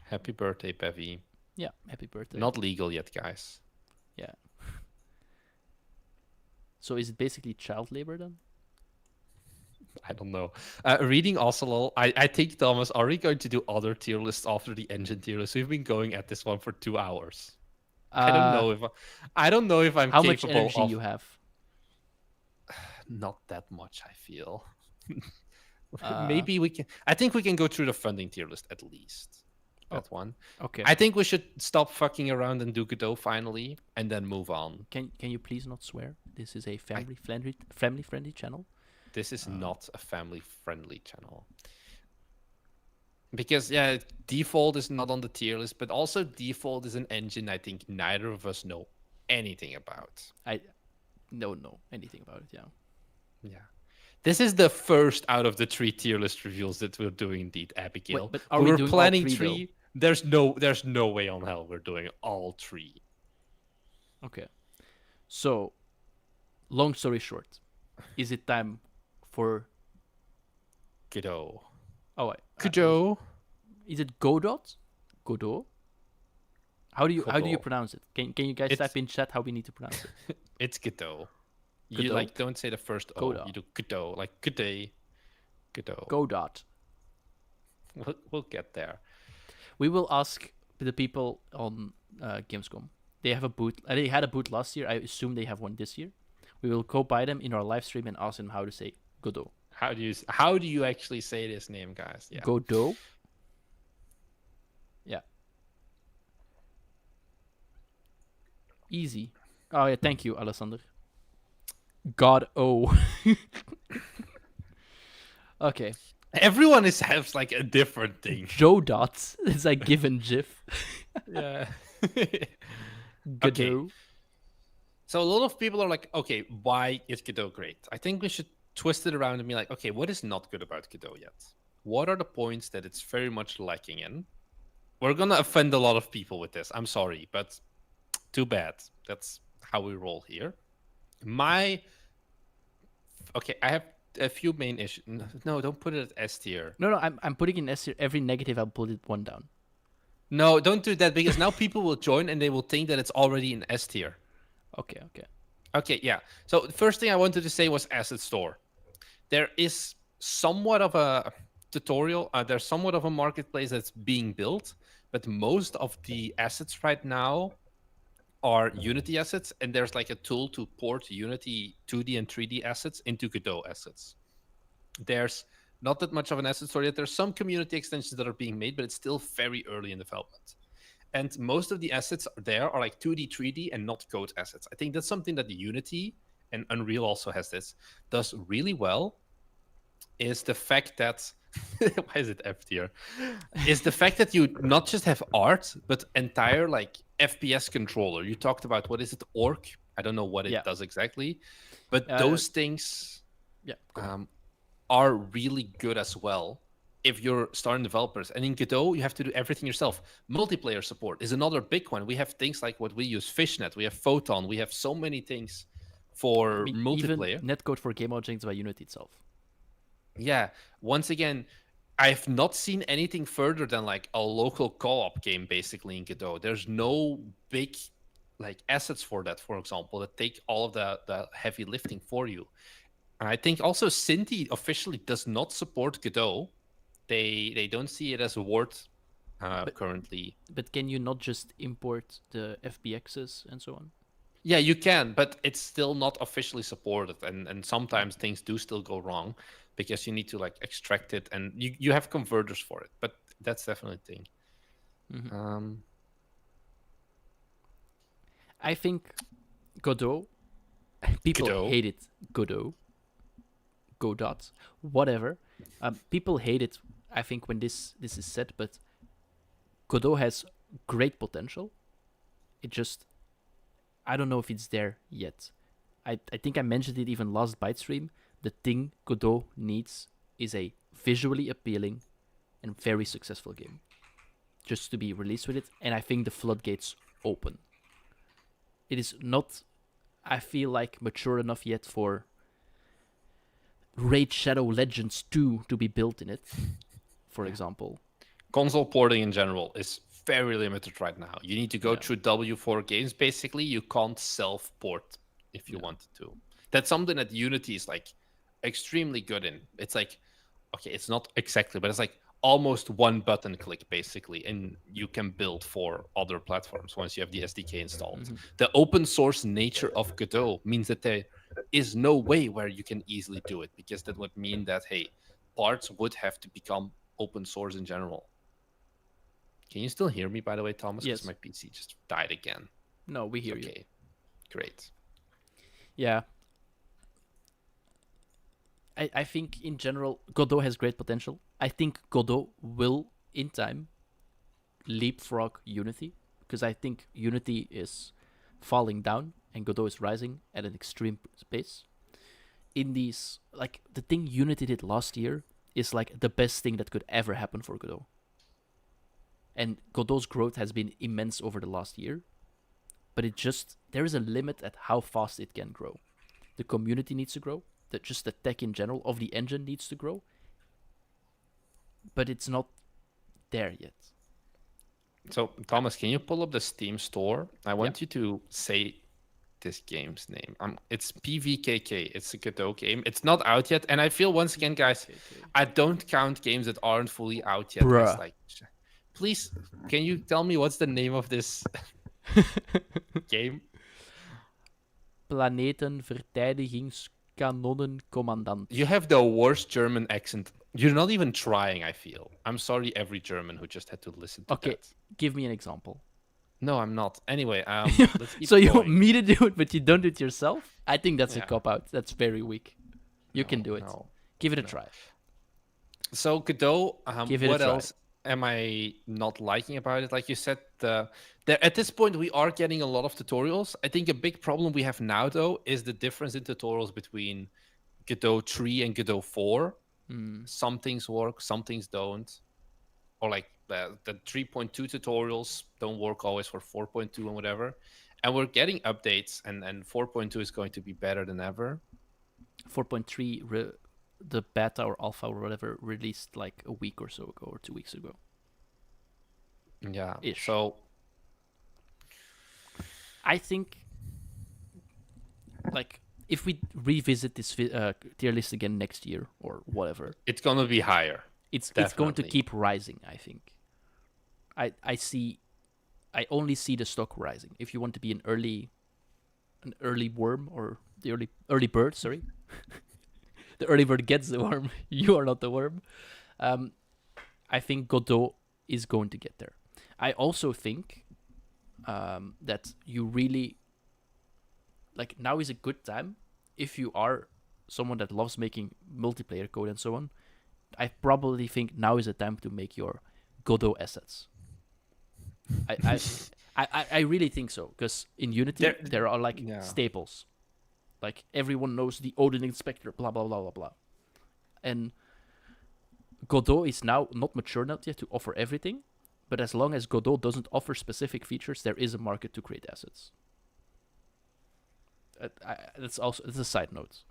Happy birthday, Bevy. Yeah, happy birthday. Not legal yet, guys. Yeah. So is it basically child labor then? I don't know. Reading also, I think, Thomas, are we going to do other tier lists after the engine tier list? We've been going at this one for 2 hours. I don't know if I'm how much capable energy of. you have. Not that much, I feel. Maybe we can. I think we can go through the funding tier list at least. That one. Okay. I think we should stop fucking around and do Godot finally, and then move on. Can you please not swear? This is a family friendly channel. This is not a family friendly channel. Because yeah, Default is not on the tier list, but also Default is an engine I think neither of us know anything about. I don't know anything about it. Yeah. Yeah. This is the first out of the 3 tier list reveals that we're doing indeed, Abigail. Wait, but are we were doing all planning three, 3. There's no way on hell we're doing all 3. Okay. So, long story short, is it time for Godot. oh Godot. is it Godot? Godot? How do you Godot. pronounce it? Can you guys type in chat how we need to pronounce it? It's Godot. You Godot. like don't say the first O. Godot. You do Godot, like good day. Godot. Godot. We'll get there. We will ask the people on Gamescom. They have a booth. They had a booth last year. I assume they have one this year. We will go by them in our live stream and ask them how to say Godot. How do you actually say this name, guys? Yeah. Godot. Yeah. Easy. Oh yeah, thank you, Alessander. God-O. Okay. Everyone has like a different thing. Joe dots. It's like given GIF. Yeah. Okay, Godot. so a lot of people are like, okay, why is Godot great? I think we should twist it around and be like, okay, what is not good about Godot yet? What are the points that it's very much lacking in? We're gonna offend a lot of people with this. I'm sorry, but too bad. That's how we roll here. My okay, I have a few main issues. No, don't put it at S tier. No, I'm putting in S tier. Every negative, I'll put it one down. No, don't do that because now people will join and they will think that it's already in S tier. Okay, okay. Okay, yeah. So the first thing I wanted to say was asset store. There is somewhat of a tutorial. There's somewhat of a marketplace that's being built, but most of the assets right now are Unity assets, and there's like a tool to port Unity 2D and 3D assets into Godot assets. There's not that much of an asset store yet. There's some community extensions that are being made, but it's still very early in development. And most of the assets there are like 2D, 3D, and not code assets. I think that's something that the Unity and Unreal also has this does really well. Is the fact that why is it F tier? Is the fact that you not just have art, but entire like FPS controller. You talked about what is it, Orc? I don't know what it does exactly, but those things are really good as well if you're starting developers. And in Godot, you have to do everything yourself. Multiplayer support is another big one. We have things like what we use, Fishnet, we have Photon, we have so many things for multiplayer. Even netcode for game objects by Unity itself. Yeah, once again, I've not seen anything further than like a local co-op game basically in Godot. There's no big like assets for that, for example, that take all of the heavy lifting for you. And I think also Cinti officially does not support Godot. They don't see it as a word currently. But can you not just import the FBXs and so on? Yeah, you can, but it's still not officially supported, and sometimes things do still go wrong because you need to like extract it, and you have converters for it. But that's definitely a thing. Mm-hmm. I think Godot. People hate it. Godot, whatever. People hate it. I think when this is said, but Godot has great potential. It just, I don't know if it's there yet. I think I mentioned it even last Byte stream. The thing Godot needs is a visually appealing and very successful game, just to be released with it. And I think the floodgates open. It is not, I feel like, mature enough yet for Raid Shadow Legends 2 to be built in it, for example. Console porting in general is very limited right now. You need to go through W4 games, basically. You can't self-port if you wanted to. That's something that Unity is like extremely good in. It's like, okay, it's not exactly, but it's like almost one button click, basically, and you can build for other platforms once you have the SDK installed. Mm-hmm. The open source nature of Godot means that there is no way where you can easily do it, because that would mean that, hey, parts would have to become open source in general. Can you still hear me, by the way, Thomas? Yes. Because my PC just died again. No, we hear you. Okay, great. Yeah. I think, in general, Godot has great potential. I think Godot will, in time, leapfrog Unity, because I think Unity is falling down and Godot is rising at an extreme pace. In these, like, the thing Unity did last year is like the best thing that could ever happen for Godot. And Godot's growth has been immense over the last year, but there is a limit at how fast it can grow. The community needs to grow, just the tech in general of the engine needs to grow, but it's not there yet. So, Thomas, can you pull up the Steam store? I want you to say this game's name. It's PVKK. It's a Godot game. It's not out yet, and I feel, once again, guys, I don't count games that aren't fully out yet. Bruh. Like, please, can you tell me what's the name of this game? Planetenverteidigingskanonnen-commandant. You have the worst German accent. You're not even trying, I feel. I'm sorry, every German who just had to listen to that. Give me an example. No, I'm not. Anyway, let's keep so going. You want me to do it, but you don't do it yourself? I think that's a cop-out. That's very weak. You can do it. Give it a try. So, Godot, what else? am I not liking about it? Like you said, at this point we are getting a lot of tutorials. I think a big problem we have now though is the difference in tutorials between Godot 3 and Godot 4. Some things work, some things don't. Or like the 3.2 tutorials don't work always for 4.2 and whatever. And we're getting updates, and 4.2 is going to be better than ever. 4.3, the beta or alpha or whatever, released like a week or so ago, or 2 weeks ago. Yeah. Ish. So I think, like, if we revisit this tier list again next year or whatever, it's gonna be higher. It's going to keep rising. I think. I only see the stock rising. If you want to be an early worm, or the early bird, sorry, the early bird gets the worm. You are not the worm. I think Godot is going to get there. I also think that you really, like, now is a good time if you are someone that loves making multiplayer code and so on. I probably think now is the time to make your Godot assets. I really think so, because in Unity there are like staples, like everyone knows the Odin Inspector, blah blah blah blah blah, and Godot is now not mature enough yet to offer everything, but as long as Godot doesn't offer specific features, there is a market to create assets. That's a side note.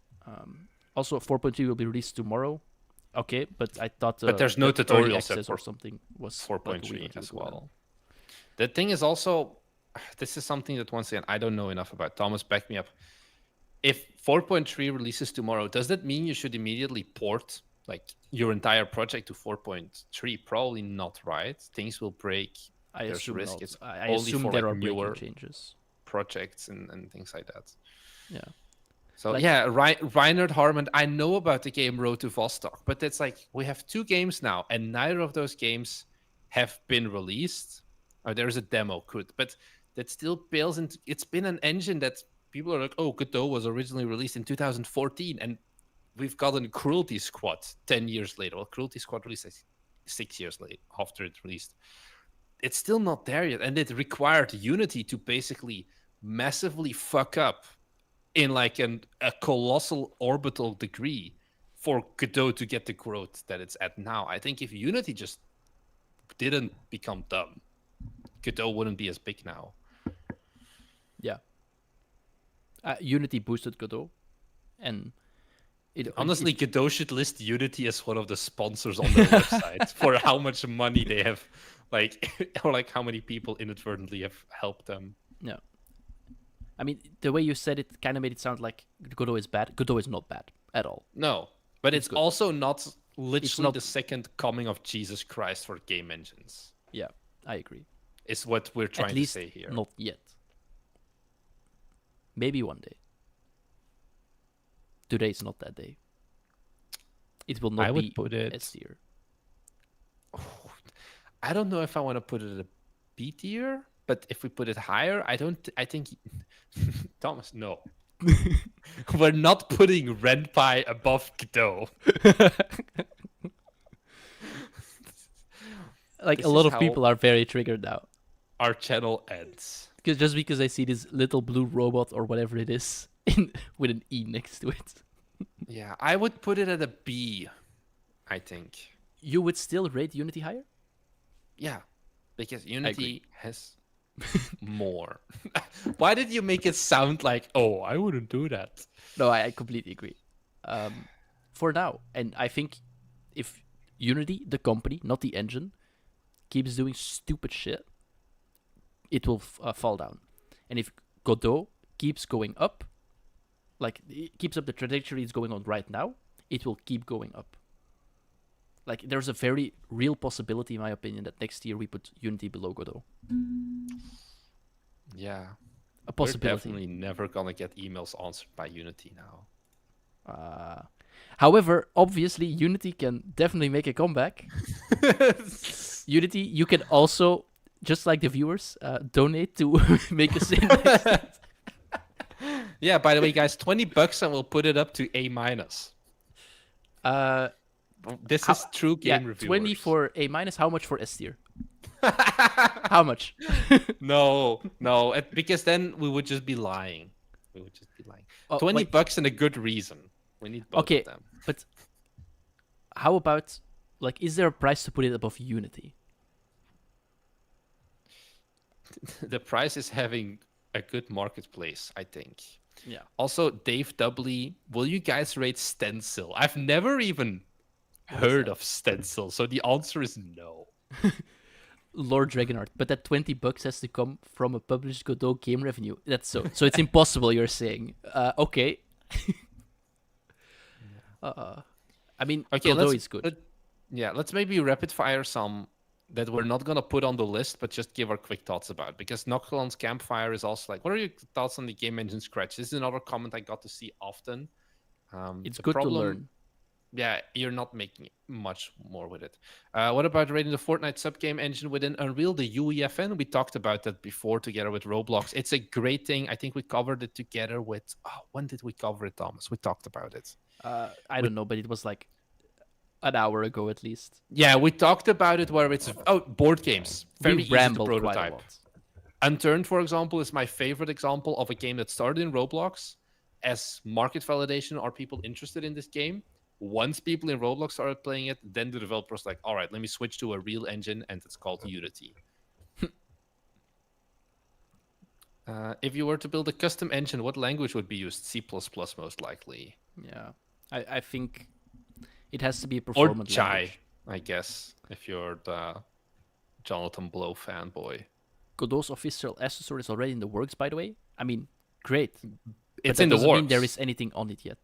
Also, 4.3 will be released tomorrow. Okay, but I thought but there's no tutorial access or something was 4.3 as well. The thing is also, this is something that once again I don't know enough about. Thomas, back me up. If 4.3 releases tomorrow, does that mean you should immediately port like your entire project to 4.3? Probably not, right? Things will break. I There's assume risk. not. It's I only assume for there like are newer changes, projects and things like that. Yeah. So yeah, Reinhard Harmon, I know about the game Road to Vostok, but it's like we have 2 games now, and neither of those games have been released. Or there's a demo, but that still pales into. It's been an engine that people are like, oh, Godot was originally released in 2014, and we've gotten Cruelty Squad 10 years later. Well, Cruelty Squad released 6 years late after it released. It's still not there yet, and it required Unity to basically massively fuck up in like a colossal orbital degree for Godot to get the growth that it's at now. I think if Unity just didn't become dumb, Godot wouldn't be as big now. Yeah. Unity boosted Godot, and honestly, Godot should list Unity as one of the sponsors on their website for how much money they have, like, or like how many people inadvertently have helped them. Yeah. I mean, the way you said it kind of made it sound like Godot is bad. Godot is not bad at all. No, but it's also not literally the second coming of Jesus Christ for game engines. Yeah, I agree. Is what we're trying to say here. Not yet. Maybe one day. Today is not that day. It will not be S tier. I don't know if I want to put it at a B tier, but if we put it higher, I think Thomas, no. We're not putting Ren'Py above Godot. Like, a lot of people are very triggered now. Our channel ends. Because I see this little blue robot or whatever it is with an E next to it. Yeah, I would put it at a B, I think. You would still rate Unity higher? Yeah, because Unity has more. Why did you make it sound like, oh, I wouldn't do that? No, I completely agree. For now, and I think if Unity, the company, not the engine, keeps doing stupid shit, it will fall down. And if Godot keeps going up, like, it keeps up the trajectory it's going on right now, it will keep going up. Like, there's a very real possibility, in my opinion, that next year we put Unity below Godot. Yeah. A possibility. We're definitely never gonna get emails answered by Unity now. However, obviously, Unity can definitely make a comeback. Unity, you can also, just like the viewers, donate to make us in next. Yeah, by the way, guys, $20 and we'll put it up to A-. This is true game reviewers. 20 for A minus. How much for S tier? How much? No, because then we would just be lying. We would just be lying. Oh, $20 and a good reason. We need both of them. But how about, like, is there a price to put it above Unity? The price is having a good marketplace, I think. Yeah. Also, Dave Dudley, will you guys rate Stencil? I've never even heard of Stencil, so the answer is no. Lord Dragonheart, but that $20 has to come from a published Godot game revenue. That's so it's impossible. You're saying, okay. I mean, okay, Godot is good. Let's maybe rapid fire some that we're not gonna put on the list, but just give our quick thoughts about. Because Noctilon's Campfire is also like, what are your thoughts on the game engine Scratch? This is another comment I got to see often. It's good to learn. Yeah, you're not making much more with it. What about rating the Fortnite sub-game engine within Unreal, the UEFN? We talked about that before together with Roblox. It's a great thing. I think we covered it together with... Oh, when did we cover it, Thomas? We talked about it. I don't know, but it was like an hour ago at least. Yeah, we talked about it where it's... Oh, board games. Very easy to prototype. Unturned, for example, is my favorite example of a game that started in Roblox as market validation. Are people interested in this game? Once people in Roblox started playing it, then the developers like, all right, let me switch to a real engine, and it's called Unity. If you were to build a custom engine, what language would be used? C++ most likely. Yeah, I think it has to be a performance Or Chai, language. I guess, if you're the Jonathan Blow fanboy. Godot's official accessory is already in the works, by the way. I mean, great. It's in the doesn't works. mean there is anything on it yet.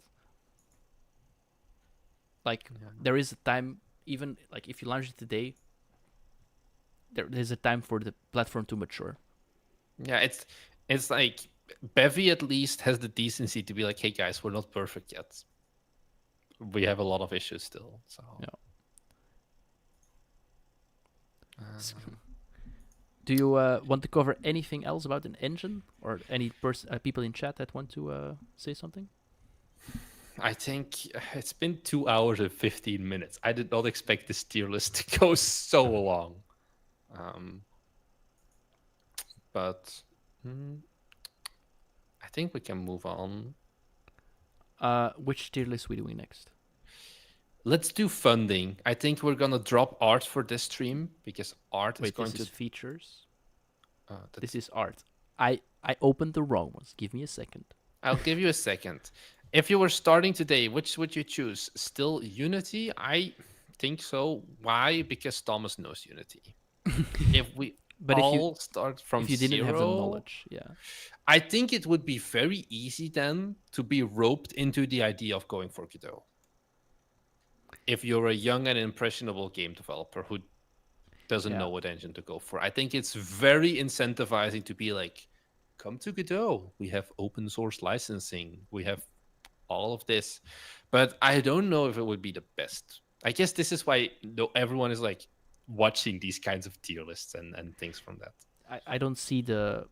Like, there is a time, even like if you launch it today, there's a time for the platform to mature. Yeah, it's like Bevy at least has the decency to be like, hey guys, we're not perfect yet. We have a lot of issues still. So do you want to cover anything else about an engine, or any people in chat that want to say something? I think it's been 2 hours and 15 minutes. I did not expect this tier list to go so long. But I think we can move on. Which tier list are we doing next? Let's do funding. I think we're going to drop art for this stream because art is going to... This is features. This is art. I opened the wrong ones. Give me a second. I'll give you a second. If you were starting today, which would you choose? Still Unity? I think so. Why? Because Thomas knows Unity. If we start from if you didn't zero, have the knowledge, yeah. I think it would be very easy then to be roped into the idea of going for Godot. If you're a young and impressionable game developer who doesn't know what engine to go for, I think it's very incentivizing to be like, come to Godot. We have open source licensing. We have all of this. But I don't know if it would be the best. I guess this is why everyone is like watching these kinds of tier lists and things from that. I don't see the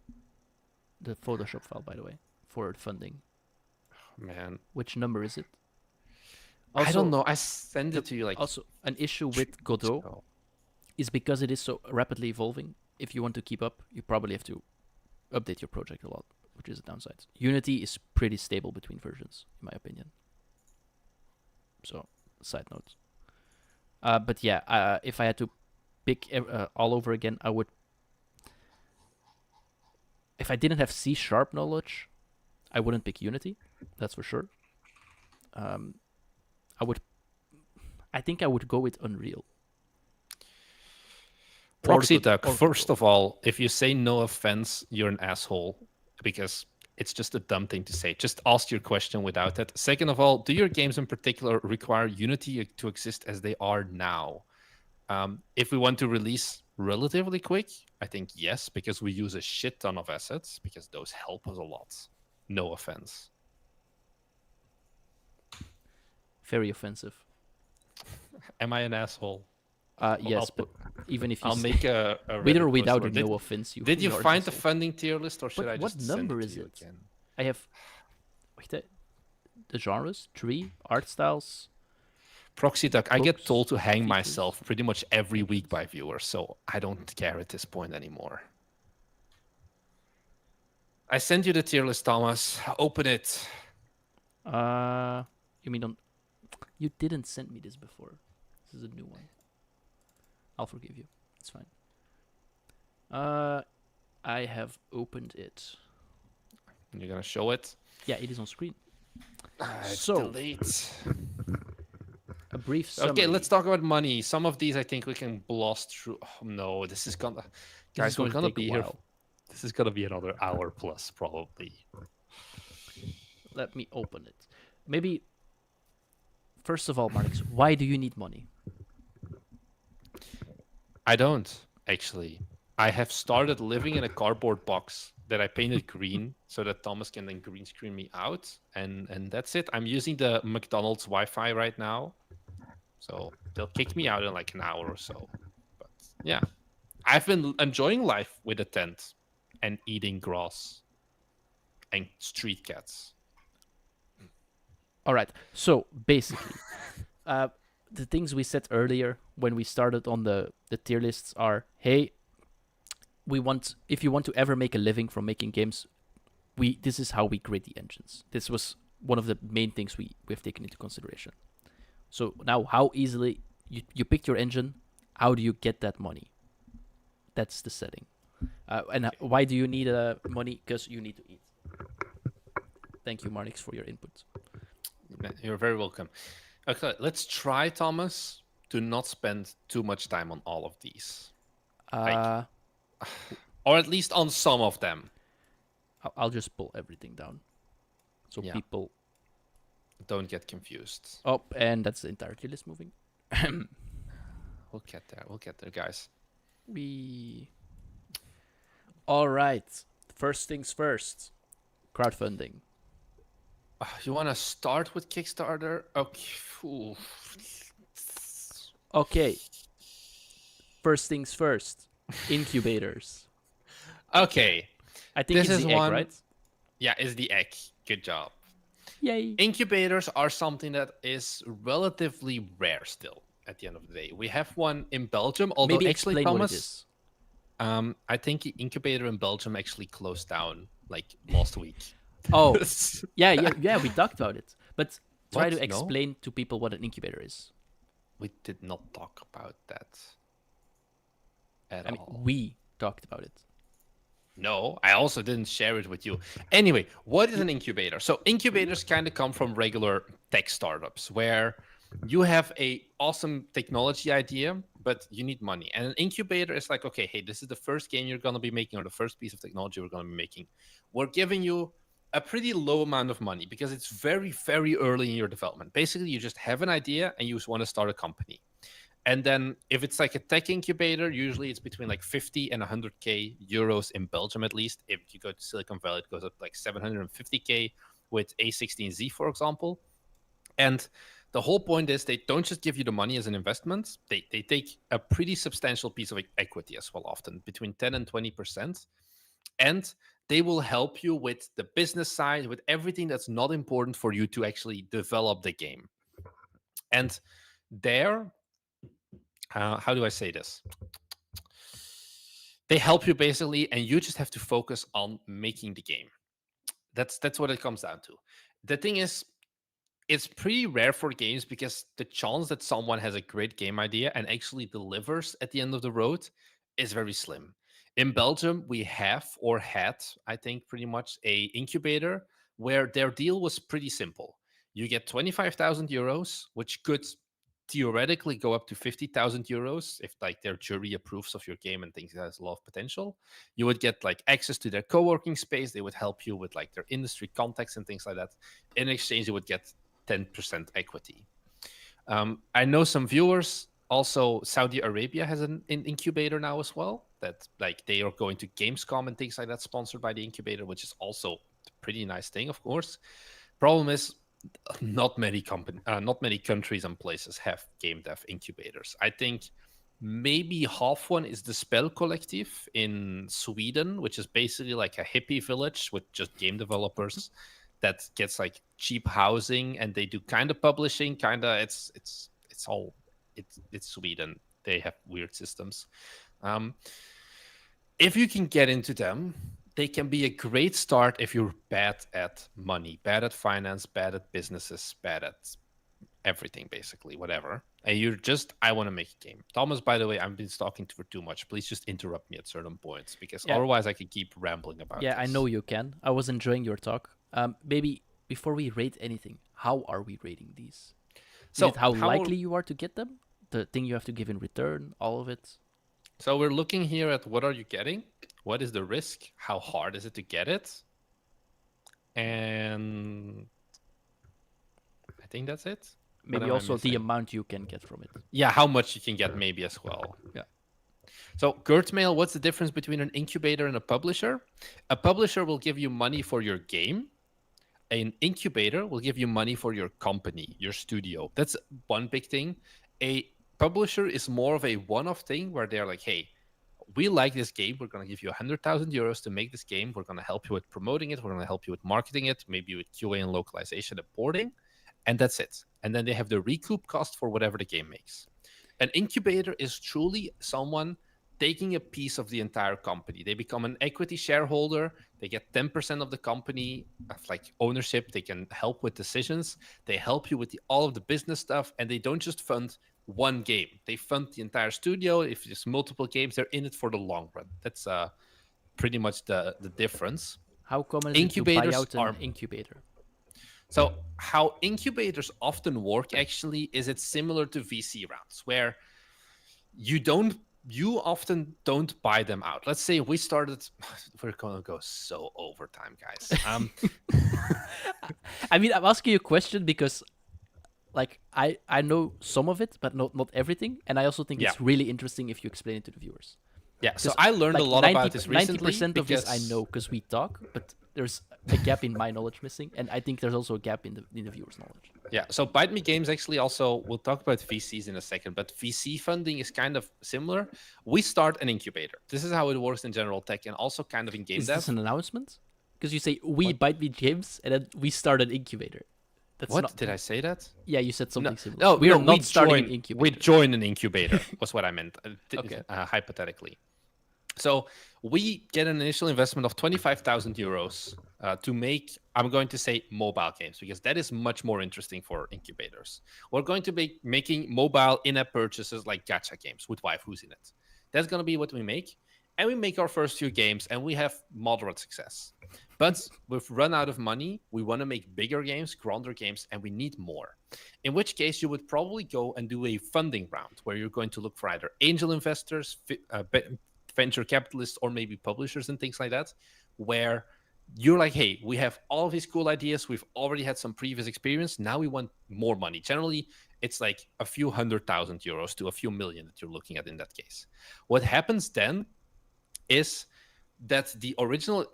Photoshop file, by the way, for funding. Oh, man. Which number is it? Also, I don't know. I send it to you like... Also, an issue with Godot is because it is so rapidly evolving. If you want to keep up, you probably have to update your project a lot, which is a downside. Unity is pretty stable between versions, in my opinion. So, side note. But yeah, if I had to pick all over again, I would... If I didn't have C# knowledge, I wouldn't pick Unity. That's for sure. I think I would go with Unreal. Proxy Duck, first of all, if you say no offense, you're an asshole, because it's just a dumb thing to say. Just ask your question without that. Second of all, do your games in particular require Unity to exist as they are now? If we want to release relatively quick, I think yes, because we use a shit ton of assets, because those help us a lot. No offense. Very offensive. Am I an asshole? Yes, but even if you I'll make a with or without no offense, did you find the funding tier list, or should I just what number is it? Again? I have the genres, 3 art styles. Proxy Duck, I get Hooks, told to hang features, myself pretty much every week engines. by viewers, so I don't care at this point anymore. I sent you the tier list, Thomas. Open it. You mean on? You didn't send me this before. This is a new one. I'll forgive you. It's fine. I have opened it. You're gonna show it. Yeah, it is on screen. It's So- delete. A brief summary. Okay, let's talk about money. Some of these I think we can blast through. Oh, no, this is gonna, This is guys, we're going to gonna take a be here. while. This is gonna be another hour plus probably. Let me open it. Maybe. First of all, Marnix, why do you need money? I don't actually. I have started living in a cardboard box that I painted green so that Thomas can then green screen me out, and that's it. I'm using the McDonald's Wi-Fi right now, so they'll kick me out in like an hour or so. But yeah, I've been enjoying life with a tent and eating grass and street cats. All right. So basically, the things we said earlier when we started on the tier lists are: hey, if you want to ever make a living from making games, this is how we grade the engines. This was one of the main things we've taken into consideration. So now, how easily you picked your engine? How do you get that money? That's the setting. And why do you need money? Because you need to eat. Thank you, Marnix, for your input. You're very welcome. Okay, let's try, Thomas, to not spend too much time on all of these. Or at least on some of them. I'll just pull everything down, so people don't get confused. Oh, and that's the entire tier list moving. We'll get there. We'll get there, guys. All right. First things first. Crowdfunding. You want to start with Kickstarter? Okay. Ooh. Okay. First things first. Incubators. Okay. I think this it's is the egg, one, right? Yeah, it's the egg. Good job. Yay. Incubators are something that is relatively rare still at the end of the day. We have one in Belgium, although Maybe actually, explain Thomas, what it is. I think the incubator in Belgium actually closed down like last week. Oh, yeah, we talked about it. But try What? to No? explain to people what an incubator is. We did not talk about that at all. We talked about it. No, I also didn't share it with you. Anyway, what is an incubator? So incubators kind of come from regular tech startups where you have a awesome technology idea, but you need money. And an incubator is like, okay, hey, this is the first game you're going to be making or the first piece of technology we're going to be making. We're giving you a pretty low amount of money because it's very, very early in your development. Basically, you just have an idea and you just want to start a company. And then if it's like a tech incubator, usually it's between like 50 and 100K euros in Belgium, at least. If you go to Silicon Valley, it goes up like 750K with A16Z, for example. And the whole point is they don't just give you the money as an investment. They take a pretty substantial piece of equity as well, often between 10 and 20%. And they will help you with the business side, with everything that's not important for you to actually develop the game. And there, how do I say this? They help you basically, and you just have to focus on making the game. That's what it comes down to. The thing is, it's pretty rare for games because the chance that someone has a great game idea and actually delivers at the end of the road is very slim. In Belgium, we have or had, I think, pretty much a incubator where their deal was pretty simple. You get 25,000 euros, which could theoretically go up to 50,000 euros if like their jury approves of your game and thinks it has a lot of potential. You would get like access to their co-working space. They would help you with like their industry contacts and things like that. In exchange, you would get 10% equity. I know some viewers, also Saudi Arabia has an incubator now as well, that like they are going to Gamescom and things like that sponsored by the incubator, which is also a pretty nice thing, of course. Problem is, not many countries and places have game dev incubators. I think maybe half one is the Spell Collective in Sweden, which is basically like a hippie village with just game developers that gets like cheap housing, and they do kind of publishing, kind of it's it's all it's Sweden. They have weird systems. Um, if you can get into them, they can be a great start if you're bad at money, bad at finance, bad at businesses, bad at everything, basically, whatever. And you're just, I want to make a game. Thomas, by the way, I've been talking for too much. Please just interrupt me at certain points because Yeah, otherwise I could keep rambling about yeah, I know this. you can. I was enjoying your talk. Maybe before we rate anything, how are we rating these? Is it So, how how likely you are to get them? The thing you have to give in return, all of it? so we're looking here at what are you getting? What is the risk? How hard is it to get it? And I think that's it. What Maybe am I also the missing? amount you can get from it. Yeah, how much you can get maybe as well. Yeah. So, Gertmail, what's the difference between an incubator and a publisher? A publisher will give you money for your game. An incubator will give you money for your company, your studio. That's one big thing. A publisher is more of a one-off thing where they're like, hey, we like this game. We're going to give you 100,000 euros to make this game. We're going to help you with promoting it. We're going to help you with marketing it, maybe with QA and localization and porting. And that's it. And then they have the recoup cost for whatever the game makes. An incubator is truly someone taking a piece of the entire company. They become an equity shareholder. They get 10% of the company of like ownership. They can help with decisions. They help you with all of the business stuff. And they don't just fund one game. They fund the entire studio. If there's multiple games, they're in it for the long run. That's pretty much the difference. How common is it to buy Incubators out an are incubator? so how incubators often work actually is it's similar to VC rounds where you often don't buy them out. Let's say we started we're going to go so overtime, guys. I mean, I'm asking you a question because, like, I know some of it, but not everything, and I also think Yeah. it's really interesting if you explain it to the viewers. Yeah, so 'Cause, I learned a like, lot about this recently 90% of this I because know because we talk, but there's a gap in my knowledge missing, and I think there's also a gap in the viewers' knowledge. yeah, so Bite Me Games actually also, we'll talk about VCs in a second, but VC funding is kind of similar. We start an incubator. This is how it works in general tech and also kind of in game Is dev. this an announcement? Because you say we What? bite me James, and then we start an incubator. That's What not. did I say that? Yeah, you said something similar. No, we are no, not starting an We incubator. join an incubator was what I meant. Okay. Hypothetically. So we get an initial investment of 25,000 euros to make, I'm going to say mobile games because that is much more interesting for incubators. We're going to be making mobile in-app purchases like gacha games with waifus in it. That's going to be what we make. And we make our first few games and we have moderate success. But we've run out of money. We want to make bigger games, grander games, and we need more. In which case, you would probably go and do a funding round where you're going to look for either angel investors, venture capitalists, or maybe publishers and things like that, where you're like, hey, we have all of these cool ideas. We've already had some previous experience. Now we want more money. Generally, it's like a few 100,000 euros to a few million that you're looking at in that case. What happens then is that the original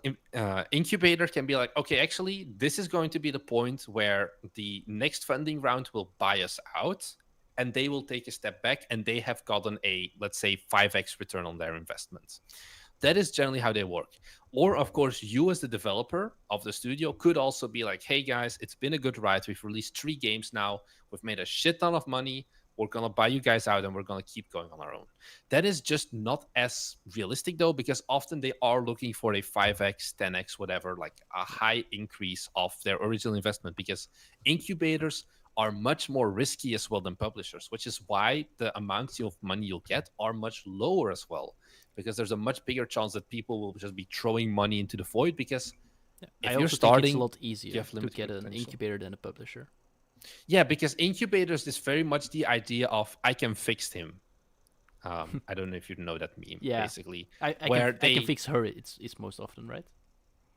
incubator can be like, okay, actually, this is going to be the point where the next funding round will buy us out and they will take a step back and they have gotten a, let's say, 5x return on their investment. That is generally how they work. Or, of course, you as the developer of the studio could also be like, hey, guys, it's been a good ride. We've released 3 games now. We've made a shit ton of money. We're going to buy you guys out and we're going to keep going on our own. That is just not as realistic, though, because often they are looking for a 5x, 10x, whatever, like a high increase of their original investment because incubators are much more risky as well than publishers, which is why the amounts of money you'll get are much lower as well, because there's a much bigger chance that people will just be throwing money into the void because if I you're also starting, think it's a lot you easier have to limited get an potential. incubator than a publisher. Yeah, because incubators is very much the idea of I can fix him. I don't know if you know that meme, Yeah. basically. I where can fix her. It's most often, right?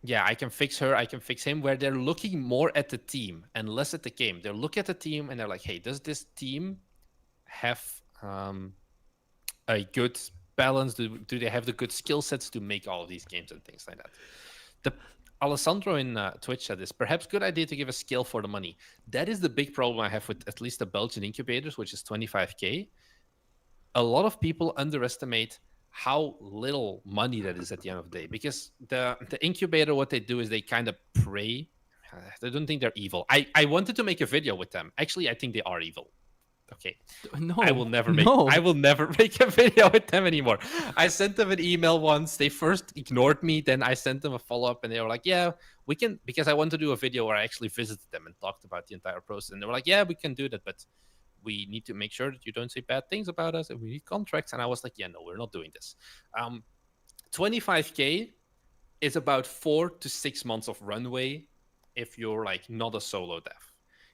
Yeah, I can fix her, I can fix him, where they're looking more at the team and less at the game. They look at the team and they're like, hey, does this team have a good balance? Do they have the good skill sets to make all of these games and things like that? The Alessandro in Twitch said this, perhaps good idea to give a scale for the money. That is the big problem I have with at least the Belgian incubators, which is 25K. A lot of people underestimate how little money that is at the end of the day, because the incubator, what they do is they kind of prey. I don't think they're evil. I wanted to make a video with them. Actually, I think they are evil. Okay, No, I will never make no. I will never make a video with them anymore. I sent them an email once. They first ignored me, then I sent them a follow-up and they were like, "Yeah, we can," because I wanted to do a video where I actually visited them and talked about the entire process. And they were like, "Yeah, we can do that, but we need to make sure that you don't say bad things about us and we need contracts." And I was like, "Yeah, no, we're not doing this." 25K is about 4 to 6 months of runway if you're like not a solo dev.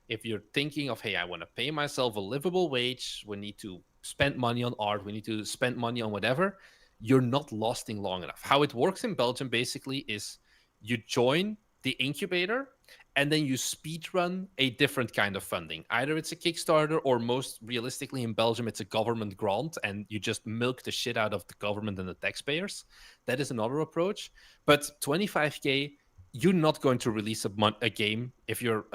If you're thinking of, hey, I want to pay myself a livable wage, we need to spend money on art, we need to spend money on whatever, you're not lasting long enough. How it works in Belgium basically is you join the incubator and then you speed run a different kind of funding. Either it's a Kickstarter or most realistically in Belgium, it's a government grant and you just milk the shit out of the government and the taxpayers. That is another approach. But 25K, you're not going to release a game if you're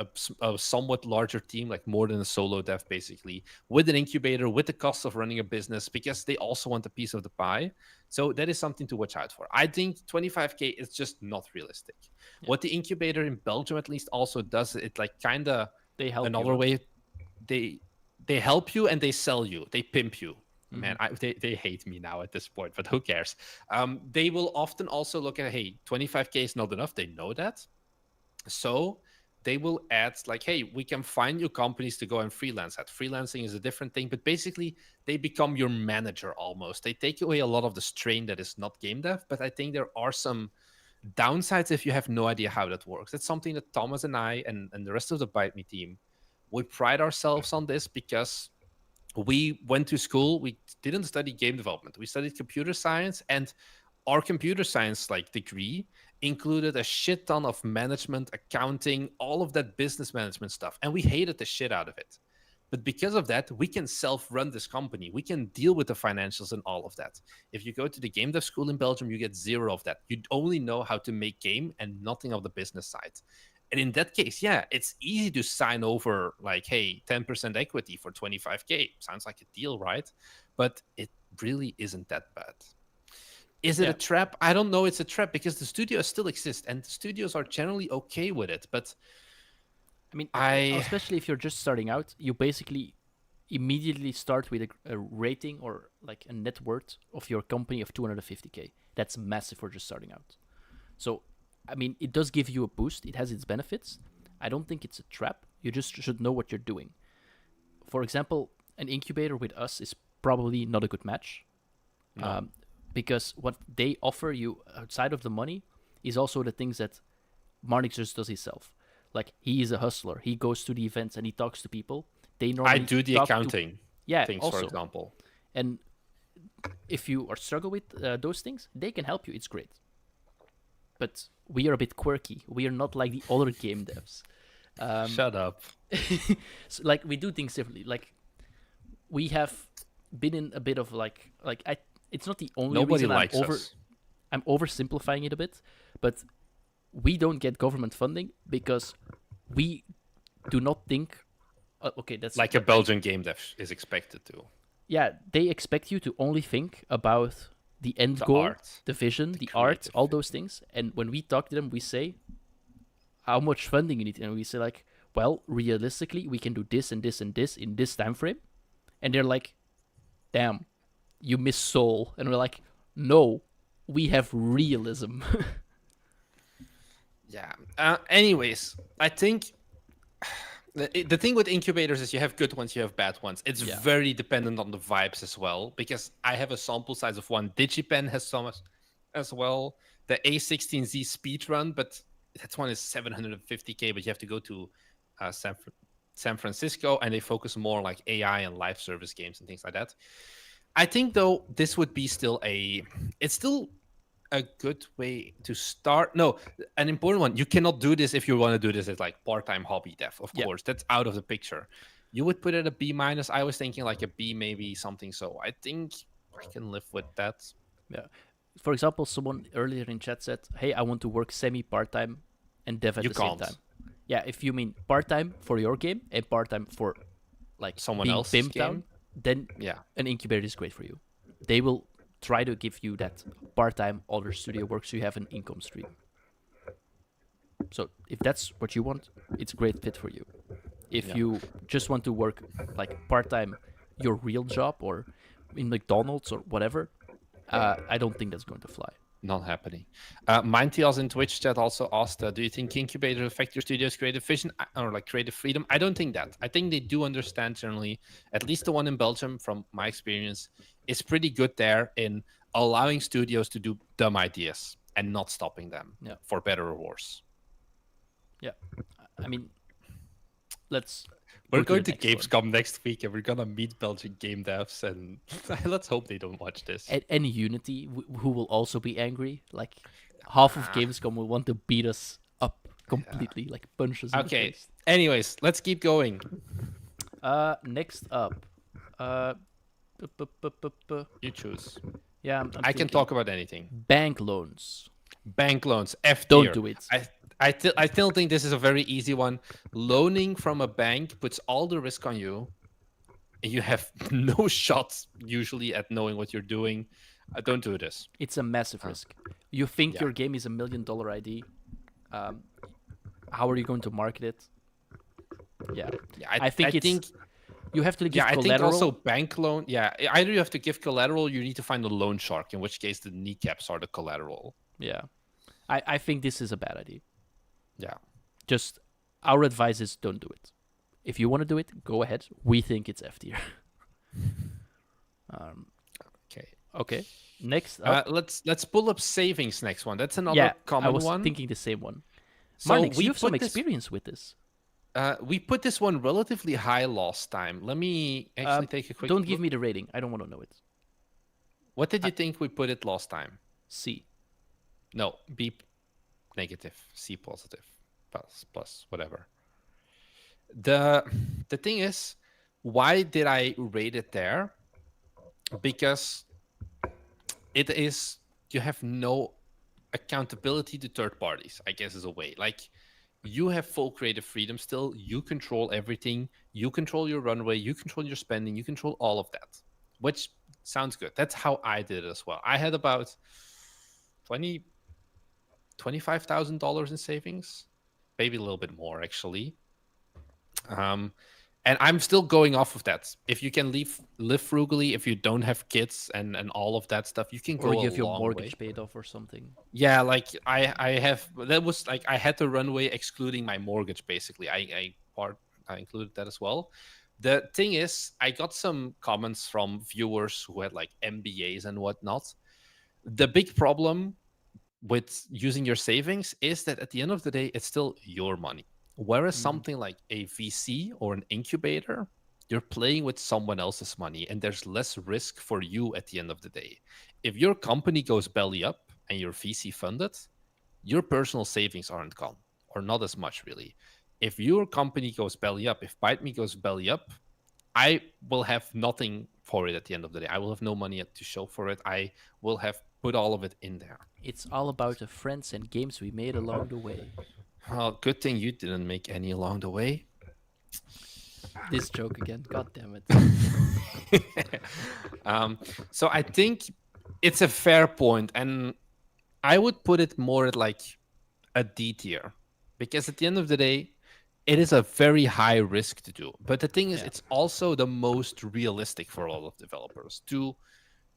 a somewhat larger team, like more than a solo dev, basically, with an incubator, with the cost of running a business, because they also want a piece of the pie. So that is something to watch out for. I think 25K is just not realistic. Yeah. What the incubator in Belgium at least also does, it like kind of they help another you. way. They help you and they sell you. They pimp you. Man, they hate me now at this point, but who cares? They will often also look at, hey, 25K is not enough. They know that. So they will add like, hey, we can find you companies to go and freelance at. Freelancing is a different thing, but basically they become your manager almost. They take away a lot of the strain that is not game dev, but I think there are some downsides if you have no idea how that works. It's something that Thomas and I and the rest of the Bite Me team, we pride ourselves on this because we went to school. We didn't study game development. We studied computer science, and our computer science like degree included a shit ton of management, accounting, all of that business management stuff, and we hated the shit out of it. But because of that, we can self-run this company. We can deal with the financials and all of that. If you go to the game dev school in Belgium, you get zero of that. You only know how to make game and nothing of the business side. And in that case, yeah, it's easy to sign over like, hey, 10% equity for 25K. Sounds like a deal, right? But it really isn't that bad. Is it a trap? I don't know. It's a trap because the studios still exist and the studios are generally okay with it. But I mean, especially if you're just starting out, you basically immediately start with a rating or like a net worth of your company of 250K. That's massive for just starting out. So, I mean, it does give you a boost. It has its benefits. I don't think it's a trap. You just should know what you're doing. For example, an incubator with us is probably not a good match. No. Because what they offer you outside of the money is also the things that Marnix just does himself. Like, he is a hustler. He goes to the events and he talks to people. They normally I do the accounting things, also. for example. And if you are struggle with those things, they can help you. It's great. But we are a bit quirky. We are not like the other game devs. Shut up. So, like, we do things differently. Like, we have been in a bit of it's not the only Nobody reason likes us. I'm oversimplifying it a bit, but we don't get government funding because we do not think. Okay, that's like a Belgian game dev is expected to. Yeah, they expect you to only think about the end goal, art, the vision, the art, all those things. And when we talk to them, we say, how much funding you need? And we say, like, well, realistically, we can do this and this and this in this time frame. And they're like, damn, you miss soul. And we're like, no, we have realism. Yeah. Anyways, I think the thing with incubators is you have good ones, you have bad ones. It's very dependent on the vibes as well, because I have a sample size of one. DigiPen has some as well. The A16Z speedrun, but that one is 750K, but you have to go to San Francisco, and they focus more like AI and live service games and things like that. I think, though, this would be still it's still a good way to start. No, an important one. You cannot do this if you want to do this as like part-time hobby dev. Of course, that's out of the picture. You would put it a B-. I was thinking like a B, maybe something. So I think I can live with that. Yeah. For example, someone earlier in chat said, "Hey, I want to work semi-part-time and dev at the same time." Yeah, if you mean part-time for your game and part-time for like someone else's game, then an incubator is great for you. They will try to give you that part-time other studio work so you have an income stream. So if that's what you want, it's a great fit for you. If Yeah. you just want to work like part time, your real job or in McDonald's or whatever, I don't think that's going to fly. Not happening. Mindtails in Twitch chat also asked, do you think incubators affect your studio's creative vision or like creative freedom? I don't think that. I think they do understand generally, at least the one in Belgium, from my experience, is pretty good there in allowing studios to do dumb ideas and not stopping them Yeah. for better or worse. Yeah. I mean, let's We're go to going the to next one. Gamescom next week and we're going to meet Belgian game devs and let's hope they don't watch this. And Unity, who will also be angry. Like half of Ah, Gamescom will want to beat us up completely, like punch us in the okay. face. Anyways, let's keep going. Next up, You choose. yeah, I'm I can thinking talk about anything. bank loans. Bank loans, F Don't tier. do it. I still think this is a very easy one. Loaning from a bank puts all the risk on you. And you have no shots usually at knowing what you're doing. Don't do this. It's a massive risk. You think Yeah. your game is $1 million ID? How are you going to market it? Yeah, Yeah, I think you have to give yeah, I collateral. think also bank loan. Yeah, either you have to give collateral, or you need to find a loan shark. In which case, the kneecaps are the collateral. Yeah, I think this is a bad idea. Yeah. Just our advice is don't do it. If you want to do it, go ahead. We think it's F tier. Okay. Okay. Next up, Let's pull up savings next one. That's another yeah, common I was one. thinking the same one. So Marnix, you have some put this- experience with this. We put this one relatively high last time. Let me actually take a quick. Don't give look. me the rating. I don't want to know it. What did you think we put it last time? C. No, B negative, C positive, plus whatever. The thing is, why did I rate it there? Because it is, you have no accountability to third parties, I guess is a way. Like, you have full creative freedom still. You control everything. You control your runway. You control your spending. You control all of that, which sounds good. That's how I did it as well. I had about $25,000 in savings, maybe a little bit more actually. And I'm still going off of that. If you can live frugally, if you don't have kids and all of that stuff, you can go Or a you have your long mortgage way. paid off or something. Yeah, like I have, that was like I had the runway excluding my mortgage basically. I included that as well. The thing is, I got some comments from viewers who had like MBAs and whatnot. The big problem with using your savings is that at the end of the day, it's still your money. Whereas something like a VC or an incubator, you're playing with someone else's money and there's less risk for you at the end of the day. If your company goes belly up and you're VC funded, your personal savings aren't gone, or not as much really. If your company goes belly up, if ByteMe goes belly up, I will have nothing for it at the end of the day. I will have no money to show for it. I will have put all of it in there. It's all about the friends and games we made along the way. Well, good thing you didn't make any along the way. This joke again. God damn it. So I think it's a fair point, and I would put it more at like a D tier, because at the end of the day, it is a very high risk to do. But the thing is, Yeah. it's also the most realistic for a lot of developers to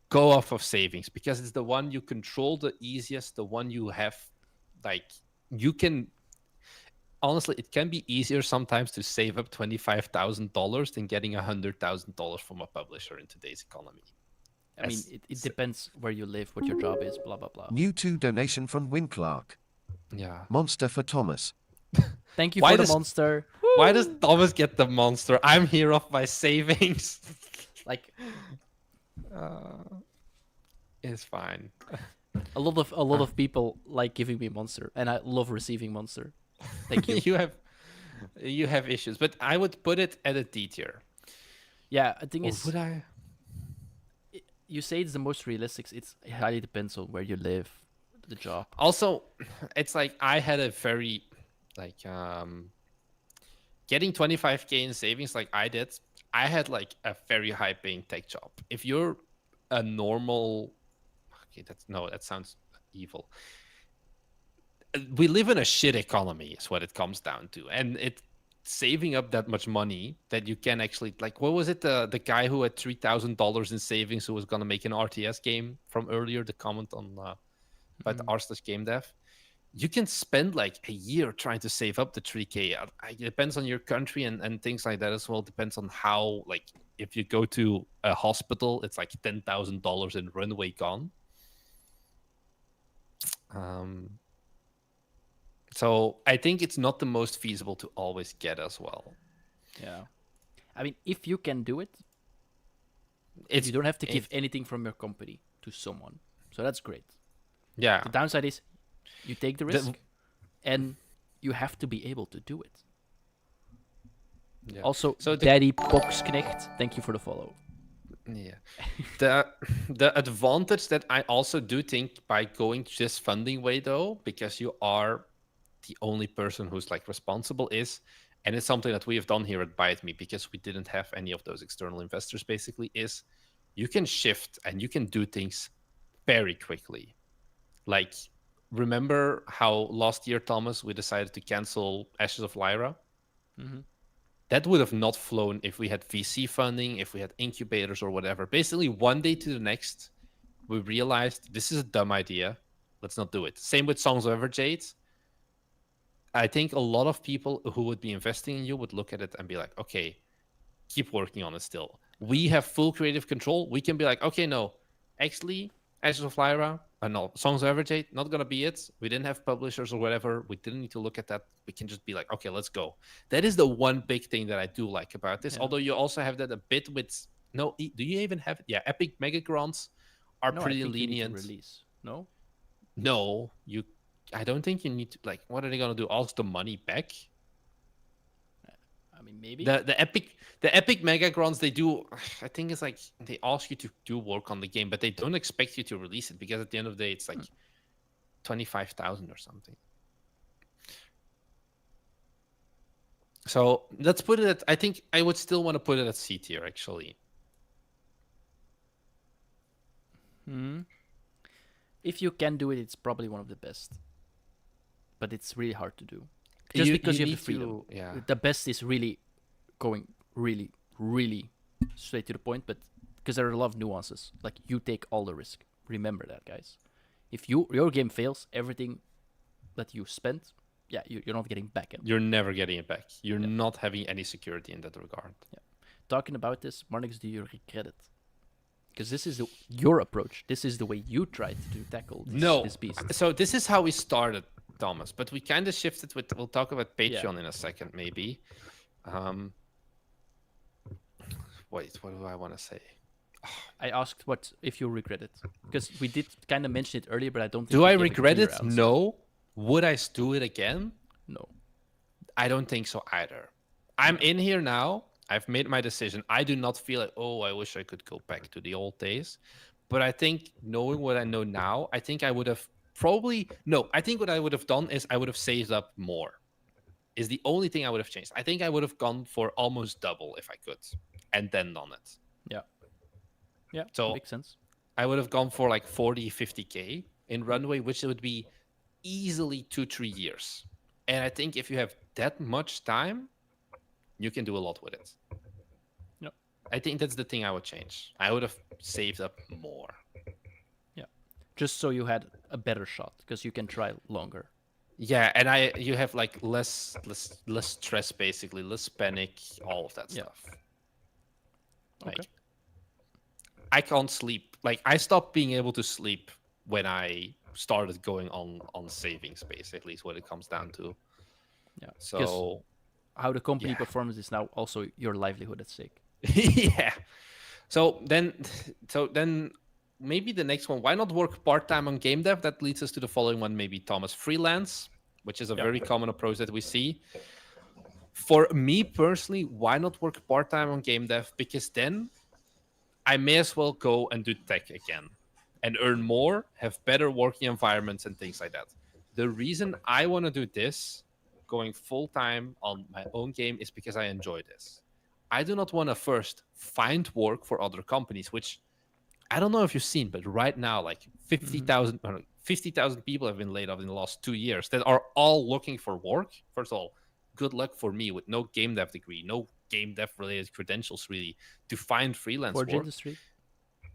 go off of savings, because it's the one you control the easiest, the one you have, like, you can. Honestly, it can be easier sometimes to save up $25,000 than getting $100,000 from a publisher in today's economy. I mean, it depends where you live, what your job is, blah, blah, blah. New 2 donation from Win Clark. Yeah. Monster for Thomas. Thank you Why for the does- monster. Why does Thomas get the monster? I'm here off my savings. Like, It's fine. a lot of people like giving me monster, and I love receiving monster. Thank you. you have issues, but I would put it at a D tier. Yeah, the thing Or is, would I? you say it's the most realistic. It highly depends on where you live, the job. Also, it's like I had a very like getting 25K in savings like I did. I had like a very high paying tech job. If you're a normal, okay, that sounds evil. We live in a shit economy is what it comes down to, and saving up that much money that you can actually, like, what was it, the guy who had $3,000 in savings who was going to make an RTS game from earlier, the comment on about r/gamedev. You can spend like a year trying to save up the 3K. It depends on your country and things like that as well. Depends on how, like, if you go to a hospital, it's like $10,000 in runway gone. So I think it's not the most feasible to always get as well. Yeah. I mean, if you can do it, It's you don't have to give anything from your company to someone. So that's great. yeah. The downside is you take the risk and you have to be able to do it. Yeah. Also, So Daddy Boxknecht, thank you for the follow. Yeah. The advantage that I also do think by going this funding way though, because you are the only person who's like responsible is, and it's something that we have done here at Bite Me because we didn't have any of those external investors basically, is you can shift and you can do things very quickly. Like, remember how last year, Thomas, we decided to cancel Ashes of Lyra? That would have not flown if we had VC funding, if we had incubators or whatever. Basically, one day to the next, we realized this is a dumb idea. Let's not do it. Same with Songs of Everjade. I think a lot of people who would be investing in you would look at it and be like, okay, keep working on it still. We have full creative control. We can be like, okay, no, actually, Ashes of Lyra, no, Songs of Everjade, not gonna be it. We didn't have publishers or whatever. We didn't need to look at that. We can just be like, okay, let's go. That is the one big thing that I do like about this. Yeah. Although you also have that a bit with do you even have it? Yeah, Epic Mega Grants are No, pretty I think you need to lenient. release. No? No, I don't think you need to, like, what are they gonna do? Ask the money back? I mean, maybe. The epic mega grants, they do, I think it's like they ask you to do work on the game, but they don't expect you to release it because at the end of the day it's like 25,000 or something. So let's put it at, I think I would still want to put it at C tier actually. If you can do it, it's probably one of the best. But it's really hard to do. Just because you have the freedom. Yeah. The best is really going really, really straight to the point, but because there are a lot of nuances. Like, you take all the risk. Remember that, guys. If your game fails, everything that you spent, yeah, you're not getting back in. You're never getting it back. You're not having any security in that regard. Yeah. Talking about this, Marnix, do you regret it? Because this is your approach. This is the way you tried to tackle this beast. So this is how we started, Thomas, but we kind of shifted with, we'll talk about Patreon in a second, maybe. Wait, what do I want to say? I asked what if you regret it, because we did kind of mention it earlier, but I don't think Do we I gave a regret clear it? answer. No. Would I do it again? No. I don't think so either. I'm in here now. I've made my decision. I do not feel like, oh, I wish I could go back to the old days. But I think knowing what I know now, I think I would have I think what I would have done is I would have saved up more. Is the only thing I would have changed. I think I would have gone for almost double if I could, and then done it. Yeah. Yeah, So makes sense. I would have gone for like 40, 50K in runway, which would be easily 2-3 years. And I think if you have that much time, you can do a lot with it. Yep. I think that's the thing I would change. I would have saved up more. Yeah. Just so you had a better shot, because you can try longer. Yeah, and you have like less stress basically, less panic, all of that stuff. Like, Okay. I can't sleep. Like, I stopped being able to sleep when I started going on savings, basically, is what it comes down to. Yeah. So how the company performs is now also your livelihood at stake. yeah. So then maybe the next one, why not work part-time on game dev? That leads us to the following one, maybe, Thomas. Freelance, which is a very common approach that we see. For me personally, why not work part-time on game dev? Because then I may as well go and do tech again and earn more, have better working environments and things like that. The reason I want to do this, going full-time on my own game, is because I enjoy this. I do not want to first find work for other companies, which I don't know if you've seen, but right now, like 50,000 people have been laid off in the last 2 years that are all looking for work. First of all, good luck for me with no game dev degree, no game dev related credentials really, to find freelance Forge work. industry.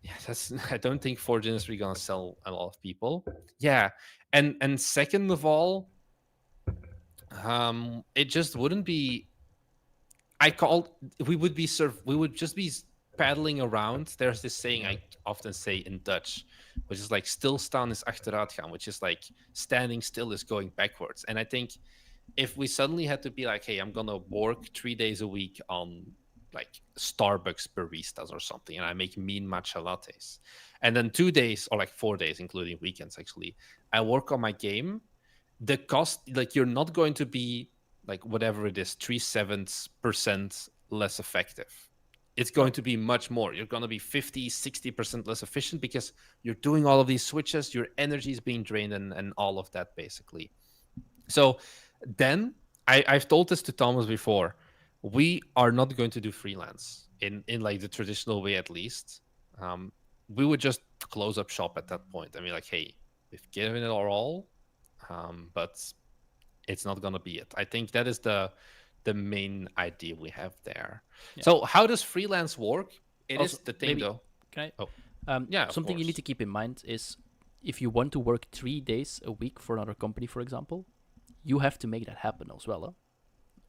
Yeah, that's I don't think Forge Industry gonna sell a lot of people. Yeah, and second of all, it just wouldn't be. I called. We would just be paddling around. There's this saying I often say in Dutch, which is like stilstaan is achteruit gaan, which is like standing still is going backwards. And I think if we suddenly had to be like, hey, I'm gonna work 3 days a week on like Starbucks baristas or something, and I make mean matcha lattes, and then 2 days or like 4 days, including weekends, actually, I work on my game. The cost, like, you're not going to be like whatever it is, 3/7% less effective. It's going No. to be much more. You're going to be 50, 60% less efficient because you're doing all of these switches, your energy is being drained, and all of that basically. So then I've told this to Thomas before. We are not going to do freelance in like the traditional way, at least. Um, we would just close up shop at that point and be like, hey, we've given it our all, but it's not gonna be it. I think that is the main idea we have there. Yeah. So how does freelance work? It Also, is the thing maybe though. can I? Oh, yeah, of Something you need course. to keep in mind is if you want to work 3 days a week for another company, for example, you have to make that happen as well. Huh?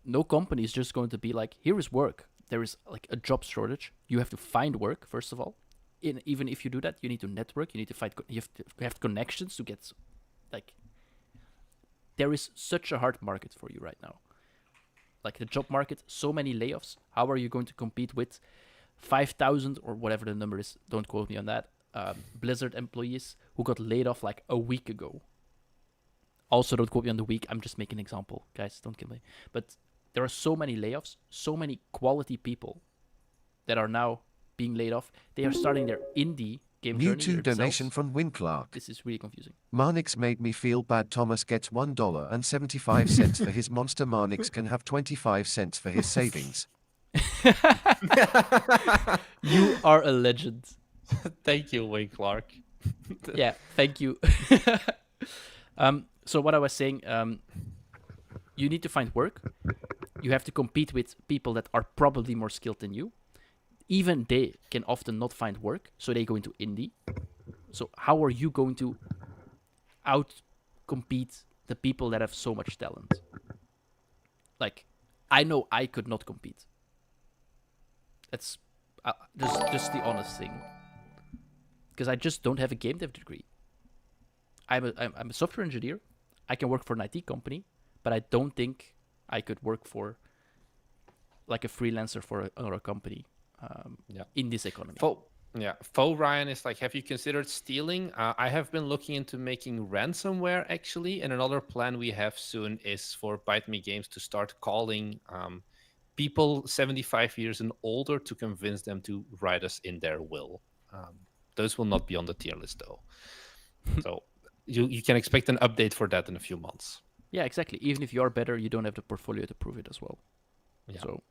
No company is just going to be like, here is work. There is like a job shortage. You have to find work first of all. Even if you do that, you need to network. You need to find. You have connections to get like. There is such a hard market for you right now. Like the job market, so many layoffs. How are you going to compete with 5,000 or whatever the number is? Don't quote me on that. Blizzard employees who got laid off like a week ago. Also, don't quote me on the week. I'm just making an example, guys. Don't kill me. But there are so many layoffs, so many quality people that are now being laid off. They are starting their indie game New journey 2 donation themselves. from Win Clark. This is really confusing. Marnix made me feel bad. Thomas gets $1.75 for his monster. Marnix can have 25 cents for his savings. You are a legend. Thank you, Wayne Clark. Yeah, thank you. So what I was saying, you need to find work. You have to compete with people that are probably more skilled than you. Even they can often not find work, so they go into indie. So how are you going to out-compete the people that have so much talent? Like, I know I could not compete. That's just the honest thing. Because I just don't have a game dev degree. I'm a software engineer. I can work for an IT company, but I don't think I could work for like a freelancer for another company in this economy. Faux Ryan is like, have you considered stealing? I have been looking into making ransomware actually, and another plan we have soon is for Bite Me Games to start calling people 75 years and older to convince them to write us in their will. Those will not be on the tier list though. So you can expect an update for that in a few months. Yeah, exactly. Even if you are better, you don't have the portfolio to prove it as well. Yeah. So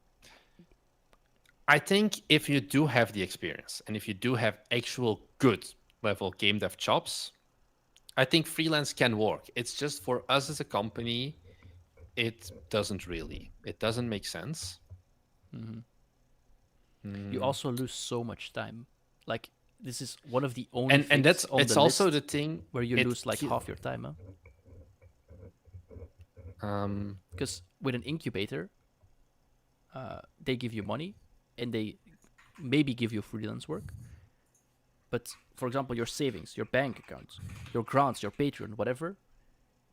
I think if you do have the experience and if you do have actual good level game dev chops, I think freelance can work. It's just for us as a company, it doesn't really. It doesn't make sense. you also lose so much time. Like this is one of the only and things that's on it's the also list the thing where you lose like half your time. Because with an incubator, they give you money and they maybe give you freelance work. But for example, your savings, your bank accounts, your grants, your Patreon, whatever,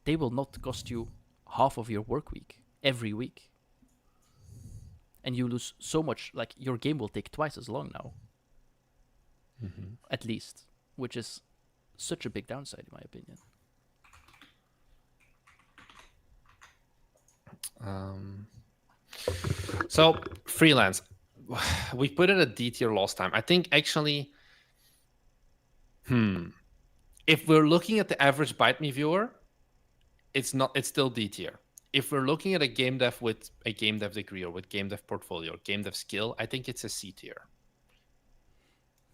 they will not cost you half of your work week every week. And you lose so much, like your game will take twice as long now. At least, which is such a big downside in my opinion. So freelance, we put it at D tier last time. I think actually, if we're looking at the average Bite Me viewer, it's still D tier. If we're looking at a game dev with a game dev degree or with game dev portfolio, or game dev skill, I think it's a C tier.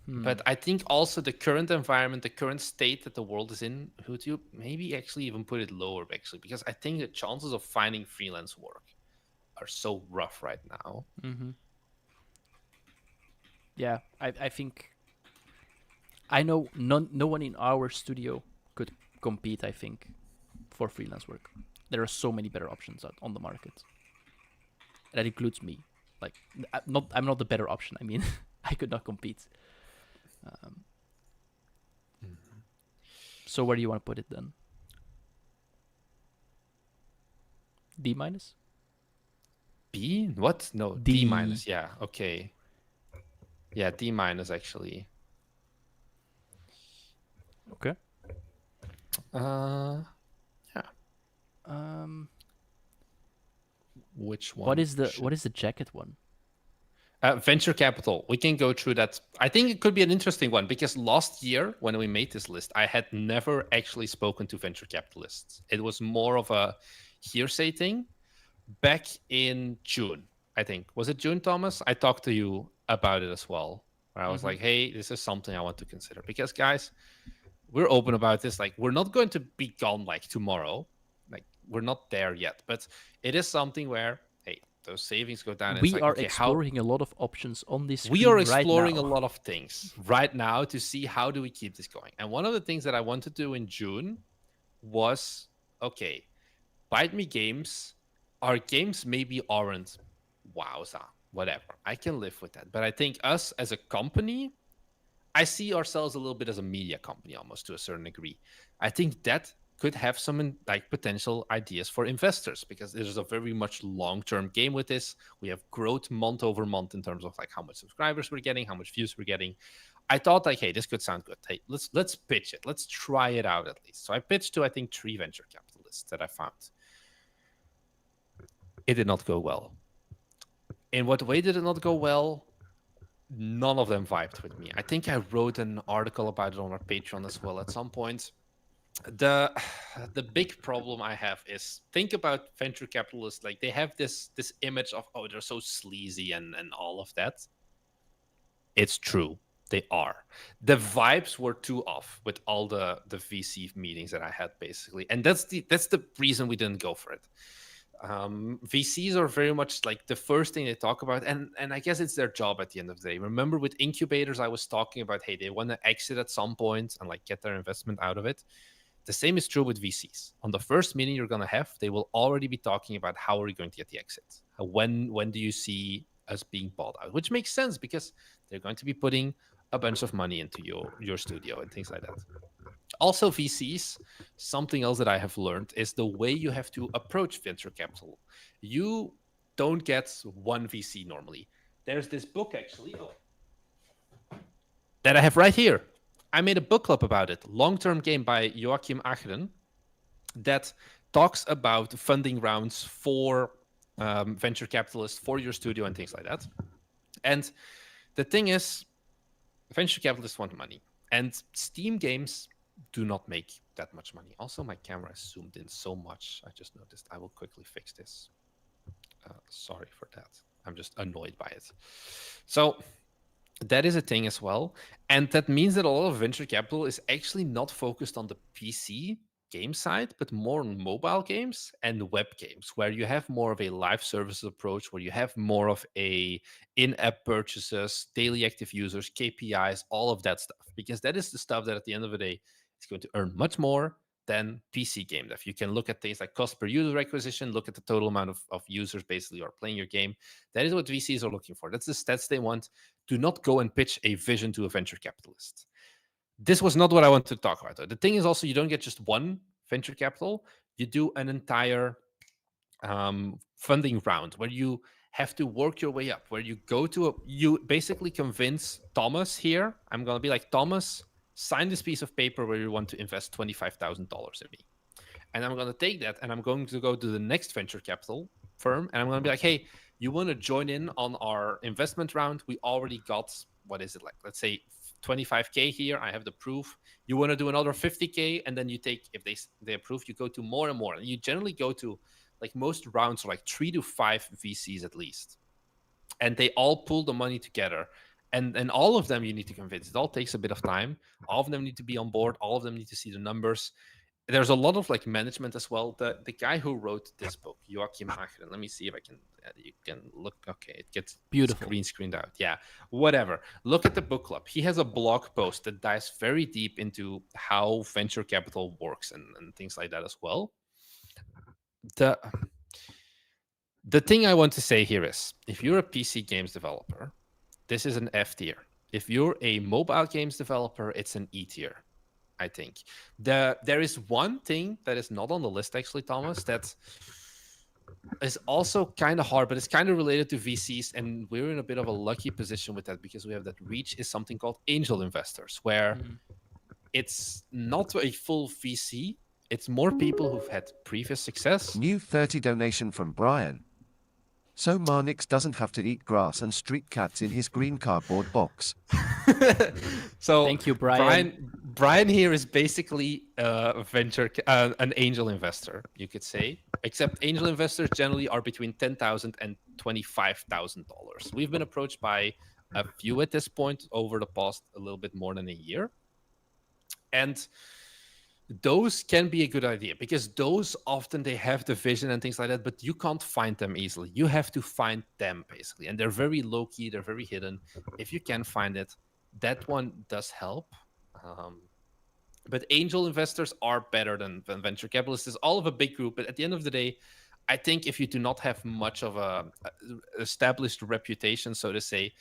But I think also the current environment, the current state that the world is in, would you maybe actually even put it lower, actually, because I think the chances of finding freelance work are so rough right now. Mm-hmm. Yeah, I think I know no one in our studio could compete. I think for freelance work, there are so many better options on the market. That includes me. Like, I'm not the better option. I mean, I could not compete. Um, so where do you want to put it then? D minus? B? What? No, D D. minus. Yeah. Okay. Yeah, D minus actually. Okay. Uh, yeah. Um, Which what one is the should? jacket one? Venture capital. We can go through that. I think it could be an interesting one because last year when we made this list, I had never actually spoken to venture capitalists. It was more of a hearsay thing. Back in June, I think. Was it June, Thomas? I talked to you about it as well. Where I was Mm-hmm. like, hey, this is something I want to consider. Because, guys, we're open about this. Like, we're not going to be gone like tomorrow. Like, we're not there yet. But it is something where, hey, those savings go down. And it's We like, are okay, how exploring a lot of options on this we are screen right exploring a now. lot of things right now to see how do we keep this going. And one of the things that I wanted to do in June was, okay, Bite Me Games, our games maybe aren't wowza, whatever. I can live with that. But I think us as a company, I see ourselves a little bit as a media company almost to a certain degree. I think that could have some like potential ideas for investors because there's a very much long-term game with this. We have growth month over month in terms of like how much subscribers we're getting, how much views we're getting. I thought like, hey, this could sound good. Hey, let's pitch it. Let's try it out at least. So I pitched to I think 3 venture capitalists that I found. It did not go well. In what way did it not go well? None of them vibed with me. I think I wrote an article about it on our Patreon as well at some point. The the big problem I have is think about venture capitalists, like they have this image of, oh, they're so sleazy and all of that. It's true. They are. The vibes were too off with all the VC meetings that I had basically. And that's the reason we didn't go for it. VCs are very much like the first thing they talk about, and I guess it's their job at the end of the day. Remember with incubators, I was talking about, hey, they want to exit at some point and like get their investment out of it. The same is true with VCs. On the first meeting you're gonna have, they will already be talking about how are we going to get the exit. When do you see us being bought out? Which makes sense because they're going to be putting a bunch of money into your studio and things like that. Also, VCs, something else that I have learned is the way you have to approach venture capital. You don't get one VC normally. There's this book actually that I have right here. I made a book club about it, long-term game by Joachim Acheren, that talks about funding rounds for venture capitalists for your studio and things like that. And the thing is, venture capitalists want money, and Steam games do not make that much money. Also, my camera is zoomed in so much. I just noticed. I will quickly fix this. Sorry for that. I'm just annoyed by it. So that is a thing as well. And that means that a lot of venture capital is actually not focused on the PC game side, but more on mobile games and web games, where you have more of a live services approach, where you have more of a in-app purchases, daily active users, KPIs, all of that stuff. Because that is the stuff that at the end of the day is going to earn much more than PC game dev. You can look at things like cost per user acquisition, look at the total amount of users basically are playing your game. That is what VCs are looking for. That's the stats they want. Do not go and pitch a vision to a venture capitalist. This was not what I wanted to talk about, though. The thing is also, you don't get just one venture capital. You do an entire funding round where you have to work your way up, where you go to you basically convince Thomas here. I'm going to be like, Thomas, sign this piece of paper where you want to invest $25,000 in me. And I'm going to take that and I'm going to go to the next venture capital firm and I'm going to be like, hey, you want to join in on our investment round? We already got, what is it like? Let's say 25K here. I have the proof. You want to do another 50K, and then you take, if they approve, you go to more and more. And you generally go to, like, most rounds are like 3 to 5 VCs at least. And they all pull the money together. And all of them you need to convince. It all takes a bit of time. All of them need to be on board. All of them need to see the numbers. There's a lot of like management as well. The guy who wrote this book, Joachim Acheren, let me see if I can You can look. Okay, it gets Beautiful. screened out. Yeah, whatever. Look at the book club. He has a blog post that dives very deep into how venture capital works and things like that as well. The the thing I want to say here is, if you're a PC games developer, this is an F tier. If you're a mobile games developer, it's an E tier. I think there is one thing that is not on the list actually, Thomas, that is also kind of hard, but it's kind of related to VCs, and we're in a bit of a lucky position with that because we have that reach is something called angel investors, where it's not a full VC. It's more people who've had previous success. New 30 donation from Brian. So Marnix doesn't have to eat grass and street cats in his green cardboard box. So Thank you, Brian. Brian here is basically an angel investor, you could say. Except angel investors generally are between $10,000 and $25,000. We've been approached by a few at this point over the past a little bit more than a year, and those can be a good idea because those often they have the vision and things like that, but you can't find them easily. You have to find them basically, and they're very low key, they're very hidden. If you can find it, that one does help. But angel investors are better than venture capitalists. It's all of a big group, but at the end of the day, I think if you do not have much of a established reputation, so to say,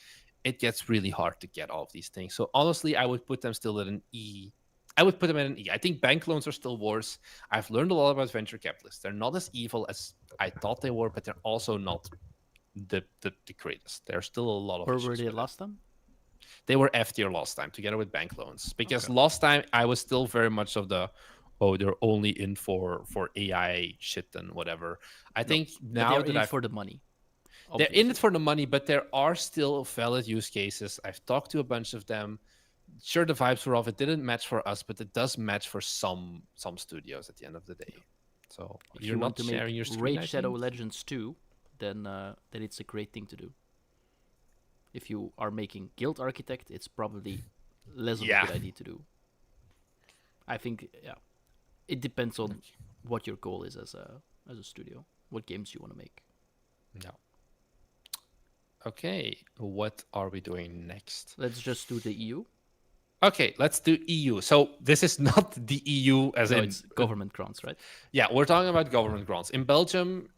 it gets really hard to get all of these things. So honestly, I would put them still at an E. I would put them at an E. I think bank loans are still worse. I've learned a lot about venture capitalists. They're not as evil as I thought they were, but they're also not the greatest. There's still a lot of Where issues were they with it. last time? They were F tier last time, together with bank loans. Because last time I was still very much of the, oh, they're only in for AI shit and whatever. I think now they're that in it for the money. they're in it for the money, but there are still valid use cases. I've talked to a bunch of them. Sure, the vibes were off. It didn't match for us, but it does match for some studios at the end of the day. So If you're you not want to sharing make your screen, Raid I Shadow think? Legends 2, then it's a great thing to do. If you are making Guild Architect, it's probably less of a good idea to do. I think, it depends on what your goal is as a studio, what games you want to make. No. Okay, what are we doing next? Let's just do the EU. Okay, let's do EU. So this is not the EU as in it's government grants, right? Yeah, we're talking about government grants. In Belgium,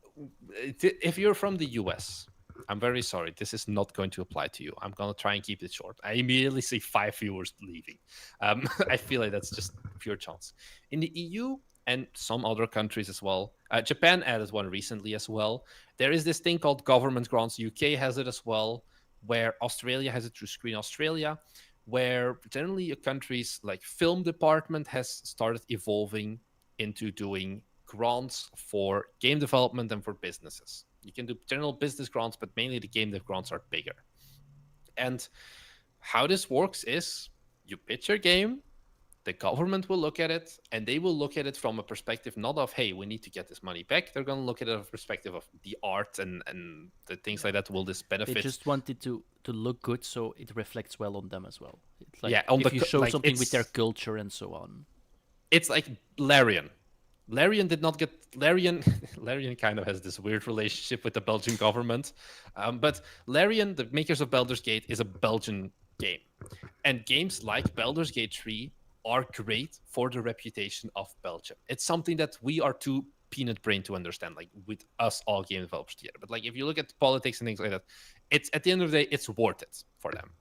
if you're from the US, I'm very sorry. This is not going to apply to you. I'm going to try and keep it short. I immediately see 5 viewers leaving. I feel like that's just pure chance. In the EU and some other countries as well, Japan added one recently as well. There is this thing called government grants. UK has it as well, where Australia has it through Screen Australia, where generally a country's like film department has started evolving into doing grants for game development and for businesses. You can do general business grants, but mainly the game dev grants are bigger. And how this works is you pitch your game, the government will look at it, and they will look at it from a perspective not of, hey, we need to get this money back. They're going to look at it from a perspective of the art and the things like that. Will this benefit? They just want it to look good, so it reflects well on them as well. It's like if you show something with their culture and so on. It's like Larian. Larian did not get Larian. Larian kind of has this weird relationship with the Belgian government, but Larian, the makers of Baldur's Gate, is a Belgian game, and games like Baldur's Gate 3 are great for the reputation of Belgium. It's something that we are too peanut brain to understand, like with us all game developers together. But like if you look at politics and things like that, it's at the end of the day, it's worth it for them.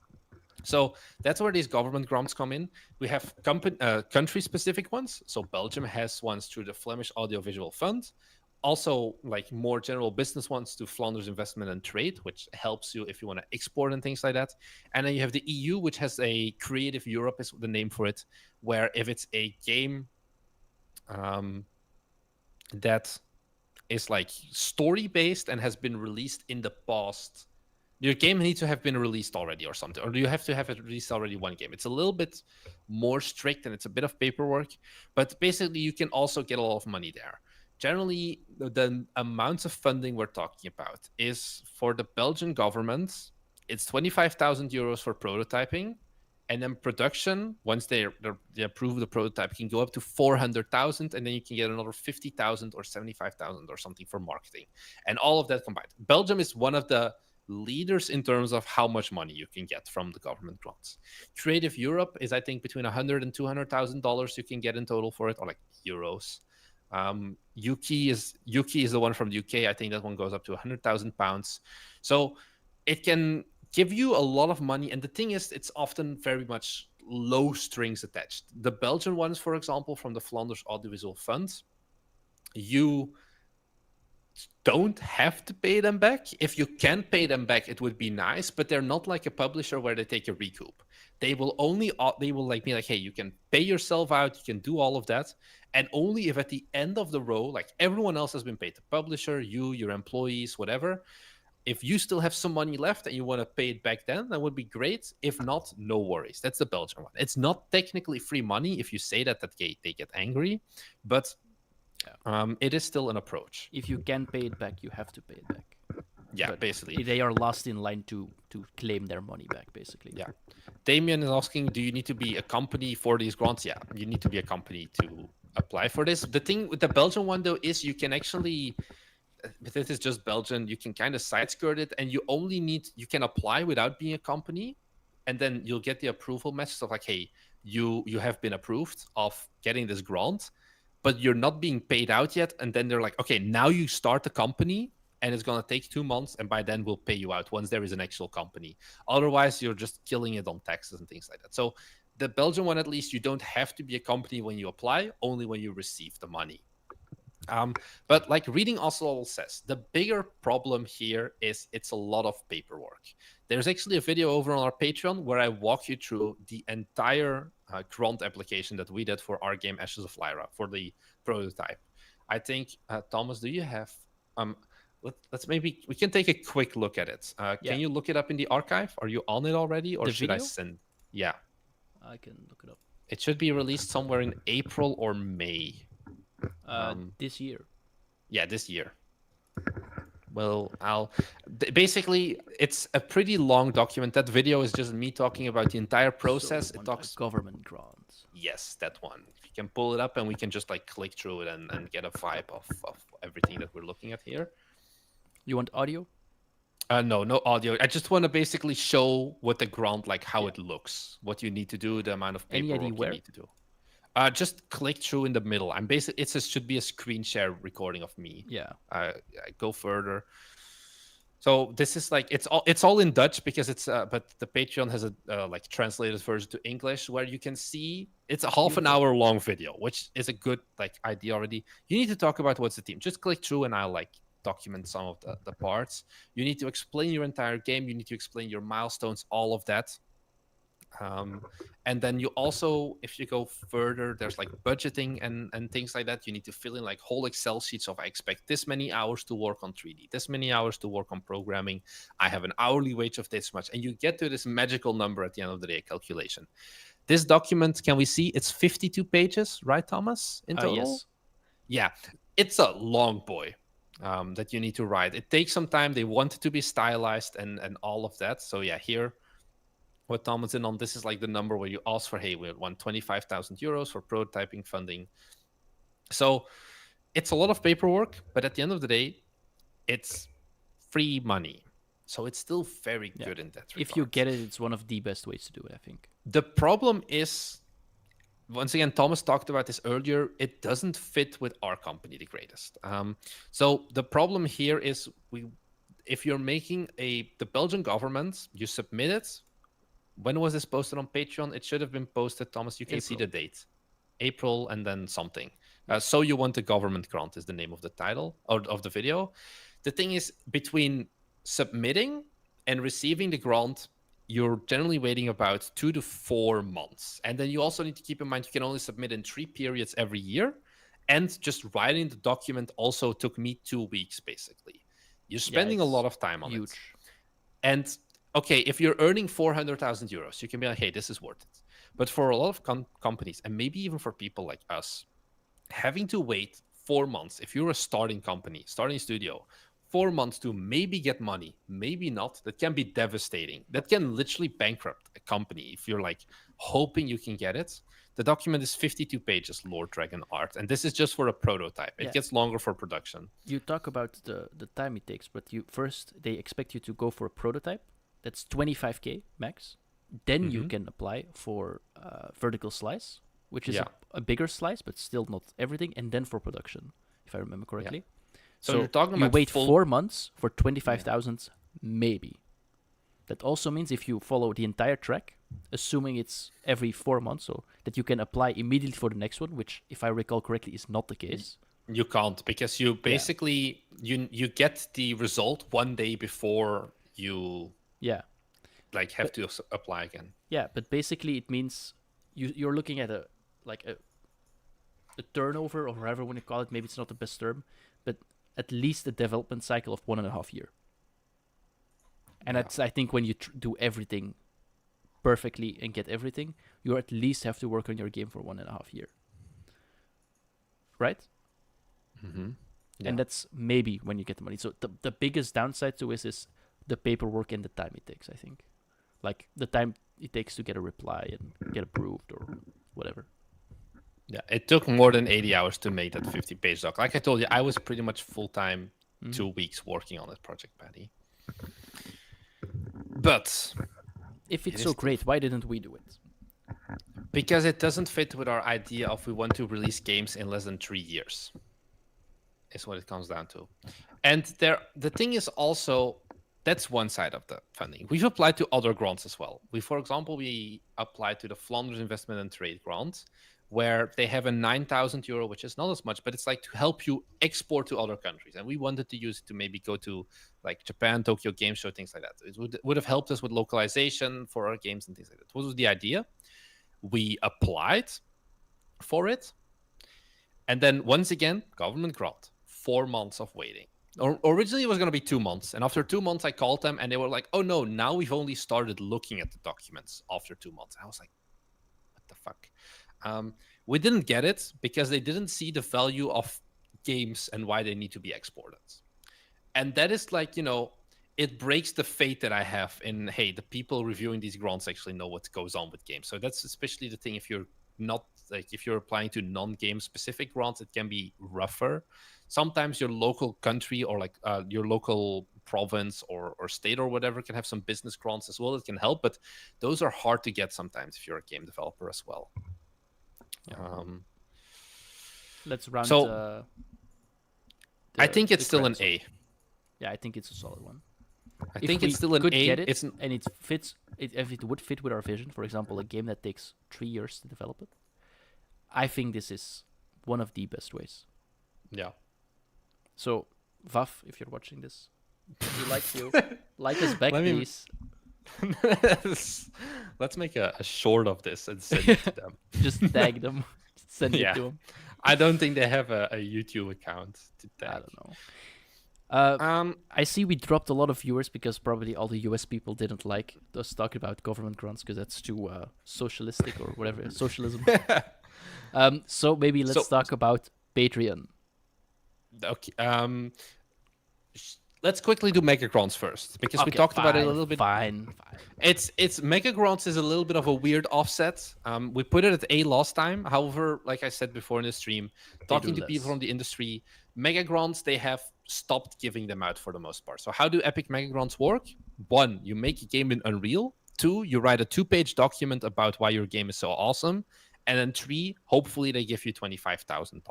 So that's where these government grants come in. We have country-specific ones. So Belgium has ones through the Flemish Audiovisual Fund. Also, like more general business ones to Flanders Investment and Trade, which helps you if you want to export and things like that. And then you have the EU, which has a Creative Europe is the name for it, where if it's a game that is like story-based and has been released in the past, your game needs to have been released already or something, or you have to have it released already one game. It's a little bit more strict and it's a bit of paperwork, but basically you can also get a lot of money there. Generally, the amounts of funding we're talking about is for the Belgian government, it's 25,000 euros for prototyping, And then production, once they approve the prototype, can go up to 400,000, and then you can get another 50,000 or 75,000 or something for marketing, and all of that combined. Belgium is one of the leaders in terms of how much money you can get from the government grants. Creative Europe is, I think, between 100 and 200,000 dollars you can get in total for it, or like euros. Yuki is the one from the UK. I think that one goes up to 100,000 pounds. So it can give you a lot of money. And the thing is, it's often very much low strings attached. The Belgian ones, for example, from the Flanders Audiovisual Fund, you don't have to pay them back. If you can pay them back, it would be nice, but they're not like a publisher where they take a recoup. They will like be like, hey, you can pay yourself out, you can do all of that, and only if at the end of the row, like everyone else has been paid, the publisher, you, your employees, whatever, if you still have some money left and you want to pay it back, then that would be great. If not, no worries. That's the Belgian one. It's not technically free money. If you say that they get angry, but it is still an approach. If you can pay it back, you have to pay it back. Yeah, But basically. they are last in line to claim their money back, basically. Yeah. Damien is asking, do you need to be a company for these grants? Yeah, you need to be a company to apply for this. The thing with the Belgian one, though, is you can actually, this is just Belgian, you can kind of side skirt it, and you can apply without being a company, and then you'll get the approval message of like, hey, you have been approved of getting this grant, but you're not being paid out yet. And then they're like, okay, now you start the company, and it's going to take 2 months, and by then we'll pay you out once there is an actual company. Otherwise, you're just killing it on taxes and things like that. So the Belgian one, at least, you don't have to be a company when you apply, only when you receive the money. But like Reading Oslo says, the bigger problem here is it's a lot of paperwork. There's actually a video over on our Patreon where I walk you through the entire grant application that we did for our game Ashes of Lyra for the prototype. I think, Thomas, do you have... let's maybe... We can take a quick look at it. Can you look it up in the archive? Are you on it already? Or should I send... Yeah. I can look it up. It should be released somewhere in April or May. This year. Yeah, this year. Well, basically, it's a pretty long document. That video is just me talking about the entire process. So it talks government grants. Yes, that one. You can pull it up and we can just like click through it and get a vibe of everything that we're looking at here. You want audio? No audio. I just want to basically show what the grant, like how it looks, what you need to do, the amount of paperwork you need to do. Just click through in the middle. Should be a screen share recording of me. Yeah. Go further. So this is like it's all in Dutch because it's but the Patreon has a like translated version to English where you can see it's a half an hour long video, which is a good like idea already. You need to talk about what's the theme. Just click through and I'll like document some of the parts. You need to explain your entire game. You need to explain your milestones, all of that. And then you also, if you go further, there's like budgeting and things like that. You need to fill in like whole Excel sheets of I expect this many hours to work on 3D, this many hours to work on programming. I have an hourly wage of this much. And you get to this magical number at the end of the day, calculation. This document, can we see it's 52 pages, right, Thomas, in total? Yes. Yeah, it's a long boy that you need to write. It takes some time. They want it to be stylized and all of that. So yeah, here, what Thomas in on, this is like the number where you ask for, hey, we want 25,000 euros for prototyping funding. So it's a lot of paperwork, but at the end of the day, it's free money. So it's still very good in that regard. If you get it, it's one of the best ways to do it, I think. The problem is, once again, Thomas talked about this earlier, it doesn't fit with our company the greatest. So the problem here is if you're making the Belgian government, you submit it. When was this posted on Patreon? It should have been posted, Thomas. You can see the date. April and then something. So You Want a Government Grant is the name of the title or of the video. The thing is, between submitting and receiving the grant, you're generally waiting about 2 to 4 months. And then you also need to keep in mind you can only submit in 3 periods every year. And just writing the document also took me 2 weeks, basically. You're spending a lot of time on it. And okay, if you're earning 400,000 euros, you can be like, hey, this is worth it. But for a lot of companies, and maybe even for people like us, having to wait 4 months, if you're a starting company, starting studio, 4 months to maybe get money, maybe not, that can be devastating. That can literally bankrupt a company, if you're like hoping you can get it, the document is 52 pages, Lord Dragon art, and this is just for a prototype. It gets longer for production. You talk about the time it takes, but they expect you to go for a prototype. That's 25K max. Then you can apply for vertical slice, which is a bigger slice, but still not everything, and then for production, if I remember correctly. Yeah. So you're talking about wait 4 months for 25,000, maybe. That also means if you follow the entire track, assuming it's every 4 months, so that you can apply immediately for the next one, which, if I recall correctly, is not the case. You can't, because you basically you get the result one day before you have to apply again. Yeah, but basically it means you're looking at a turnover, or however you want to call it. Maybe it's not the best term, but at least a development cycle of 1.5 years. And that's, I think, when you do everything perfectly and get everything, you at least have to work on your game for 1.5 years. Right? Mm-hmm. Yeah. And that's maybe when you get the money. So the biggest downside to this is the paperwork and the time it takes, I think. Like the time it takes to get a reply and get approved or whatever. Yeah, it took more than 80 hours to make that 50-page doc. Like I told you, I was pretty much full-time 2 weeks working on that project, Patty. But if it's so great, why didn't we do it? Because it doesn't fit with our idea of we want to release games in less than 3 years. Is what it comes down to. And the thing is also, that's one side of the funding. We've applied to other grants as well. For example, we applied to the Flanders Investment and Trade Grant, where they have a €9,000, which is not as much, but it's like to help you export to other countries. And we wanted to use it to maybe go to like Japan, Tokyo Game Show, things like that. It would have helped us with localization for our games and things like that. What was the idea? We applied for it. And then once again, government grant, 4 months of waiting. Originally, it was going to be 2 months. And after 2 months, I called them and they were like, oh no, now we've only started looking at the documents after 2 months. I was like, what the fuck? We didn't get it because they didn't see the value of games and why they need to be exported. And that is like, it breaks the faith that I have in, hey, the people reviewing these grants actually know what goes on with games. So that's especially the thing if you're not, like, if you're applying to non-game specific grants, it can be rougher. Sometimes your local country or like your local province or state or whatever can have some business grants as well that can help, but those are hard to get sometimes if you're a game developer as well. Let's round. I think it's still an A. Yeah, I think it's a solid one. I think it's still an A. Get it, and it fits. If it would fit with our vision, for example, a game that takes 3 years to develop it, I think this is one of the best ways. Yeah. So, Vaf, if you're watching this, we like you. Like us back, please. Let's make a short of this and send it to them. Just tag them. Send it to them. I don't think they have a YouTube account to tag. I don't know. I see we dropped a lot of viewers because probably all the US people didn't like us talking about government grants because that's too socialistic or whatever, socialism. So maybe let's talk about Patreon. Okay. Let's quickly do Mega Grants first because we talked about it a little bit. Fine. It's Mega Grants is a little bit of a weird offset. We put it at A last time. However, like I said before in the stream, talking to people from the industry, Mega Grants, they have stopped giving them out for the most part. So how do Epic Mega Grants work? 1, you make a game in Unreal. 2, you write a 2-page document about why your game is so awesome. And then 3, hopefully they give you $25,000.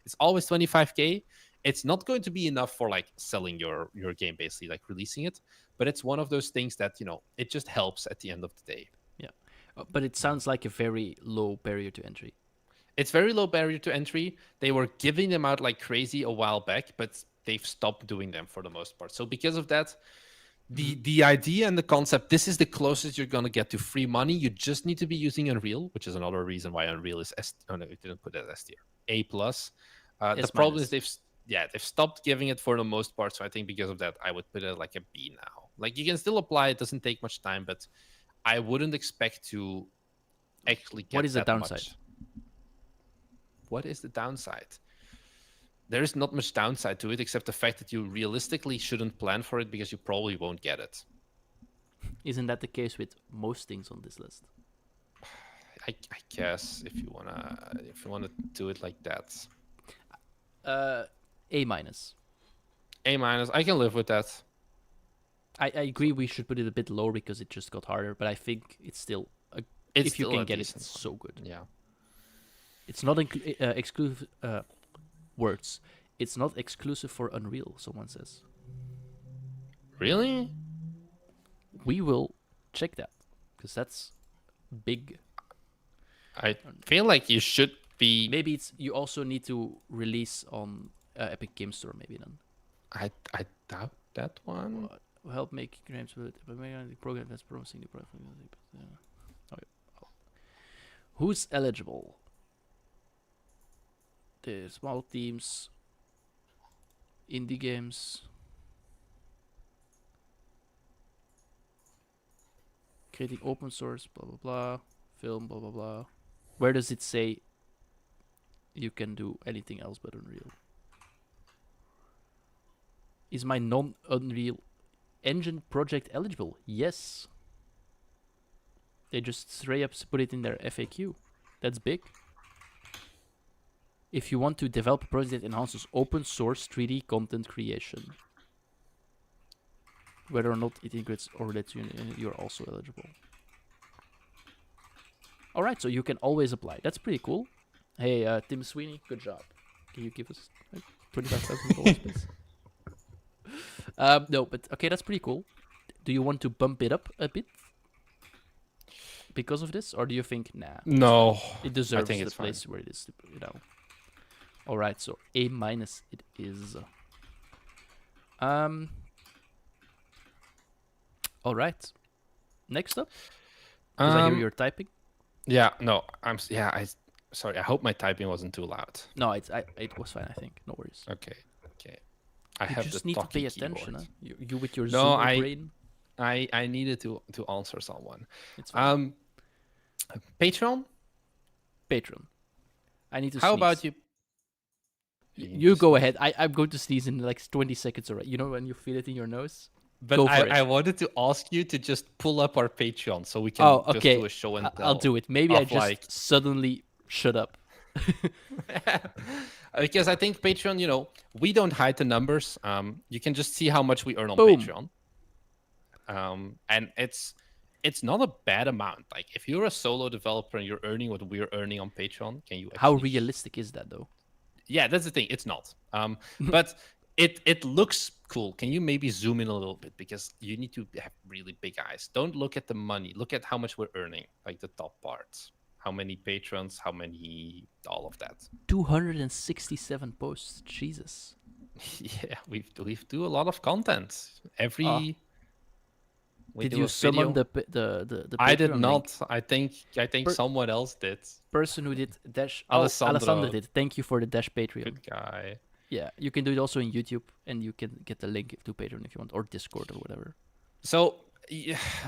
It's always $25K. It's not going to be enough for like selling your game, basically like releasing it. But it's one of those things that, it just helps at the end of the day. Yeah. But it sounds like a very low barrier to entry. It's very low barrier to entry. They were giving them out like crazy a while back, but they've stopped doing them for the most part. So because of that, the idea and the concept, this is the closest you're going to get to free money. You just need to be using Unreal, which is another reason why Unreal is oh no, it didn't put that S tier. A+. The problem is they've stopped giving it for the most part. So I think because of that, I would put it like a B now. Like you can still apply. It doesn't take much time, but I wouldn't expect to actually get What is the downside? Much. What is the downside? There is not much downside to it, except the fact that you realistically shouldn't plan for it because you probably won't get it. Isn't that the case with most things on this list? I guess if you wanna do it like that. A minus. A minus. I can live with that. I agree we should put it a bit lower because it just got harder, but I think it's still It's if you still can a get it, decent it's one. so good. Yeah. It's not exclusive words. It's not exclusive for Unreal. Someone says. Really? We will check that because that's big. I feel like you should be. Maybe it's you also need to release on Epic Game Store. Maybe then. I doubt that one. Help make games with the program that's promising the product. Okay. Who's eligible? The small teams, indie games, creating open source, blah blah blah, film, blah blah blah. Where does it say you can do anything else but Unreal? Is my non-Unreal Engine project eligible? Yes. They just straight up put it in their FAQ. That's big. If you want to develop a project that enhances open source 3D content creation, whether or not it integrates or lets you, you're also eligible. All right, so you can always apply. That's pretty cool. Hey, Tim Sweeney, good job. Can you give us $25,000, please? No, but okay, that's pretty cool. Do you want to bump it up a bit because of this, or do you think nah? No. It deserves think the it's fine. place where it is, you know. All right, so A minus it is. All right. Next up, because I hear you're typing. Yeah. No. Sorry. I hope my typing wasn't too loud. No, it was fine. I think no worries. Okay. I You have just the need to talking pay attention. keyboard. Huh? You with your No, Zoomer brain. I needed to answer someone. It's fine. Patreon. Patreon. I need to. How sneeze. about you? You go ahead. I'm going to sneeze in like 20 seconds already. You know when you feel it in your nose? But Go for it. I wanted to ask you to just pull up our Patreon so we can just do a show and tell. I'll do it. Maybe I of, just like- suddenly shut up. Because I think Patreon, we don't hide the numbers. You can just see how much we earn on Boom. Patreon. And it's not a bad amount. Like if you're a solo developer and you're earning what we're earning on Patreon, can you? How actually realistic is that though? Yeah, that's the thing. It's not. But it looks cool. Can you maybe zoom in a little bit because you need to have really big eyes. Don't look at the money. Look at how much we're earning, like the top parts. How many patrons? How many? All of that. 267 posts. Jesus. Yeah, we do a lot of content every. we Did do you a summon video. the I did Patreon not. link? I think someone else did. Person who did dash. Alessandro. Alessandro did. Thank you for the dash Patreon. Good guy. Yeah, you can do it also in YouTube, and you can get the link to Patreon if you want, or Discord or whatever. So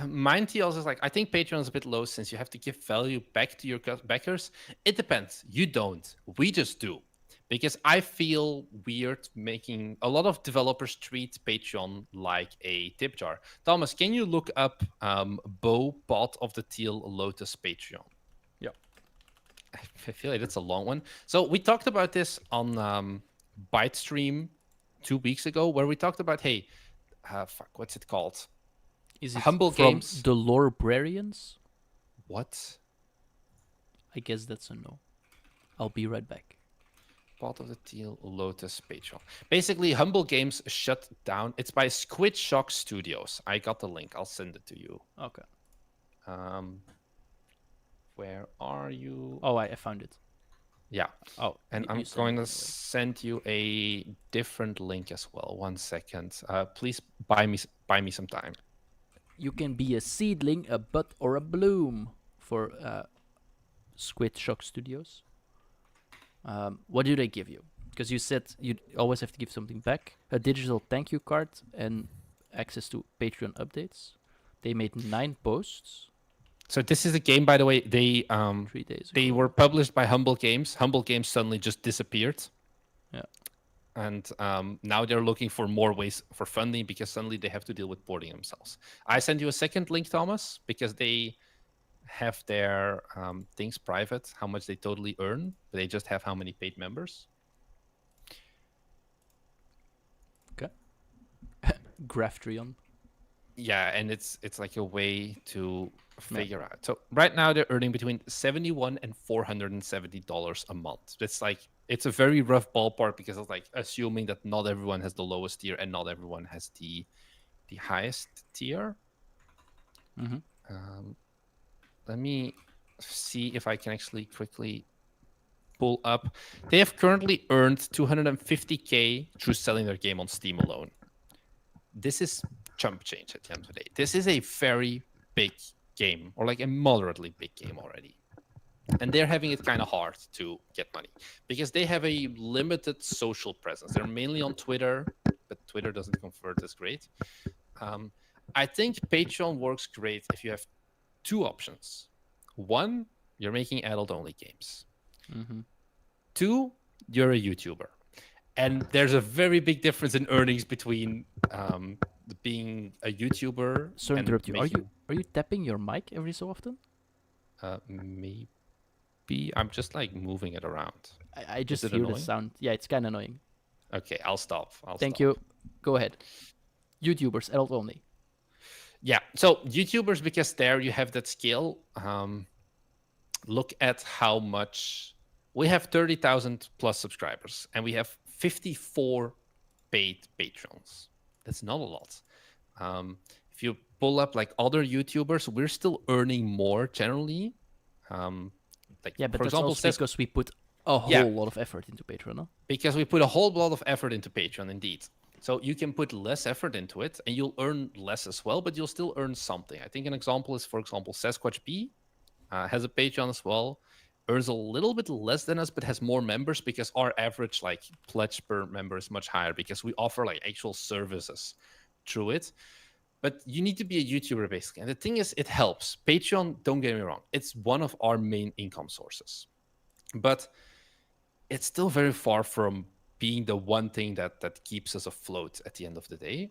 mine TLs is like, I think Patreon is a bit low since you have to give value back to your backers. It depends. You don't. We just do. Because I feel weird making a lot of developers treat Patreon like a tip jar. Thomas, can you look up Bo Pot of the Teal Lotus Patreon? Yeah. I feel like that's a long one. So we talked about this on ByteStream 2 weeks ago, where we talked about, hey, what's it called? Is it Humble from Games. the Lorebrarians? What? I guess that's a no. I'll be right back. Pot of the Teal Lotus Patreon. Basically, Humble Games shut down. It's by Squid Shock Studios. I got the link. I'll send it to you. Okay. Where are you? Oh, I found it. Yeah. Oh, And you I'm sent going it to anyway. send you a different link as well. 1 second. Please buy me some time. You can be a seedling, a bud, or a bloom for Squid Shock Studios. What do they give you? Because you said you always have to give something back. A digital thank you card and access to Patreon updates. They made 9 posts So this is a game, by the way. They 3 days ago. they were published by Humble Games. Humble Games suddenly just disappeared. Yeah. and now they're looking for more ways for funding because suddenly they have to deal with porting themselves. I sent you a second link, Thomas, because they have their things private, how much they totally earn, but they just have how many paid members. Okay. Graphtreon. Yeah, and it's like a way to figure out. So right now they're earning between $71 and $470 a month. It's a very rough ballpark because it's like assuming that not everyone has the lowest tier and not everyone has the highest tier. Let me see if I can actually quickly pull up. They have currently earned $250K through selling their game on Steam alone. This is chump change at the end of the day. This is a very big game, or like a moderately big game already. And they're having it kind of hard to get money because they have a limited social presence. They're mainly on Twitter, but Twitter doesn't convert as great. I think Patreon works great if you have two options. One, you're making adult-only games. Two, you're a YouTuber. And there's a very big difference in earnings between being a YouTuber. So interrupt you. Are you tapping your mic every so often? Maybe I'm just like moving it around. I just hear the sound. Yeah, it's kind of annoying. Okay, I'll stop. Thank you. Go ahead. YouTubers, adult only. Yeah, so YouTubers, because there you have that scale. Look at how much we have 30,000 plus subscribers, and we have 54 paid patrons. That's not a lot. If you pull up like other YouTubers, we're still earning more generally. Yeah, but for example, also because we put a whole lot of effort into Patreon, no? Because we put a whole lot of effort into Patreon, indeed. So you can put less effort into it, and you'll earn less as well, but you'll still earn something. I think an example is, for example, Sasquatch B has a Patreon as well, earns a little bit less than us, but has more members because our average like pledge per member is much higher because we offer like actual services through it. But you need to be a YouTuber basically. And the thing is, it helps. Patreon, don't get me wrong, it's one of our main income sources. But it's still very far from being the one thing that keeps us afloat at the end of the day.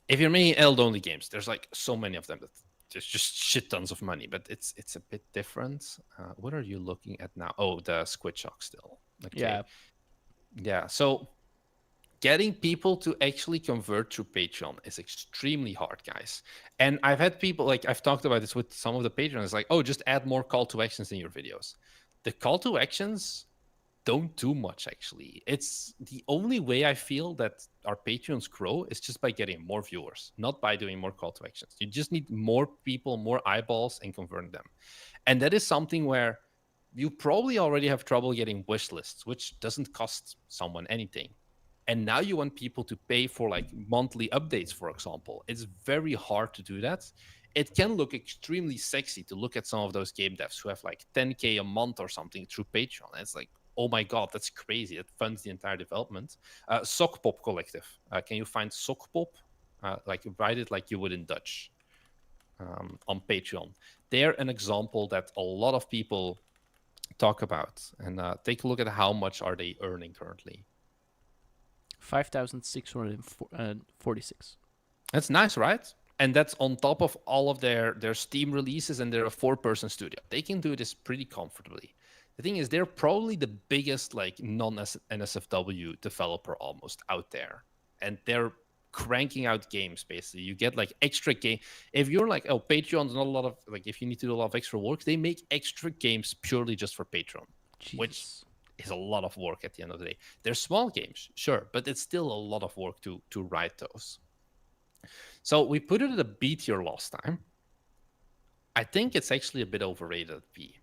If you're making adult-only games, there's like so many of them that there's just shit tons of money, but it's a bit different. What are you looking at now? Oh, the Squid Shock still. Okay. Yeah. So getting people to actually convert through Patreon is extremely hard, guys. And I've had people, like I've talked about this with some of the Patreons, like, oh, just add more call to actions in your videos. The call to actions don't do much, actually. It's the only way I feel that our Patreons grow is just by getting more viewers, not by doing more call to actions. You just need more people, more eyeballs, and converting them. And that is something where you probably already have trouble getting wish lists, which doesn't cost someone anything. And now you want people to pay for like monthly updates, for example. It's very hard to do that. It can look extremely sexy to look at some of those game devs who have like 10K a month or something through Patreon. And it's like, oh my God, that's crazy. It funds the entire development. Sock Pop Collective. Can you find Sock Pop? Like write it like you would in Dutch on Patreon. They're an example that a lot of people talk about. And take a look at how much are they earning currently. 5,646. That's nice, right? And that's on top of all of their Steam releases, and they're a 4-person studio. They can do this pretty comfortably. The thing is, they're probably the biggest like non-NSFW developer almost out there, and they're cranking out games. Basically, you get like extra game. If you're like, oh, Patreon's not a lot of like, if you need to do a lot of extra work, they make extra games purely just for Patreon, which is a lot of work at the end of the day. They're small games, sure, but it's still a lot of work to write those. So we put it at a B tier last time. I think it's actually a bit overrated at B.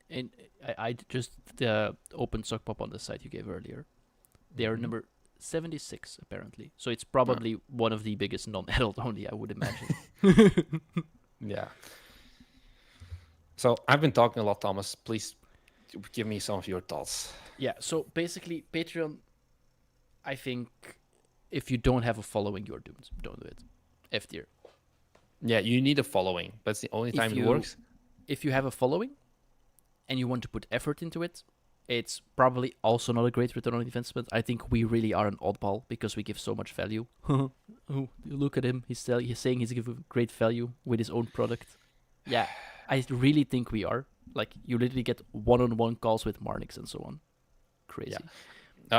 And I just opened Sockpop on the site you gave earlier. They are number 76, apparently. So it's probably one of the biggest non-adult only, I would imagine. Yeah. So I've been talking a lot, Thomas. Please give me some of your thoughts. Yeah, so basically, Patreon, I think if you don't have a following, you're doomed. Don't do it. F tier. Yeah, you need a following. That's the only time it works. If you have a following, and you want to put effort into it, it's probably also not a great return on investment. I think we really are an oddball because we give so much value. Oh, look at him. He's saying he's giving great value with his own product. Yeah, I really think we are. Like, you literally get one-on-one calls with Marnix and so on. Crazy.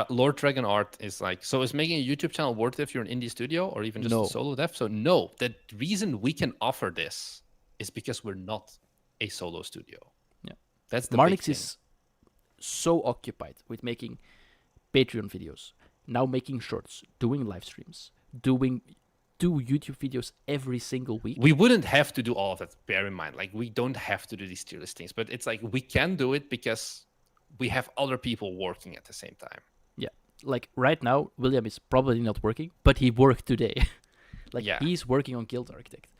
Lord Dragon Art is like, so is making a YouTube channel worth it if you're an indie studio or even just No. a solo dev? So no, the reason we can offer this is because we're not a solo studio. Yeah. That's the big Marnix thing. is so occupied with making Patreon videos, now making shorts, doing live streams, doing 2 YouTube videos every single week. We wouldn't have to do all of that, bear in mind. Like, we don't have to do these tier listings, but it's like we can do it because we have other people working at the same time. Yeah. Like, right now, William is probably not working, but he worked today. Like, Yeah. he's working on Guild Architect.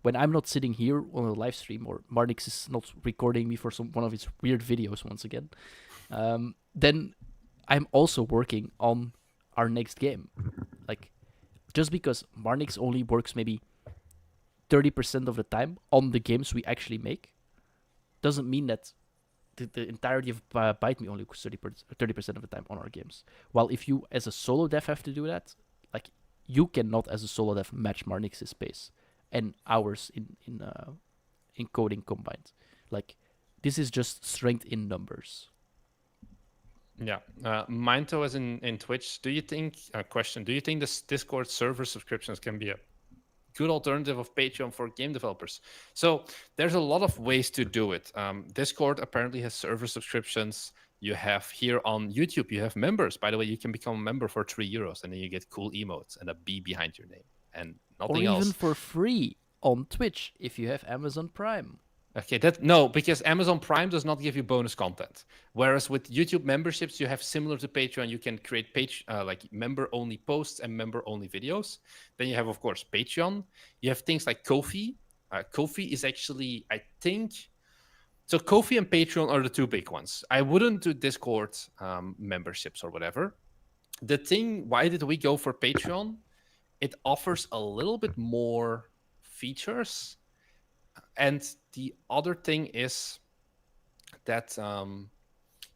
When I'm not sitting here on a live stream, or Marnix is not recording me for one of his weird videos once again, then I'm also working on our next game. Like, just because Marnix only works maybe 30% of the time on the games we actually make, doesn't mean that the entirety of Bite Me only works 30% of the time on our games. While if you, as a solo dev, have to do that, like, you cannot, as a solo dev, match Marnix's pace and hours in coding combined. Like, this is just strength in numbers. Yeah. Minto is in Twitch. Do you think, question, do you think this Discord server subscriptions can be a good alternative of Patreon for game developers? So there's a lot of ways to do it. Discord apparently has server subscriptions. You have here on YouTube, you have members. By the way, you can become a member for €3 and then you get cool emotes and a B behind your name and nothing or else. even for free on Twitch if you have Amazon Prime. Okay, because Amazon Prime does not give you bonus content. Whereas with YouTube memberships, you have similar to Patreon. You can create like member-only posts and member-only videos. Then you have, of course, Patreon. You have things like Ko-fi. Ko-fi is actually, I think, so Ko-fi and Patreon are the 2 big ones. I wouldn't do Discord memberships or whatever. The thing, why did we go for Patreon? It offers a little bit more features. And the other thing is that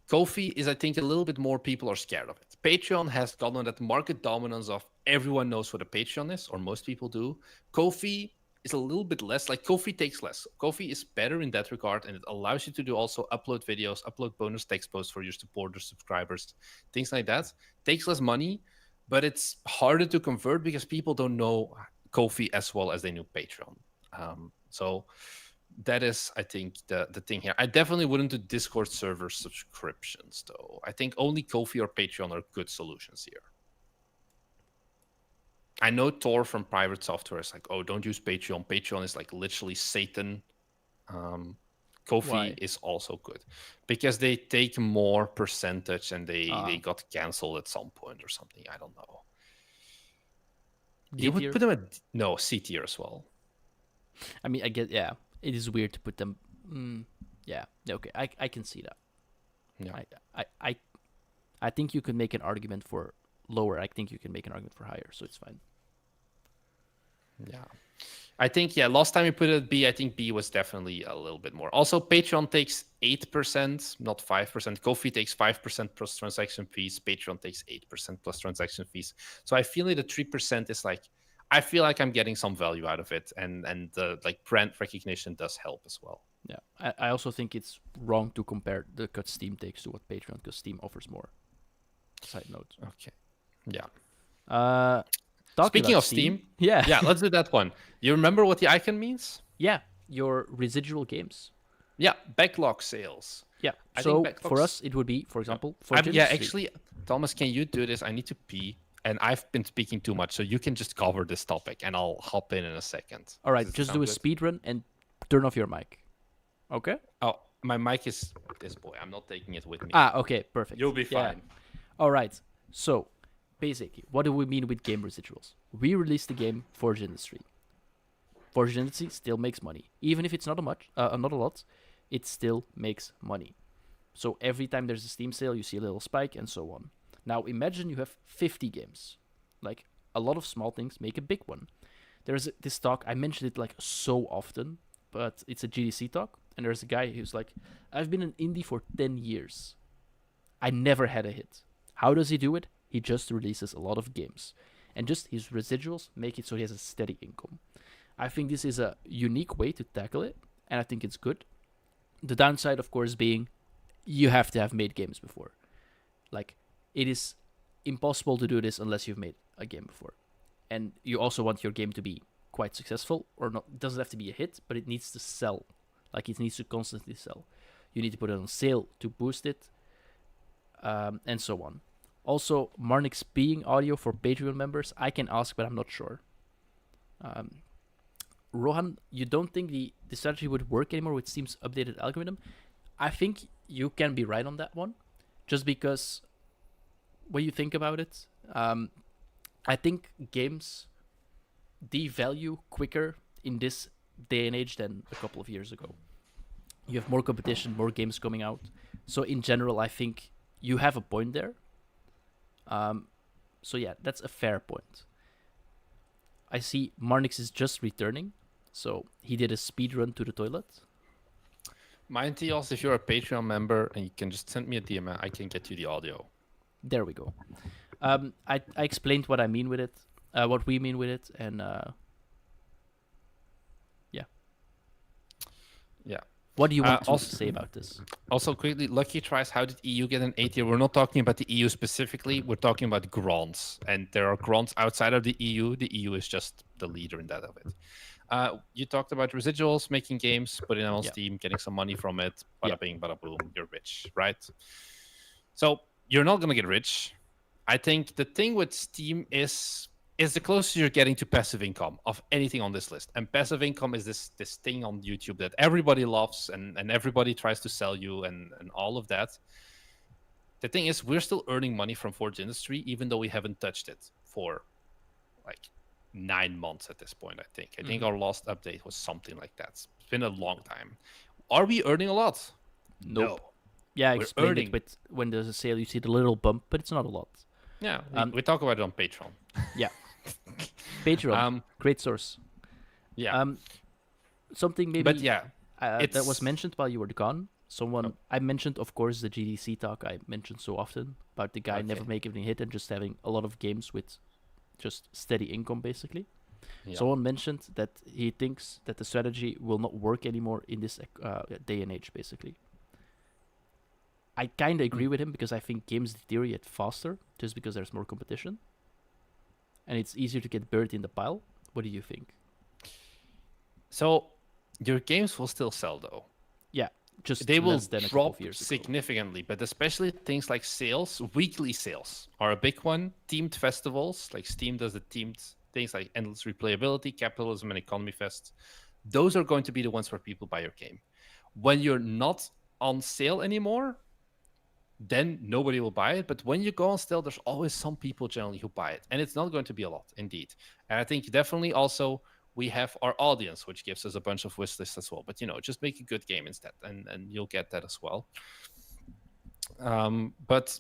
Ko-fi is, I think, a little bit more people are scared of it. Patreon has gotten that market dominance of everyone knows what a Patreon is, or most people do. Ko-fi is a little bit less, like Ko-fi takes less. Ko-fi is better in that regard, and it allows you to do also upload videos, upload bonus text posts for your supporters, subscribers, things like that. Takes less money, but it's harder to convert because people don't know Ko-fi as well as they know Patreon. So that is, I think, the thing here. I definitely wouldn't do Discord server subscriptions, though. I think only Ko-fi or Patreon are good solutions here. I know Tor from Private Software is like, oh, don't use Patreon. Patreon is like literally Satan. Ko-fi Why? is also good because they take more percentage and they got canceled at some point or something. I don't know. You would put them at C tier as well. I mean, I get, yeah, it is weird to put them. Yeah, okay, I can see that. Yeah. I think you can make an argument for lower. I think you can make an argument for higher, so it's fine. Yeah. I think, last time we put it at B, I think B was definitely a little bit more. Also, Patreon takes 8%, not 5%. Ko-fi takes 5% plus transaction fees. Patreon takes 8% plus transaction fees. So I feel like the 3% is like, I feel like I'm getting some value out of it, and the like brand recognition does help as well. Yeah, I also think it's wrong to compare the cut Steam takes to what Patreon, because Steam offers more. Side note. Okay. Yeah. Speaking Speaking of Steam, yeah, let's do that one. You remember what the icon means? Yeah, your residual games. Yeah, backlog sales. Yeah. I so think for us, it would be, for example, for actually, Thomas, can you do this? I need to pee. And I've been speaking too much, so you can just cover this topic, and I'll hop in a second. All right, just do a speed run and turn off your mic. Okay? Oh, my mic is this boy. I'm not taking it with me. Okay, perfect. You'll be fine. All right, so basically, what do we mean with game residuals? We released the game Forge Industry. Forge Industry still makes money. Even if it's not a lot, it still makes money. So every time there's a Steam sale, you see a little spike and so on. Now imagine you have 50 games. Like, a lot of small things make a big one. There's this talk, I mentioned it like so often, but it's a GDC talk. And there's a guy who's like, I've been an indie for 10 years. I never had a hit. How does he do it? He just releases a lot of games. And just his residuals make it so he has a steady income. I think this is a unique way to tackle it, and I think it's good. The downside, of course, being you have to have made games before. Like, it is impossible to do this unless you've made a game before. And you also want your game to be quite successful, or not. It doesn't have to be a hit, but it needs to sell. Like, it needs to constantly sell. You need to put it on sale to boost it, and so on. Also, Marnix being audio for Patreon members, I can ask, but I'm not sure. Rohan, you don't think the strategy would work anymore with Steam's updated algorithm? I think you can be right on that one, just because when you think about it, I think games devalue quicker in this day and age than a couple of years ago. You have more competition, more games coming out. So in general, I think you have a point there. So yeah, that's a fair point. I see Marnix is just returning. So he did a speed run to the toilet. Mind TLs, if you're a Patreon member and you can just send me a DM, I can get you the audio. There we go. I explained what I mean with it, what we mean with it, and yeah. Yeah. What do you want to also, say about this? Also, quickly, Lucky tries, how did EU get an A tier? We're not talking about the EU specifically. We're talking about grants. And there are grants outside of the EU. The EU is just the leader in that of it. You talked about residuals, making games, putting them on Steam, getting some money from it. Bada bing, bada boom, you're rich, right? So you're not going to get rich. I think the thing with Steam is the closest you're getting to passive income of anything on this list. And passive income is this thing on YouTube that everybody loves and everybody tries to sell you and all of that. The thing is, we're still earning money from Forge Industry, even though we haven't touched it for like 9 months at this point, I think. I think our last update was something like that. It's been a long time. Are we earning a lot? Nope. No. Yeah, I explained it with when there's a sale, you see the little bump, but it's not a lot. Yeah, we talk about it on Patreon. Yeah. Patreon, great source. Yeah. Something maybe but yeah, that was mentioned while you were gone. Someone, I mentioned, of course, the GDC talk I mentioned so often about the guy never making a hit and just having a lot of games with just steady income, basically. Yeah. Someone mentioned that he thinks that the strategy will not work anymore in this day and age, basically. I kind of agree with him because I think games deteriorate faster just because there's more competition. And it's easier to get buried in the pile. What do you think? So, your games will still sell, though. Yeah, just they will drop significantly, but especially things like sales, weekly sales are a big one. Themed festivals, like Steam does the themed things like Endless Replayability, Capitalism, and Economy Fest. Those are going to be the ones where people buy your game. When you're not on sale anymore, then nobody will buy it. But when you go on sale, there's always some people generally who buy it. And it's not going to be a lot, indeed. And I think definitely also we have our audience, which gives us a bunch of wish lists as well. But, just make a good game instead, and you'll get that as well. But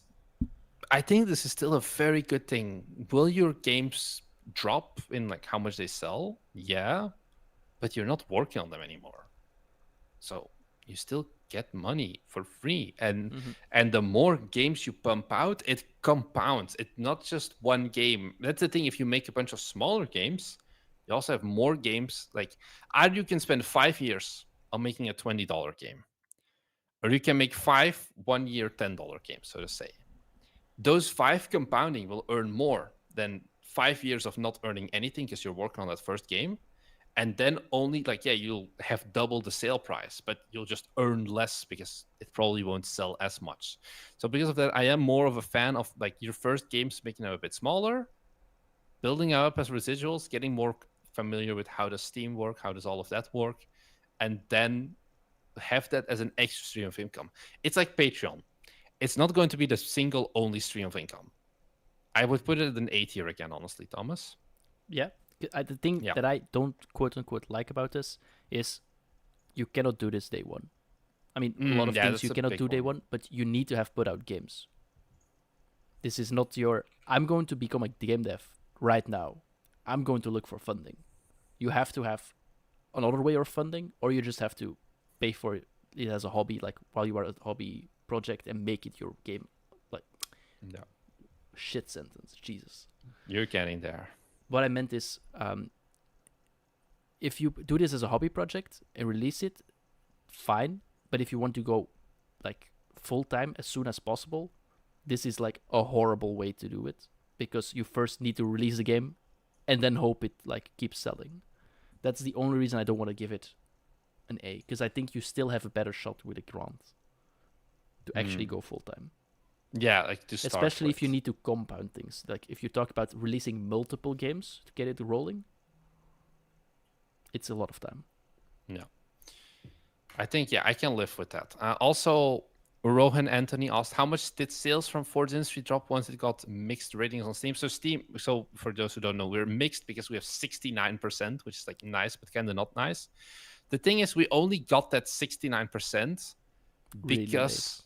I think this is still a very good thing. Will your games drop in like how much they sell? Yeah, but you're not working on them anymore. So you still get money for free. And the more games you pump out, it compounds. It's not just one game. That's the thing. If you make a bunch of smaller games, you also have more games. Like, either you can spend 5 years on making a $20 game, or you can make 5 1-year $10 games, so to say. Those 5 compounding will earn more than 5 years of not earning anything because you're working on that first game. And then only, you'll have double the sale price, but you'll just earn less because it probably won't sell as much. So because of that, I am more of a fan of your first games, making them a bit smaller, building up as residuals, getting more familiar with how does Steam work, how does all of that work, and then have that as an extra stream of income. It's like Patreon. It's not going to be the single only stream of income. I would put it at an A tier again, honestly, Thomas. Yeah. The thing that I don't quote unquote like about this is you cannot do this day one. I mean, a lot of things you cannot do day one, but you need to have put out games. This is not I'm going to become a game dev right now. I'm going to look for funding. You have to have another way of funding, or you just have to pay for it as a hobby, like while you are a hobby project, and make it your game. Like No, shit sentence, Jesus. you're getting there. What I meant is, if you do this as a hobby project and release it, fine. But if you want to go like full time as soon as possible, this is like a horrible way to do it, because you first need to release the game and then hope it like keeps selling. That's the only reason I don't want to give it an A, because I think you still have a better shot with a grant to actually go full time. Yeah, like to start Especially if you with. need to compound things. Like if you talk about releasing multiple games to get it rolling, it's a lot of time. No. I think, yeah, I can live with that. Also, Rohan Anthony asked, how much did sales from Forge Industry drop once it got mixed ratings on Steam? So for those who don't know, we're mixed because we have 69%, which is like nice, but kind of not nice. The thing is, we only got that 69% Really because,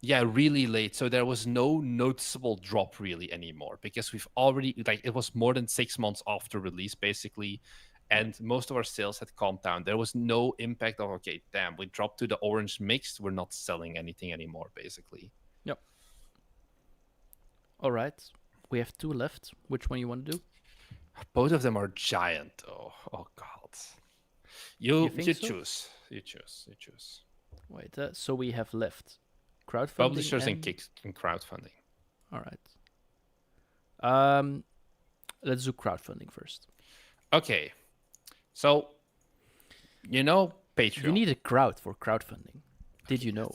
yeah, really late. So there was no noticeable drop really anymore, because we've already, like, it was more than 6 months after release, basically. And most of our sales had calmed down. There was no impact of, okay, damn, we dropped to the orange mixed. We're not selling anything anymore, basically. Yep. All right. We have 2 left. Which one you want to do? Both of them are giant. Oh God. You think so? choose. You choose. Wait. So we have left crowdfunding Publishers and crowdfunding. All right. Let's do crowdfunding first. Okay. So, Patreon. You need a crowd for crowdfunding. Did you know?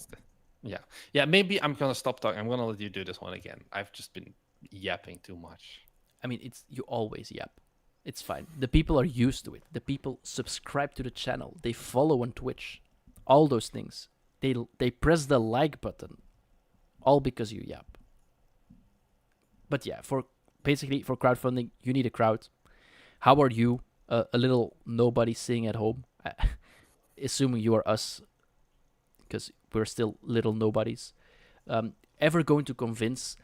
Yeah, maybe I'm going to stop talking. I'm going to let you do this one again. I've just been yapping too much. I mean, you always yap. It's fine. The people are used to it. The people subscribe to the channel. They follow on Twitch. All those things. They press the like button. All because you yap. But yeah, for crowdfunding, you need a crowd. How are you? A little nobody sitting at home. Assuming you are us, because we're still little nobodies. Ever going to convince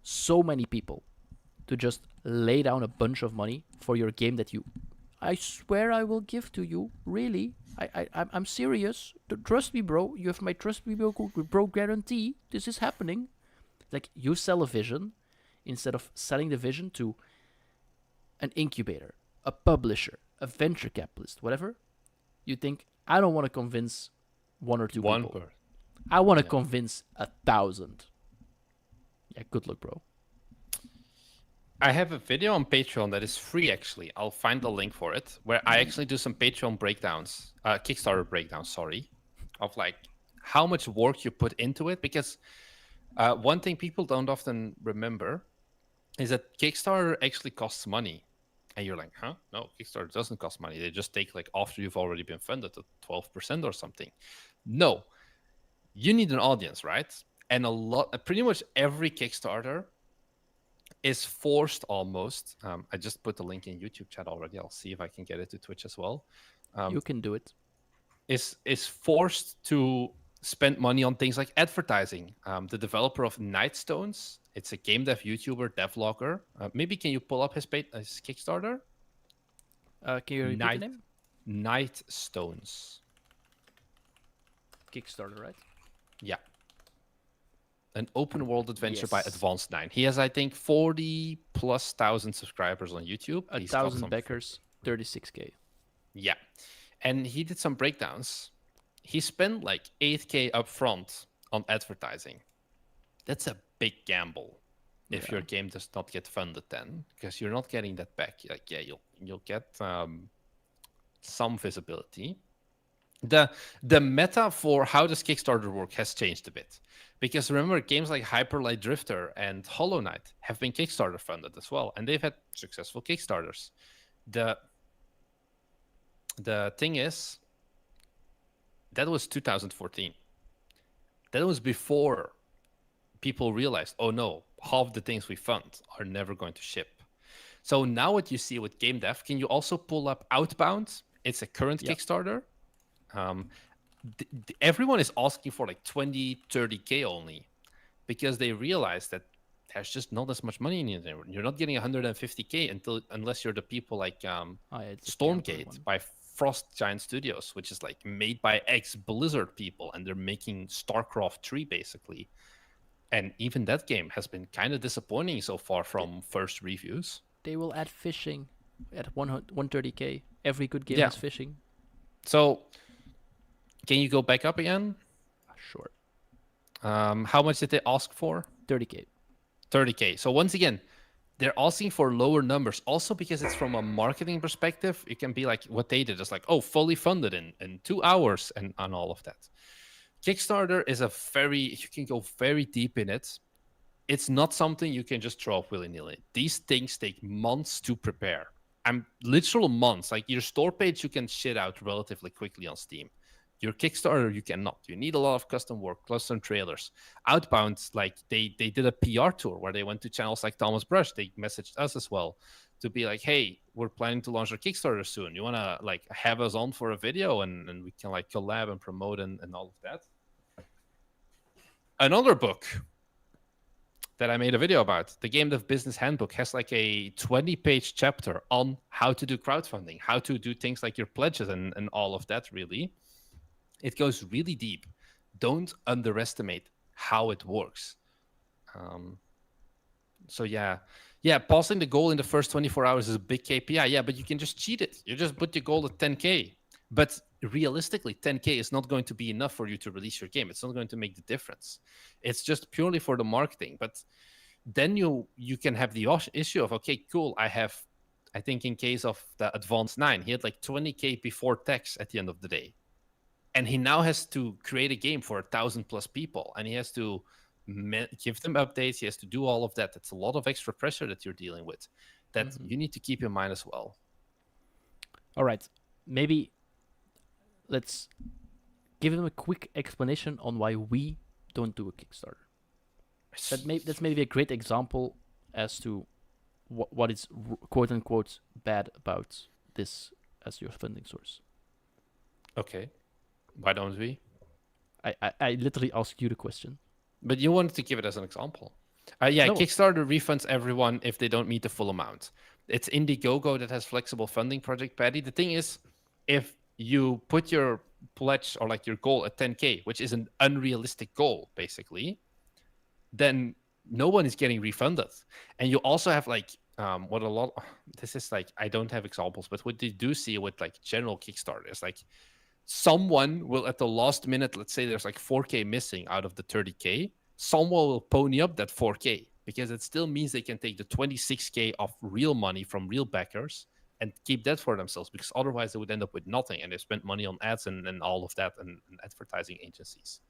so many people to just lay down a bunch of money for your game that I swear I will give to you. Really? I'm serious. Trust me, bro. You have my trust me, bro guarantee. This is happening. Like, you sell a vision instead of selling the vision to an incubator, a publisher, a venture capitalist, whatever. You think, I don't want to convince 1 or 2 people. I want to convince 1,000. Yeah, good luck, bro. I have a video on Patreon that is free, actually. I'll find the link for it, where I actually do some Patreon breakdowns, Kickstarter breakdowns, sorry, of like how much work you put into it. Because one thing people don't often remember is that Kickstarter actually costs money. And you're like, huh? No, Kickstarter doesn't cost money. They just take, like, after you've already been funded, at 12% or something. No, you need an audience, right? And pretty much every Kickstarter is forced almost. I just put the link in YouTube chat already. I'll see if I can get it to Twitch as well. You can do it. Is forced to spend money on things like advertising. The developer of Nightstones, it's a game dev YouTuber, devlogger. Maybe can you pull up his Kickstarter? Can you repeat the name? Nightstones. Kickstarter, right? Yeah. An open world adventure by Yes. Advanced 9. He has, I think, 40,000+ subscribers on YouTube. 1,000 backers, 36K. Yeah. And he did some breakdowns. He spent like 8K upfront on advertising. That's a big gamble if your game does not get funded then, because you're not getting that back. Like, yeah, you'll get some visibility. The meta for how does Kickstarter work has changed a bit, because remember, games like Hyper Light Drifter and Hollow Knight have been Kickstarter funded as well, and they've had successful Kickstarters. The thing is, that was 2014. That was before people realized, oh no, half the things we fund are never going to ship. So now what you see with game dev, can you also pull up Outbound? It's a current Kickstarter. Everyone is asking for like 20, 30K only, because they realize that there's just not as much money in it. You're not getting 150K unless you're the people like Stormgate by Frost Giant Studios, which is like made by ex-Blizzard people, and they're making StarCraft 3 basically. And even that game has been kind of disappointing so far from first reviews. They will add fishing at 130k. Every good game Yeah. has fishing. So, can you go back up again? Sure. How much did they ask for? 30k. 30k. So once again, they're asking for lower numbers. Also because it's from a marketing perspective, it can be like what they did is like, oh, fully funded in 2 hours and all of that. Kickstarter is you can go very deep in it. It's not something you can just throw up willy-nilly. These things take months to prepare. And literal months. Like your store page, you can shit out relatively quickly on Steam. Your Kickstarter, you cannot. You need a lot of custom work, custom trailers. Outbound, like they did a PR tour where they went to channels like Thomas Brush. They messaged us as well to be like, hey, we're planning to launch our Kickstarter soon. You want to like have us on for a video and we can like collab and promote and all of that. Another book that I made a video about, the GameDev Business Handbook, has like a 20-page chapter on how to do crowdfunding, how to do things like your pledges and all of that, really. It goes really deep. Don't underestimate how it works. So yeah, passing the goal in the first 24 hours is a big KPI. Yeah, but you can just cheat it. You just put your goal at 10K. But realistically, 10K is not going to be enough for you to release your game. It's not going to make the difference. It's just purely for the marketing. But then you can have the issue of, okay, cool, I think in case of the Advanced 9, he had like 20K before tax at the end of the day. And he now has to create a game for 1,000+ people, and he has to give them updates. He has to do all of that. It's a lot of extra pressure that you're dealing with that you need to keep in mind as well. All right. Maybe let's give them a quick explanation on why we don't do a Kickstarter. That's maybe a great example as to what is quote-unquote bad about this as your funding source. Okay. Why don't we? I literally asked you the question. But you wanted to give it as an example. No. Kickstarter refunds everyone if they don't meet the full amount. It's Indiegogo that has flexible funding, Project Patty. The thing is, if you put your pledge or like your goal at 10K, which is an unrealistic goal, basically, then no one is getting refunded. And you also have like, this is like, I don't have examples, but what you do see with like general Kickstarters, like, someone will at the last minute, let's say there's like 4K missing out of the 30K, someone will pony up that 4K because it still means they can take the 26K of real money from real backers and keep that for themselves, because otherwise they would end up with nothing and they spent money on ads and all of that and advertising agencies.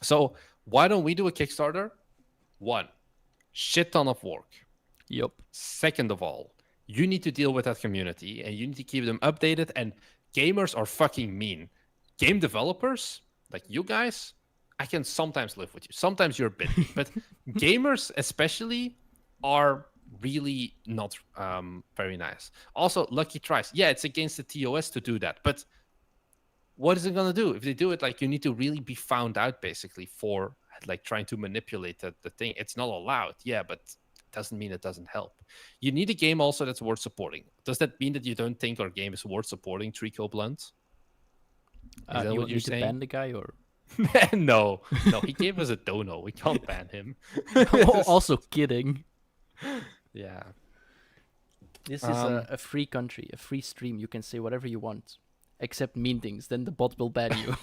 So why don't we do a Kickstarter? One, shit ton of work. Yep. Second of all, you need to deal with that community and you need to keep them updated, and gamers are fucking mean. Game developers, like you guys, I can sometimes live with you. Sometimes you're a bit, but gamers especially are really not very nice. Also, Lucky Tries. Yeah, it's against the TOS to do that, but what is it going to do? If they do it, like, you need to really be found out, basically, for like trying to manipulate the thing. It's not allowed. Yeah, but it doesn't mean it doesn't help. You need a game also that's worth supporting. Does that mean that you don't think our game is worth supporting, Trico Blunt? Is that you what you're need to saying? ban the guy, or No, he gave us a dono. We can't ban him. Also kidding. Yeah. This is a free country, a free stream. You can say whatever you want, except mean things. Then the bot will ban you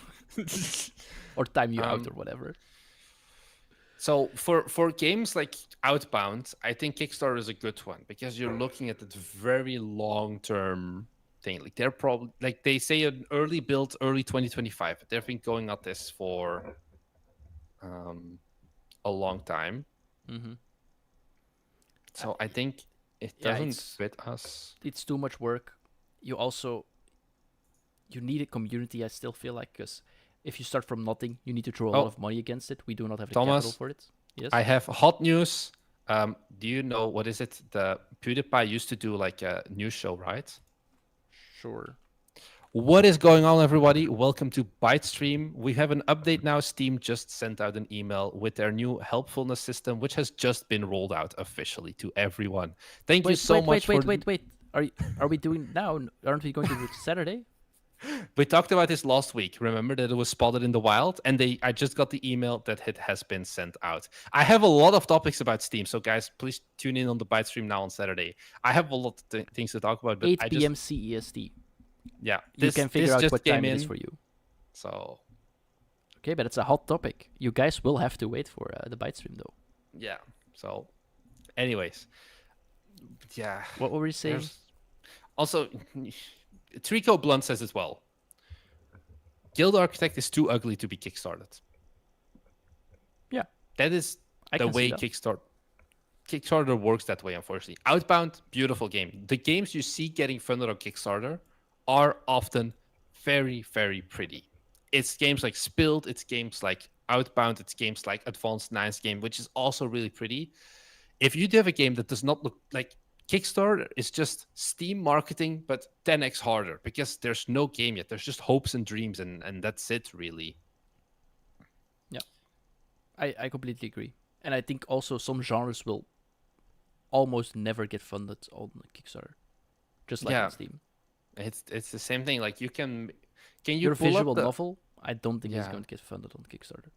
or time you out or whatever. So for games like Outbound, I think Kickstarter is a good one because you're looking at that very long-term thing. Like they're probably, like they say, an early build, early 2025. But they've been going at this for a long time. Mm-hmm. So I think it doesn't fit us. It's too much work. You need a community, I still feel like, because if you start from nothing, you need to throw a lot of money against it. We do not have the capital for it. Yes. I have hot news. Do you know, what is it? The PewDiePie used to do like a news show, right? Sure. What is going on, everybody? Welcome to ByteStream. We have an update now. Steam just sent out an email with their new helpfulness system, which has just been rolled out officially to everyone. Thank you so much. Wait. Are we doing now? Aren't we going to do it Saturday? We talked about this last week. Remember that it was spotted in the wild, and I just got the email that it has been sent out. I have a lot of topics about Steam, so guys, please tune in on the Byte stream now on Saturday. I have a lot of things to talk about, but 8 I p.m. just CEST. yeah, You can figure out just what came time it in, is for you. so Okay, but it's a hot topic. You guys will have to wait for the Byte stream, though. yeah. So, anyways, yeah. What were we saying? There's also Trico Blunt says as well. Guild Architect is too ugly to be kickstarted. Yeah, That is I the can way see that. Kickstarter works that way, unfortunately. Outbound, beautiful game. The games you see getting funded on Kickstarter are often very, very pretty. It's games like Spilled, it's games like Outbound, it's games like Advanced Nines game, which is also really pretty. If you do have a game that does not look like Kickstarter, is just Steam marketing, but 10x harder because there's no game yet. There's just hopes and dreams, and that's it, really. Yeah, I completely agree. And I think also some genres will almost never get funded on Kickstarter, just like Yeah. on Steam. It's the same thing. Like can you Your pull visual up the... novel, I don't think is Yeah. going to get funded on Kickstarter.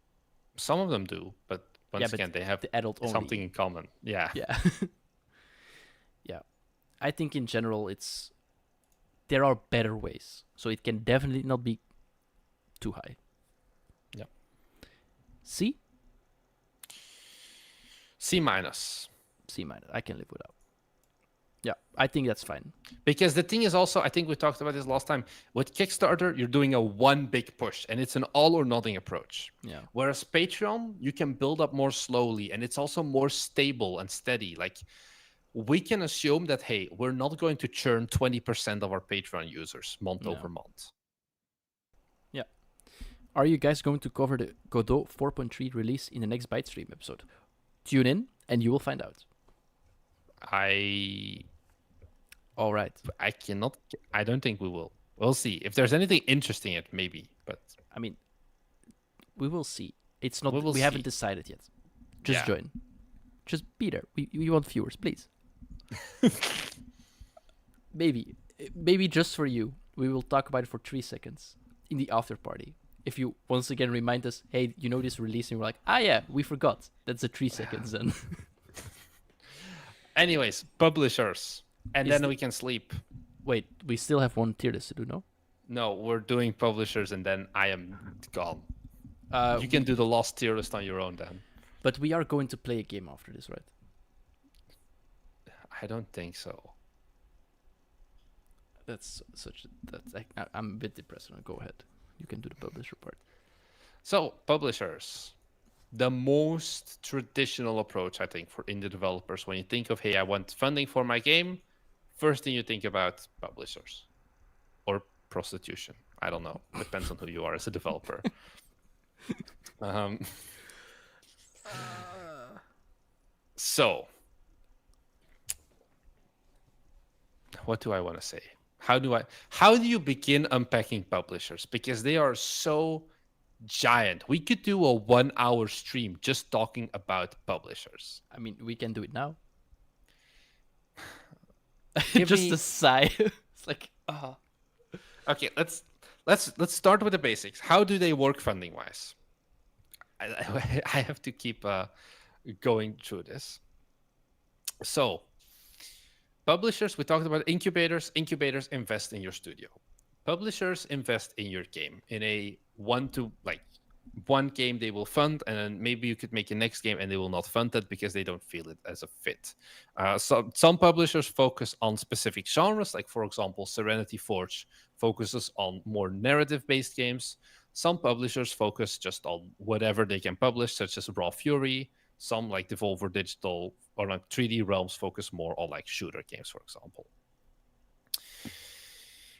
Some of them do, but once but again, they have the adult only. something in common. Yeah. Yeah. Yeah. I think in general there are better ways. So it can definitely not be too high. Yeah. C? C minus. C minus. I can live without. Yeah, I think that's fine. Because the thing is also, I think we talked about this last time. With Kickstarter, you're doing a one big push, and it's an all or nothing approach. Yeah. Whereas Patreon, you can build up more slowly, and it's also more stable and steady. Like, we can assume that, hey, we're not going to churn 20% of our Patreon users month No. over month. Yeah. Are you guys going to cover the Godot 4.3 release in the next Byte stream episode? Tune in, and you will find out. All right. I don't think we will. We'll see. If there's anything interesting, it maybe, but I mean, we will see. It's not. We will We haven't see. decided yet. Just Yeah. join. Just be there. We want viewers, please. Maybe just for you, we will talk about it for 3 seconds in the after party. If you once again remind us, hey, you know this release, and we're like, yeah, we forgot. That's the 3 seconds then. anyways, publishers. And Is then the- we can sleep. Wait, we still have one tier list to do, no? No, we're doing publishers and then I am gone. You We- can do the last tier list on your own then. But we are going to play a game after this, right? I don't think so. That's such. I'm a bit depressed. Now. Go ahead. You can do the publisher part. So, publishers. The most traditional approach, I think, for indie developers, when you think of, hey, I want funding for my game, first thing you think about publishers or prostitution. I don't know. Depends on who you are as a developer. So, what do I want to say? How do you begin unpacking publishers? Because they are so giant. We could do a 1-hour stream just talking about publishers. I mean, we can do it now. Give Just me- a sigh. It's like, Okay, let's start with the basics. How do they work funding wise? I have to keep going through this. So, publishers, we talked about incubators. Incubators invest in your studio. Publishers invest in your game in a one game they will fund, and then maybe you could make a next game and they will not fund it because they don't feel it as a fit. So some publishers focus on specific genres, like for example, Serenity Forge focuses on more narrative-based games. Some publishers focus just on whatever they can publish, such as Raw Fury. Some, like Devolver Digital or like 3D Realms, focus more on like shooter games, for example.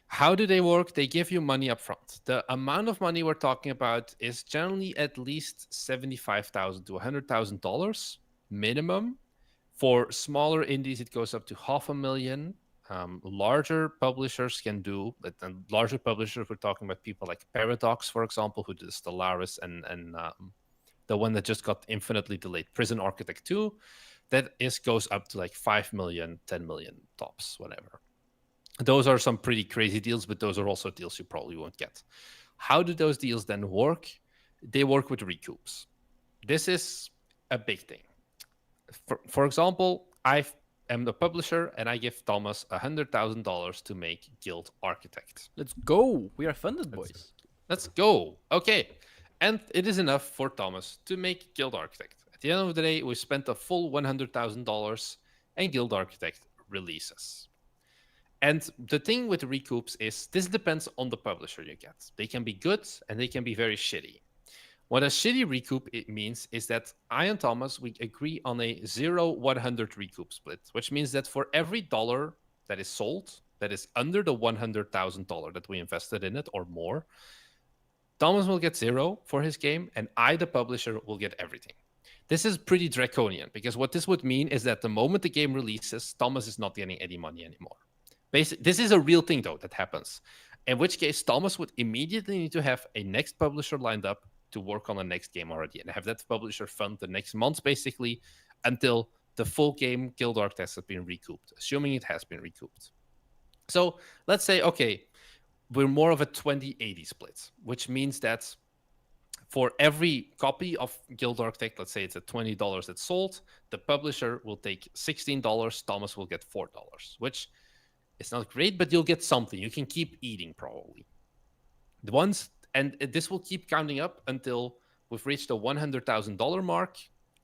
How do they work? They give you money up front. The amount of money we're talking about is generally at least $75,000 to $100,000 minimum. For smaller indies, it goes up to $500,000. Larger publishers can do, and larger publishers, we're talking about people like Paradox, for example, who did Stellaris and the one that just got infinitely delayed, Prison Architect 2. That goes up to like 5 million, 10 million tops, whatever. Those are some pretty crazy deals, but those are also deals you probably won't get. How do those deals then work? They work with recoups. This is a big thing. For example, I am the publisher and I give Thomas $100,000 to make Guild Architect. Let's go. We are funded, Let's, boys. let's go. Okay. And it is enough for Thomas to make Guild Architect. At the end of the day, we spent a full $100,000 and Guild Architect releases. And the thing with recoups is this depends on the publisher you get. They can be good and they can be very shitty. What a shitty recoup it means is that I and Thomas, we agree on a 0-100 recoup split, which means that for every dollar that is sold, that is under the $100,000 that we invested in it or more, Thomas will get 0 for his game, and I, the publisher, will get everything. This is pretty draconian because what this would mean is that the moment the game releases, Thomas is not getting any money anymore. This is a real thing, though, that happens. In which case, Thomas would immediately need to have a next publisher lined up to work on the next game already and have that publisher fund the next months, basically, until the full game Guild Architect has been recouped, assuming it has been recouped. So let's say, okay, we're more of a 20-80 split, which means that for every copy of Guild Architect, let's say it's at $20 that's sold, the publisher will take $16, Thomas will get $4, which is not great, but you'll get something. You can keep eating probably. The ones, and this will keep counting up until we've reached the $100,000 mark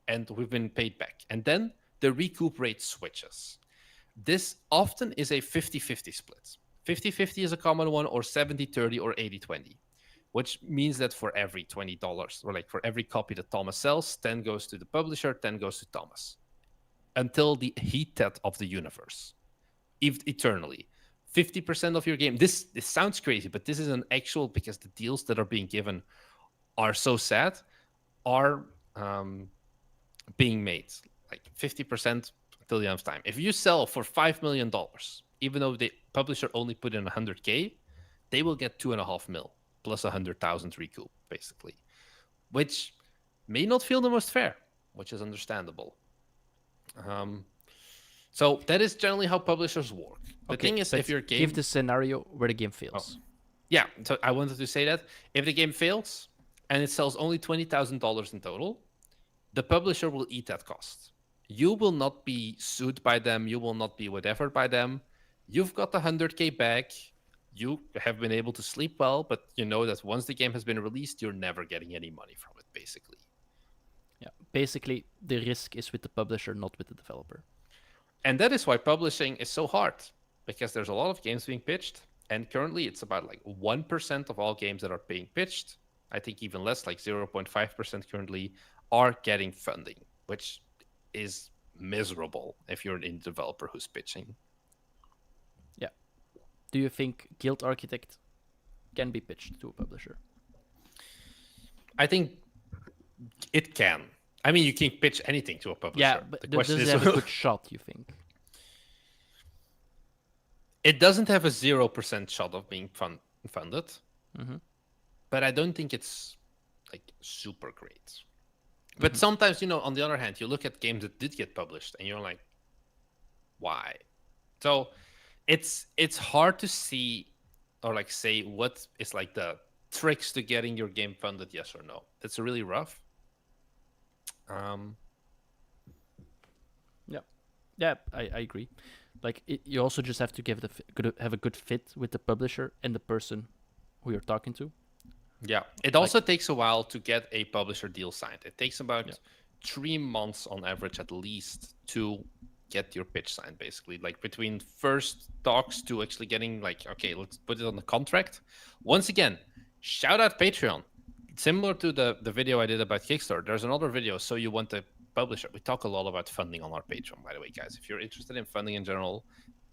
and we've been paid back. And then the recoup rate switches. This often is a 50-50 split. 50-50 is a common one, or 70-30 or 80-20, which means that for every $20, or like for every copy that Thomas sells, 10 goes to the publisher, 10 goes to Thomas, until the heat death of the universe, eternally. 50% of your game. This sounds crazy, but this is an actual, because the deals that are being given are so sad, are being made. Like 50% till the end of time. If you sell for $5 million, even though the publisher only put in 100K, they will get 2.5 mil plus 100,000 recoup, basically, which may not feel the most fair, which is understandable. So that is generally how publishers work. The thing is, if your game... Give the scenario where the game fails. Oh. Yeah, so I wanted to say that. If the game fails and it sells only $20,000 in total, the publisher will eat that cost. You will not be sued by them. You will not be whatever by them. You've got the 100K back. You have been able to sleep well, but you know that once the game has been released, you're never getting any money from it, basically. Yeah, basically, the risk is with the publisher, not with the developer. And that is why publishing is so hard, because there's a lot of games being pitched, and currently it's about like 1% of all games that are being pitched. I think even less, like 0.5% currently, are getting funding, which is miserable if you're an indie developer who's pitching. Yeah. Do you think Guild Architect can be pitched to a publisher? I think it can. I mean, you can pitch anything to a publisher. Yeah, but does it have a good shot, you think? It doesn't have a 0% shot of being funded, but I don't think it's like super great. But sometimes, on the other hand, you look at games that did get published and you're like, why? So it's hard to see or like say what is like the tricks to getting your game funded, yes or no. That's really rough. Yeah, I agree. Like you also just have to have a good fit with the publisher and the person who you're talking to. Yeah, it also takes a while to get a publisher deal signed. It takes about 3 months on average at least to get your pitch signed, basically. Like between first talks to actually getting like, okay, let's put it on the contract. Once again, shout out Patreon. Similar to the video I did about Kickstarter, there's another video, So You Want to Publisher. We talk a lot about funding on our Patreon, by the way, guys. If you're interested in funding in general,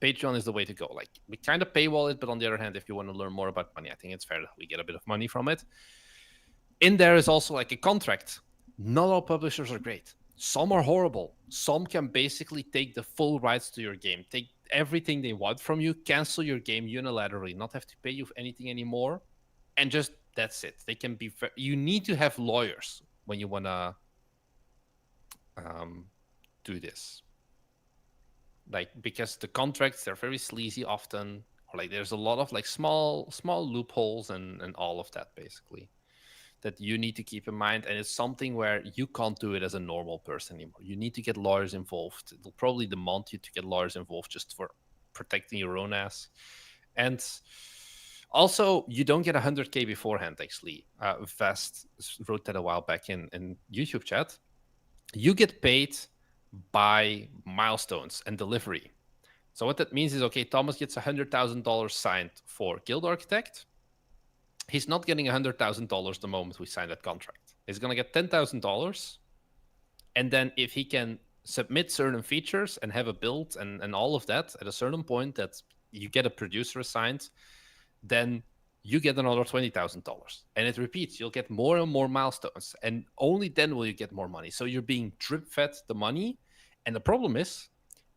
Patreon is the way to go. Like, we kind of paywall it, but on the other hand, if you want to learn more about money, I think it's fair that we get a bit of money from it. In there is also like a contract. Not all publishers are great. Some are horrible. Some can basically take the full rights to your game, take everything they want from you, cancel your game unilaterally, not have to pay you anything anymore, and just that's it. They can be. You need to have lawyers when you want to do this. Like, because the contracts, they're very sleazy often, or like there's a lot of like small loopholes and all of that basically that you need to keep in mind. And it's something where you can't do it as a normal person anymore. You need to get lawyers involved. It'll probably demand you to get lawyers involved just for protecting your own ass. And also, you don't get 100K beforehand, actually. Vast wrote that a while back in YouTube chat. You get paid by milestones and delivery. So what that means is, okay, Thomas gets $100,000 signed for Guild Architect. He's not getting $100,000 the moment we sign that contract. He's going to get $10,000. And then if he can submit certain features and have a build and all of that at a certain point that you get a producer assigned, then you get another $20,000. And it repeats. You'll get more and more milestones. And only then will you get more money. So you're being drip fed the money. And the problem is,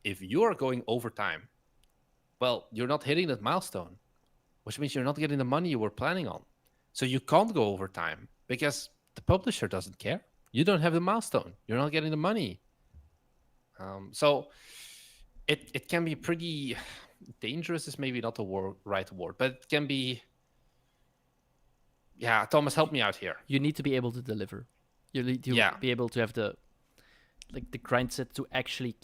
if you are going overtime, well, you're not hitting that milestone, which means you're not getting the money you were planning on. So you can't go overtime because the publisher doesn't care. You don't have the milestone. You're not getting the money. So it can be pretty dangerous is maybe not the right word, but it can be. Yeah, Thomas, help me out here. You need to be able to deliver. You need to be able to have the grind set to actually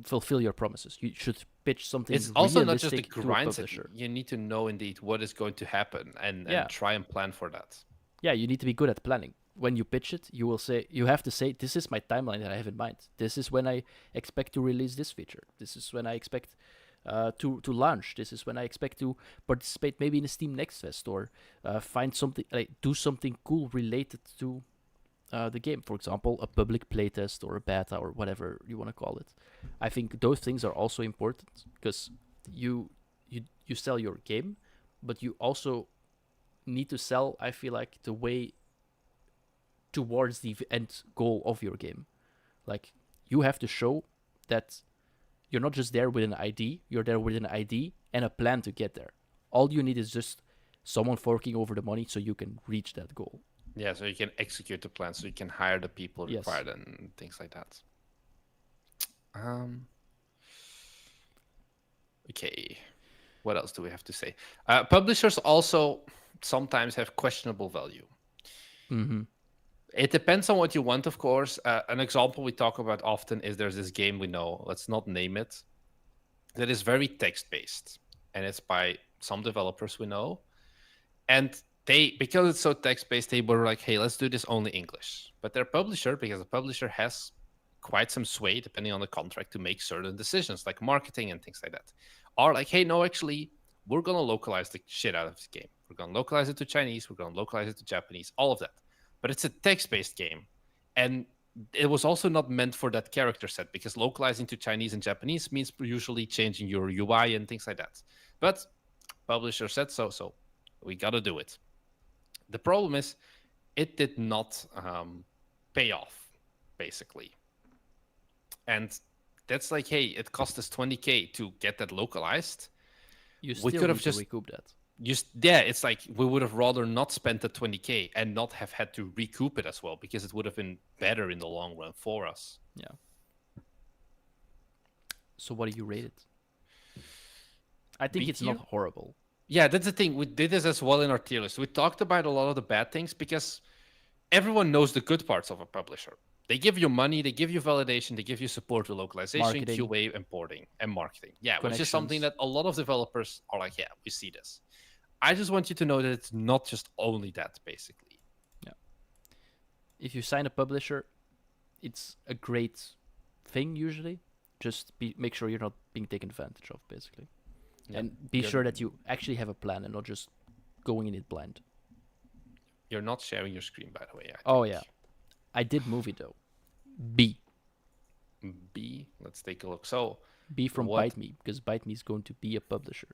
fulfill your promises. You should pitch something. It's also not just the realistic grind to a set. publisher. You need to know indeed what is going to happen and try and plan for that. Yeah, you need to be good at planning. When you pitch it, you have to say, this is my timeline that I have in mind. This is when I expect to release this feature. This is when I expect to launch. This is when I expect to participate maybe in a Steam Next Fest or find something, do something cool related to the game. For example, a public playtest or a beta or whatever you want to call it. I think those things are also important because you sell your game, but you also need to sell, I feel like, the way towards the end goal of your game. Like, you have to show that you're not just there with an ID, you're there with an ID and a plan to get there. All you need is just someone forking over the money so you can reach that goal. Yeah, so you can execute the plan, so you can hire the people required and things like that. Okay, what else do we have to say? Publishers also sometimes have questionable value. Mm-hmm. It depends on what you want, of course. An example we talk about often is there's this game we know, let's not name it, that is very text-based. And it's by some developers we know. And because it's so text-based, they were like, hey, let's do this only English. But their publisher, because the publisher has quite some sway, depending on the contract, to make certain decisions, like marketing and things like that, are like, hey, no, actually, we're going to localize the shit out of this game. We're going to localize it to Chinese. We're going to localize it to Japanese, all of that. But it's a text-based game. And it was also not meant for that character set, because localizing to Chinese and Japanese means usually changing your UI and things like that. But publisher said so we got to do it. The problem is it did not pay off, basically. And that's like, hey, it cost us 20K to get that localized. You still need to recoup that. It's like we would have rather not spent the 20K and not have had to recoup it as well, because it would have been better in the long run for us. Yeah. So what do you rate it? I think it's not horrible. Yeah, that's the thing. We did this as well in our tier list. We talked about a lot of the bad things because everyone knows the good parts of a publisher. They give you money, they give you validation, they give you support with localization, marketing. QA, importing, and marketing. Yeah, which is something that a lot of developers are like, yeah, we see this. I just want you to know that it's not just only that, basically. Yeah. If you sign a publisher, it's a great thing usually. Just make sure you're not being taken advantage of, basically. Yeah. And be sure that you actually have a plan and not just going in it blind. You're not sharing your screen, by the way. Oh, yeah. I did movie, though. B. Let's take a look. So B from Bite Me, because Bite Me is going to be a publisher.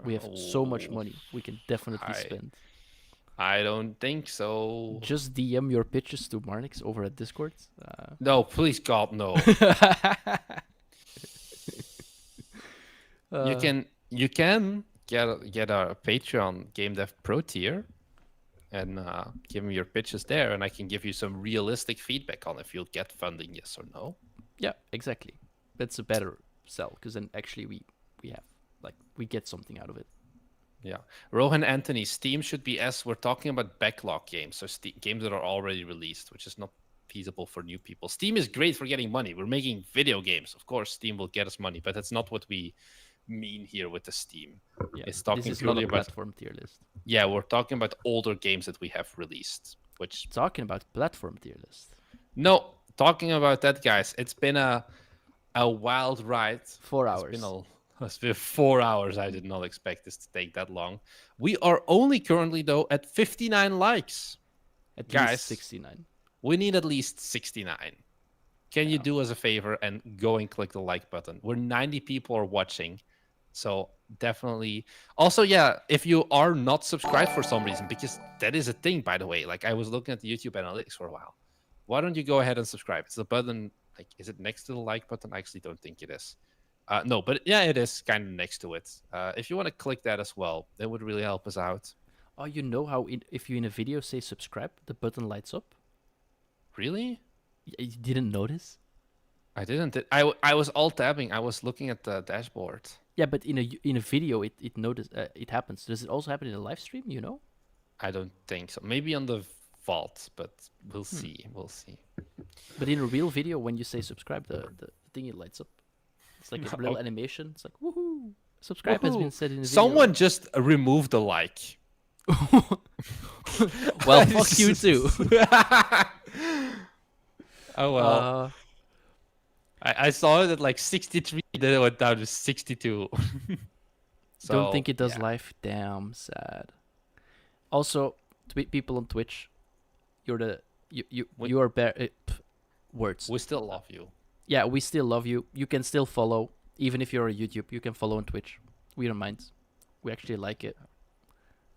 We have so much money we can definitely spend. I don't think so. Just DM your pitches to Marnix over at Discord. No, please, God, no. You can get our Patreon GameDev Pro tier and give me your pitches there, and I can give you some realistic feedback on if you'll get funding, yes or no. Yeah, exactly. That's a better sell, because then actually we have we get something out of it. Yeah. Rohan Anthony, Steam should be S. We're talking about backlog games, so games that are already released, which is not feasible for new people. Steam is great for getting money. We're making video games. Of course, Steam will get us money, but that's not what we mean here with the Steam. Yeah, It's talking this is purely not a about platform tier list. yeah, we're talking about older games that we have released. Which Talking about platform tier list. no, talking about that, guys. It's been a wild ride. 4 It's hours. it's been 4 hours. I did not expect this to take that long. We are only currently though at 59 likes. At Guys, least 69. We need at least 69. Can you Yeah. do us a favor and go and click the like button? We're 90 people are watching. So definitely. Also, yeah, if you are not subscribed for some reason, because that is a thing, by the way. Like I was looking at the YouTube analytics for a while. Why don't you go ahead and subscribe? It's the button. Like, is it next to the like button? I actually don't think it is. No, but yeah, it is kind of next to it. If you want to click that as well, that would really help us out. Oh, you know how if you in a video say subscribe, the button lights up? Really? You didn't notice? I didn't. I was alt tabbing. I was looking at the dashboard. Yeah, but in a video it happens. Does it also happen in a live stream? You know? I don't think so. Maybe on the vault, but we'll see. We'll see. But in a real video, when you say subscribe, the thing it lights up. It's like a little Oh. animation. It's like woohoo! Subscribe has been said in the video. Someone just removed the like. Well, fuck you too. Oh well. I saw it at like 63, then it went down to 62. So, Don't think it does yeah. live. Damn sad. Also, people on Twitch, you are words. We still love you. Yeah, we still love you. You can still follow, even if you're on YouTube. You can follow on Twitch. We don't mind. We actually like it.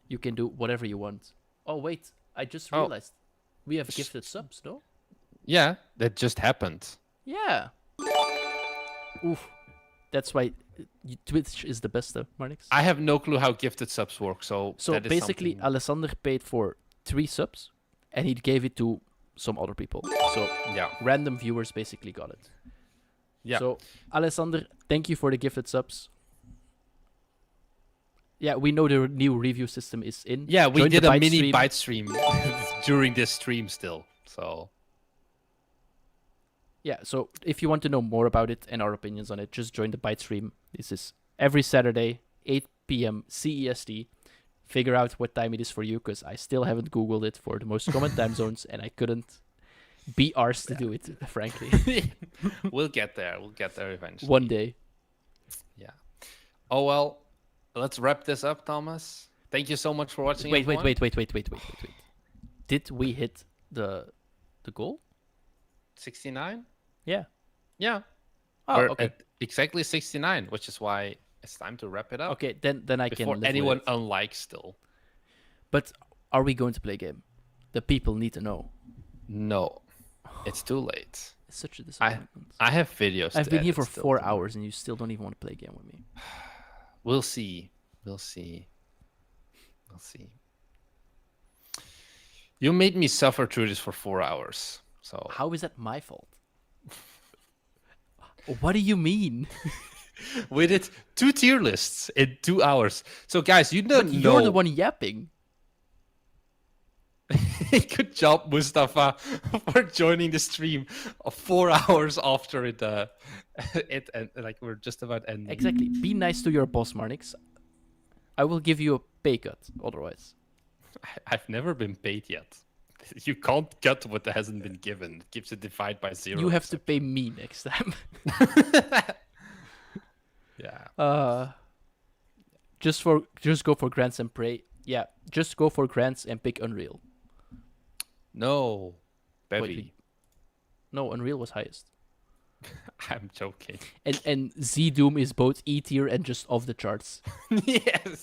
You can do whatever you want. Oh wait, I just realized we have gifted subs, no? Yeah, that just happened. Yeah. Oof. That's why Twitch is the best, though, Marnix. I have no clue how gifted subs work, so that is basically, something... Alessander paid for 3 subs, and he gave it to some other people. So yeah, random viewers basically got it. yeah. So Alessander, thank you for the gifted subs. Yeah, we know the new review system is in. Yeah, we Join did the a Byte mini stream. bite stream during this stream still. So Yeah, so if you want to know more about it and our opinions on it, just join the Byte stream. This is every Saturday, 8 p.m. CEST. Figure out what time it is for you, because I still haven't Googled it for the most common time zones, and I couldn't be arsed to do it, frankly. we'll get there. We'll get there eventually. One day. Yeah. Oh, well, let's wrap this up, Thomas. Thank you so much for watching. Wait. everyone. Wait. Did we hit the goal? 69? Yeah. Yeah. Oh, We're okay. at exactly 69, which is why it's time to wrap it up. Okay, then I Before can live anyone with it. unlikes still. But are we going to play a game? The people need to know. No. It's too late. It's such a disappointment. I have videos. I've to been here edit for still. 4 hours and you still don't even want to play a game with me. We'll see. We'll see. We'll see. You made me suffer through this for 4 hours. So How is that my fault? What do you mean? we did 2 tier lists in 2 hours. So guys, you don't But know. you're the one yapping. Good job, Mustafa, for joining the stream 4 hours after it. And like we're just about ending. Exactly. Be nice to your boss, Marnix. I will give you a pay cut otherwise. I've never been paid yet. You can't cut what hasn't been given. It keeps it divided by 0. You have to pay me next time. Yeah. Just go for grants and pray. Yeah, just go for grants and pick Unreal. No. Bevy. Wait. No, Unreal was highest. I'm joking. And GZDoom is both E tier and just off the charts. Yes.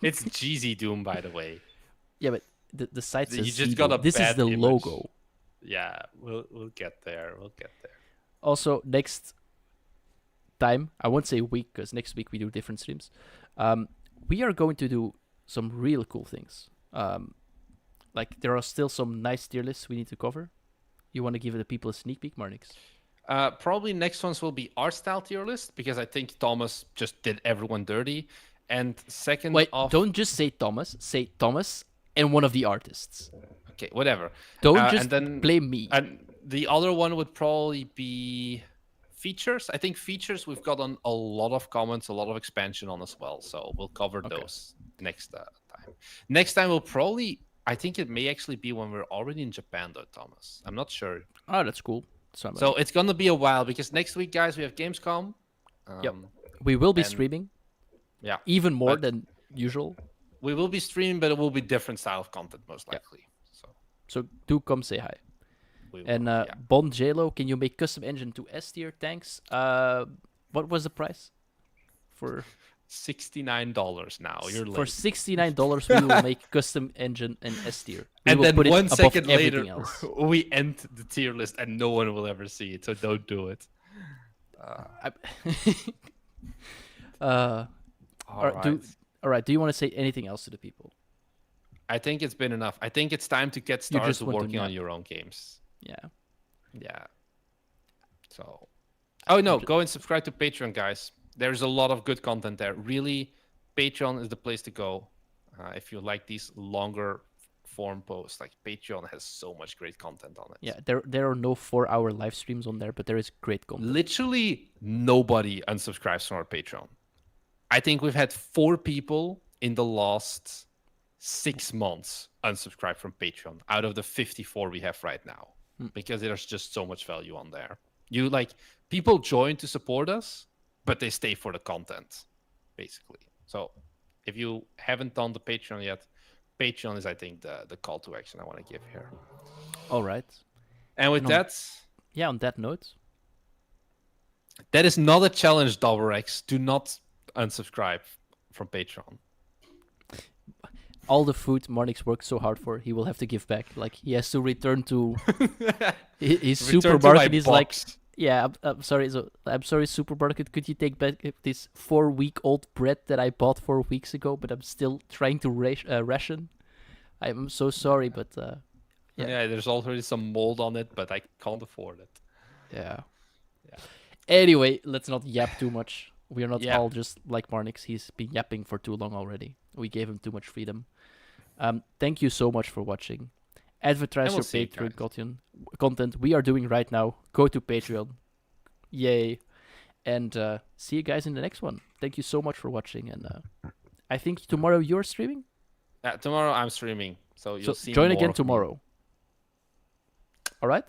It's GZDoom, by the way. Yeah, but the site says You just GZDoom. got a This is bad the image. logo. Yeah, we'll get there. We'll get there. Also, next time, I won't say week because next week we do different streams. We are going to do some real cool things. Like there are still some nice tier lists we need to cover. You want to give the people a sneak peek, Marnix? Probably next ones will be art style tier list because I think Thomas just did everyone dirty. And second Wait, off, don't just say Thomas. Say Thomas and one of the artists. okay, whatever. Don't just and then blame me. And the other one would probably be features. I think features we've gotten a lot of comments, a lot of expansion on as well. So we'll cover those next time. Next time we'll probably, I think it may actually be when we're already in Japan though, Thomas. I'm not sure. Oh, that's cool. So it's gonna be a while because next week, guys, we have Gamescom. Yep. We will be and- streaming. Yeah. Even more But- than usual. We will be streaming, but it will be different style of content most likely. So do come say hi. We will, And yeah. Bond JLo, can you make custom engine to S tier? Thanks. What was the price? For $69 now. You're for late. $69 we will make custom engine and S tier. We And will then put it 1 above second later, everything else. we end the tier list and no one will ever see it. So don't do it. All right. Do you want to say anything else to the people? I think it's been enough. I think it's time to get You started just want to working on nap. your own games. Yeah. Yeah. So, oh no, go and subscribe to Patreon, guys. There's a lot of good content there. Really, Patreon is the place to go if you like these longer form posts. Like Patreon has so much great content on it. Yeah. There are no 4-hour live streams on there, but there is great content. Literally nobody unsubscribes from our Patreon. I think we've had 4 people in the last 6 months unsubscribe from Patreon out of the 54 we have right now because there's just so much value on there. You like people join to support us, but they stay for the content, basically. So if you haven't done the Patreon yet, Patreon is, I think, the call to action I want to give here. All right. And with And on- that, Yeah. On that note, that is not a challenge, X. Do not unsubscribe from Patreon. all the food Marnix worked so hard for, he will have to give back. Like he has to return to his Return to my supermarket. He's like, box. yeah, I'm sorry. So I'm sorry, supermarket. Could you take back this 4-week-old bread that I bought 4 weeks ago, but I'm still trying to ration? I'm so sorry, but Yeah, there's already some mold on it, but I can't afford it. yeah. Anyway, let's not yap too much. We are not Yeah. all just like Marnix. He's been yapping for too long already. We gave him too much freedom. Thank you so much for watching. Advertise And we'll your see you Patreon content we are doing right now. Go to Patreon. Yay. And see you guys in the next one. Thank you so much for watching. And I think tomorrow you're streaming? Tomorrow I'm streaming, so you'll see join more again of me. tomorrow. All right?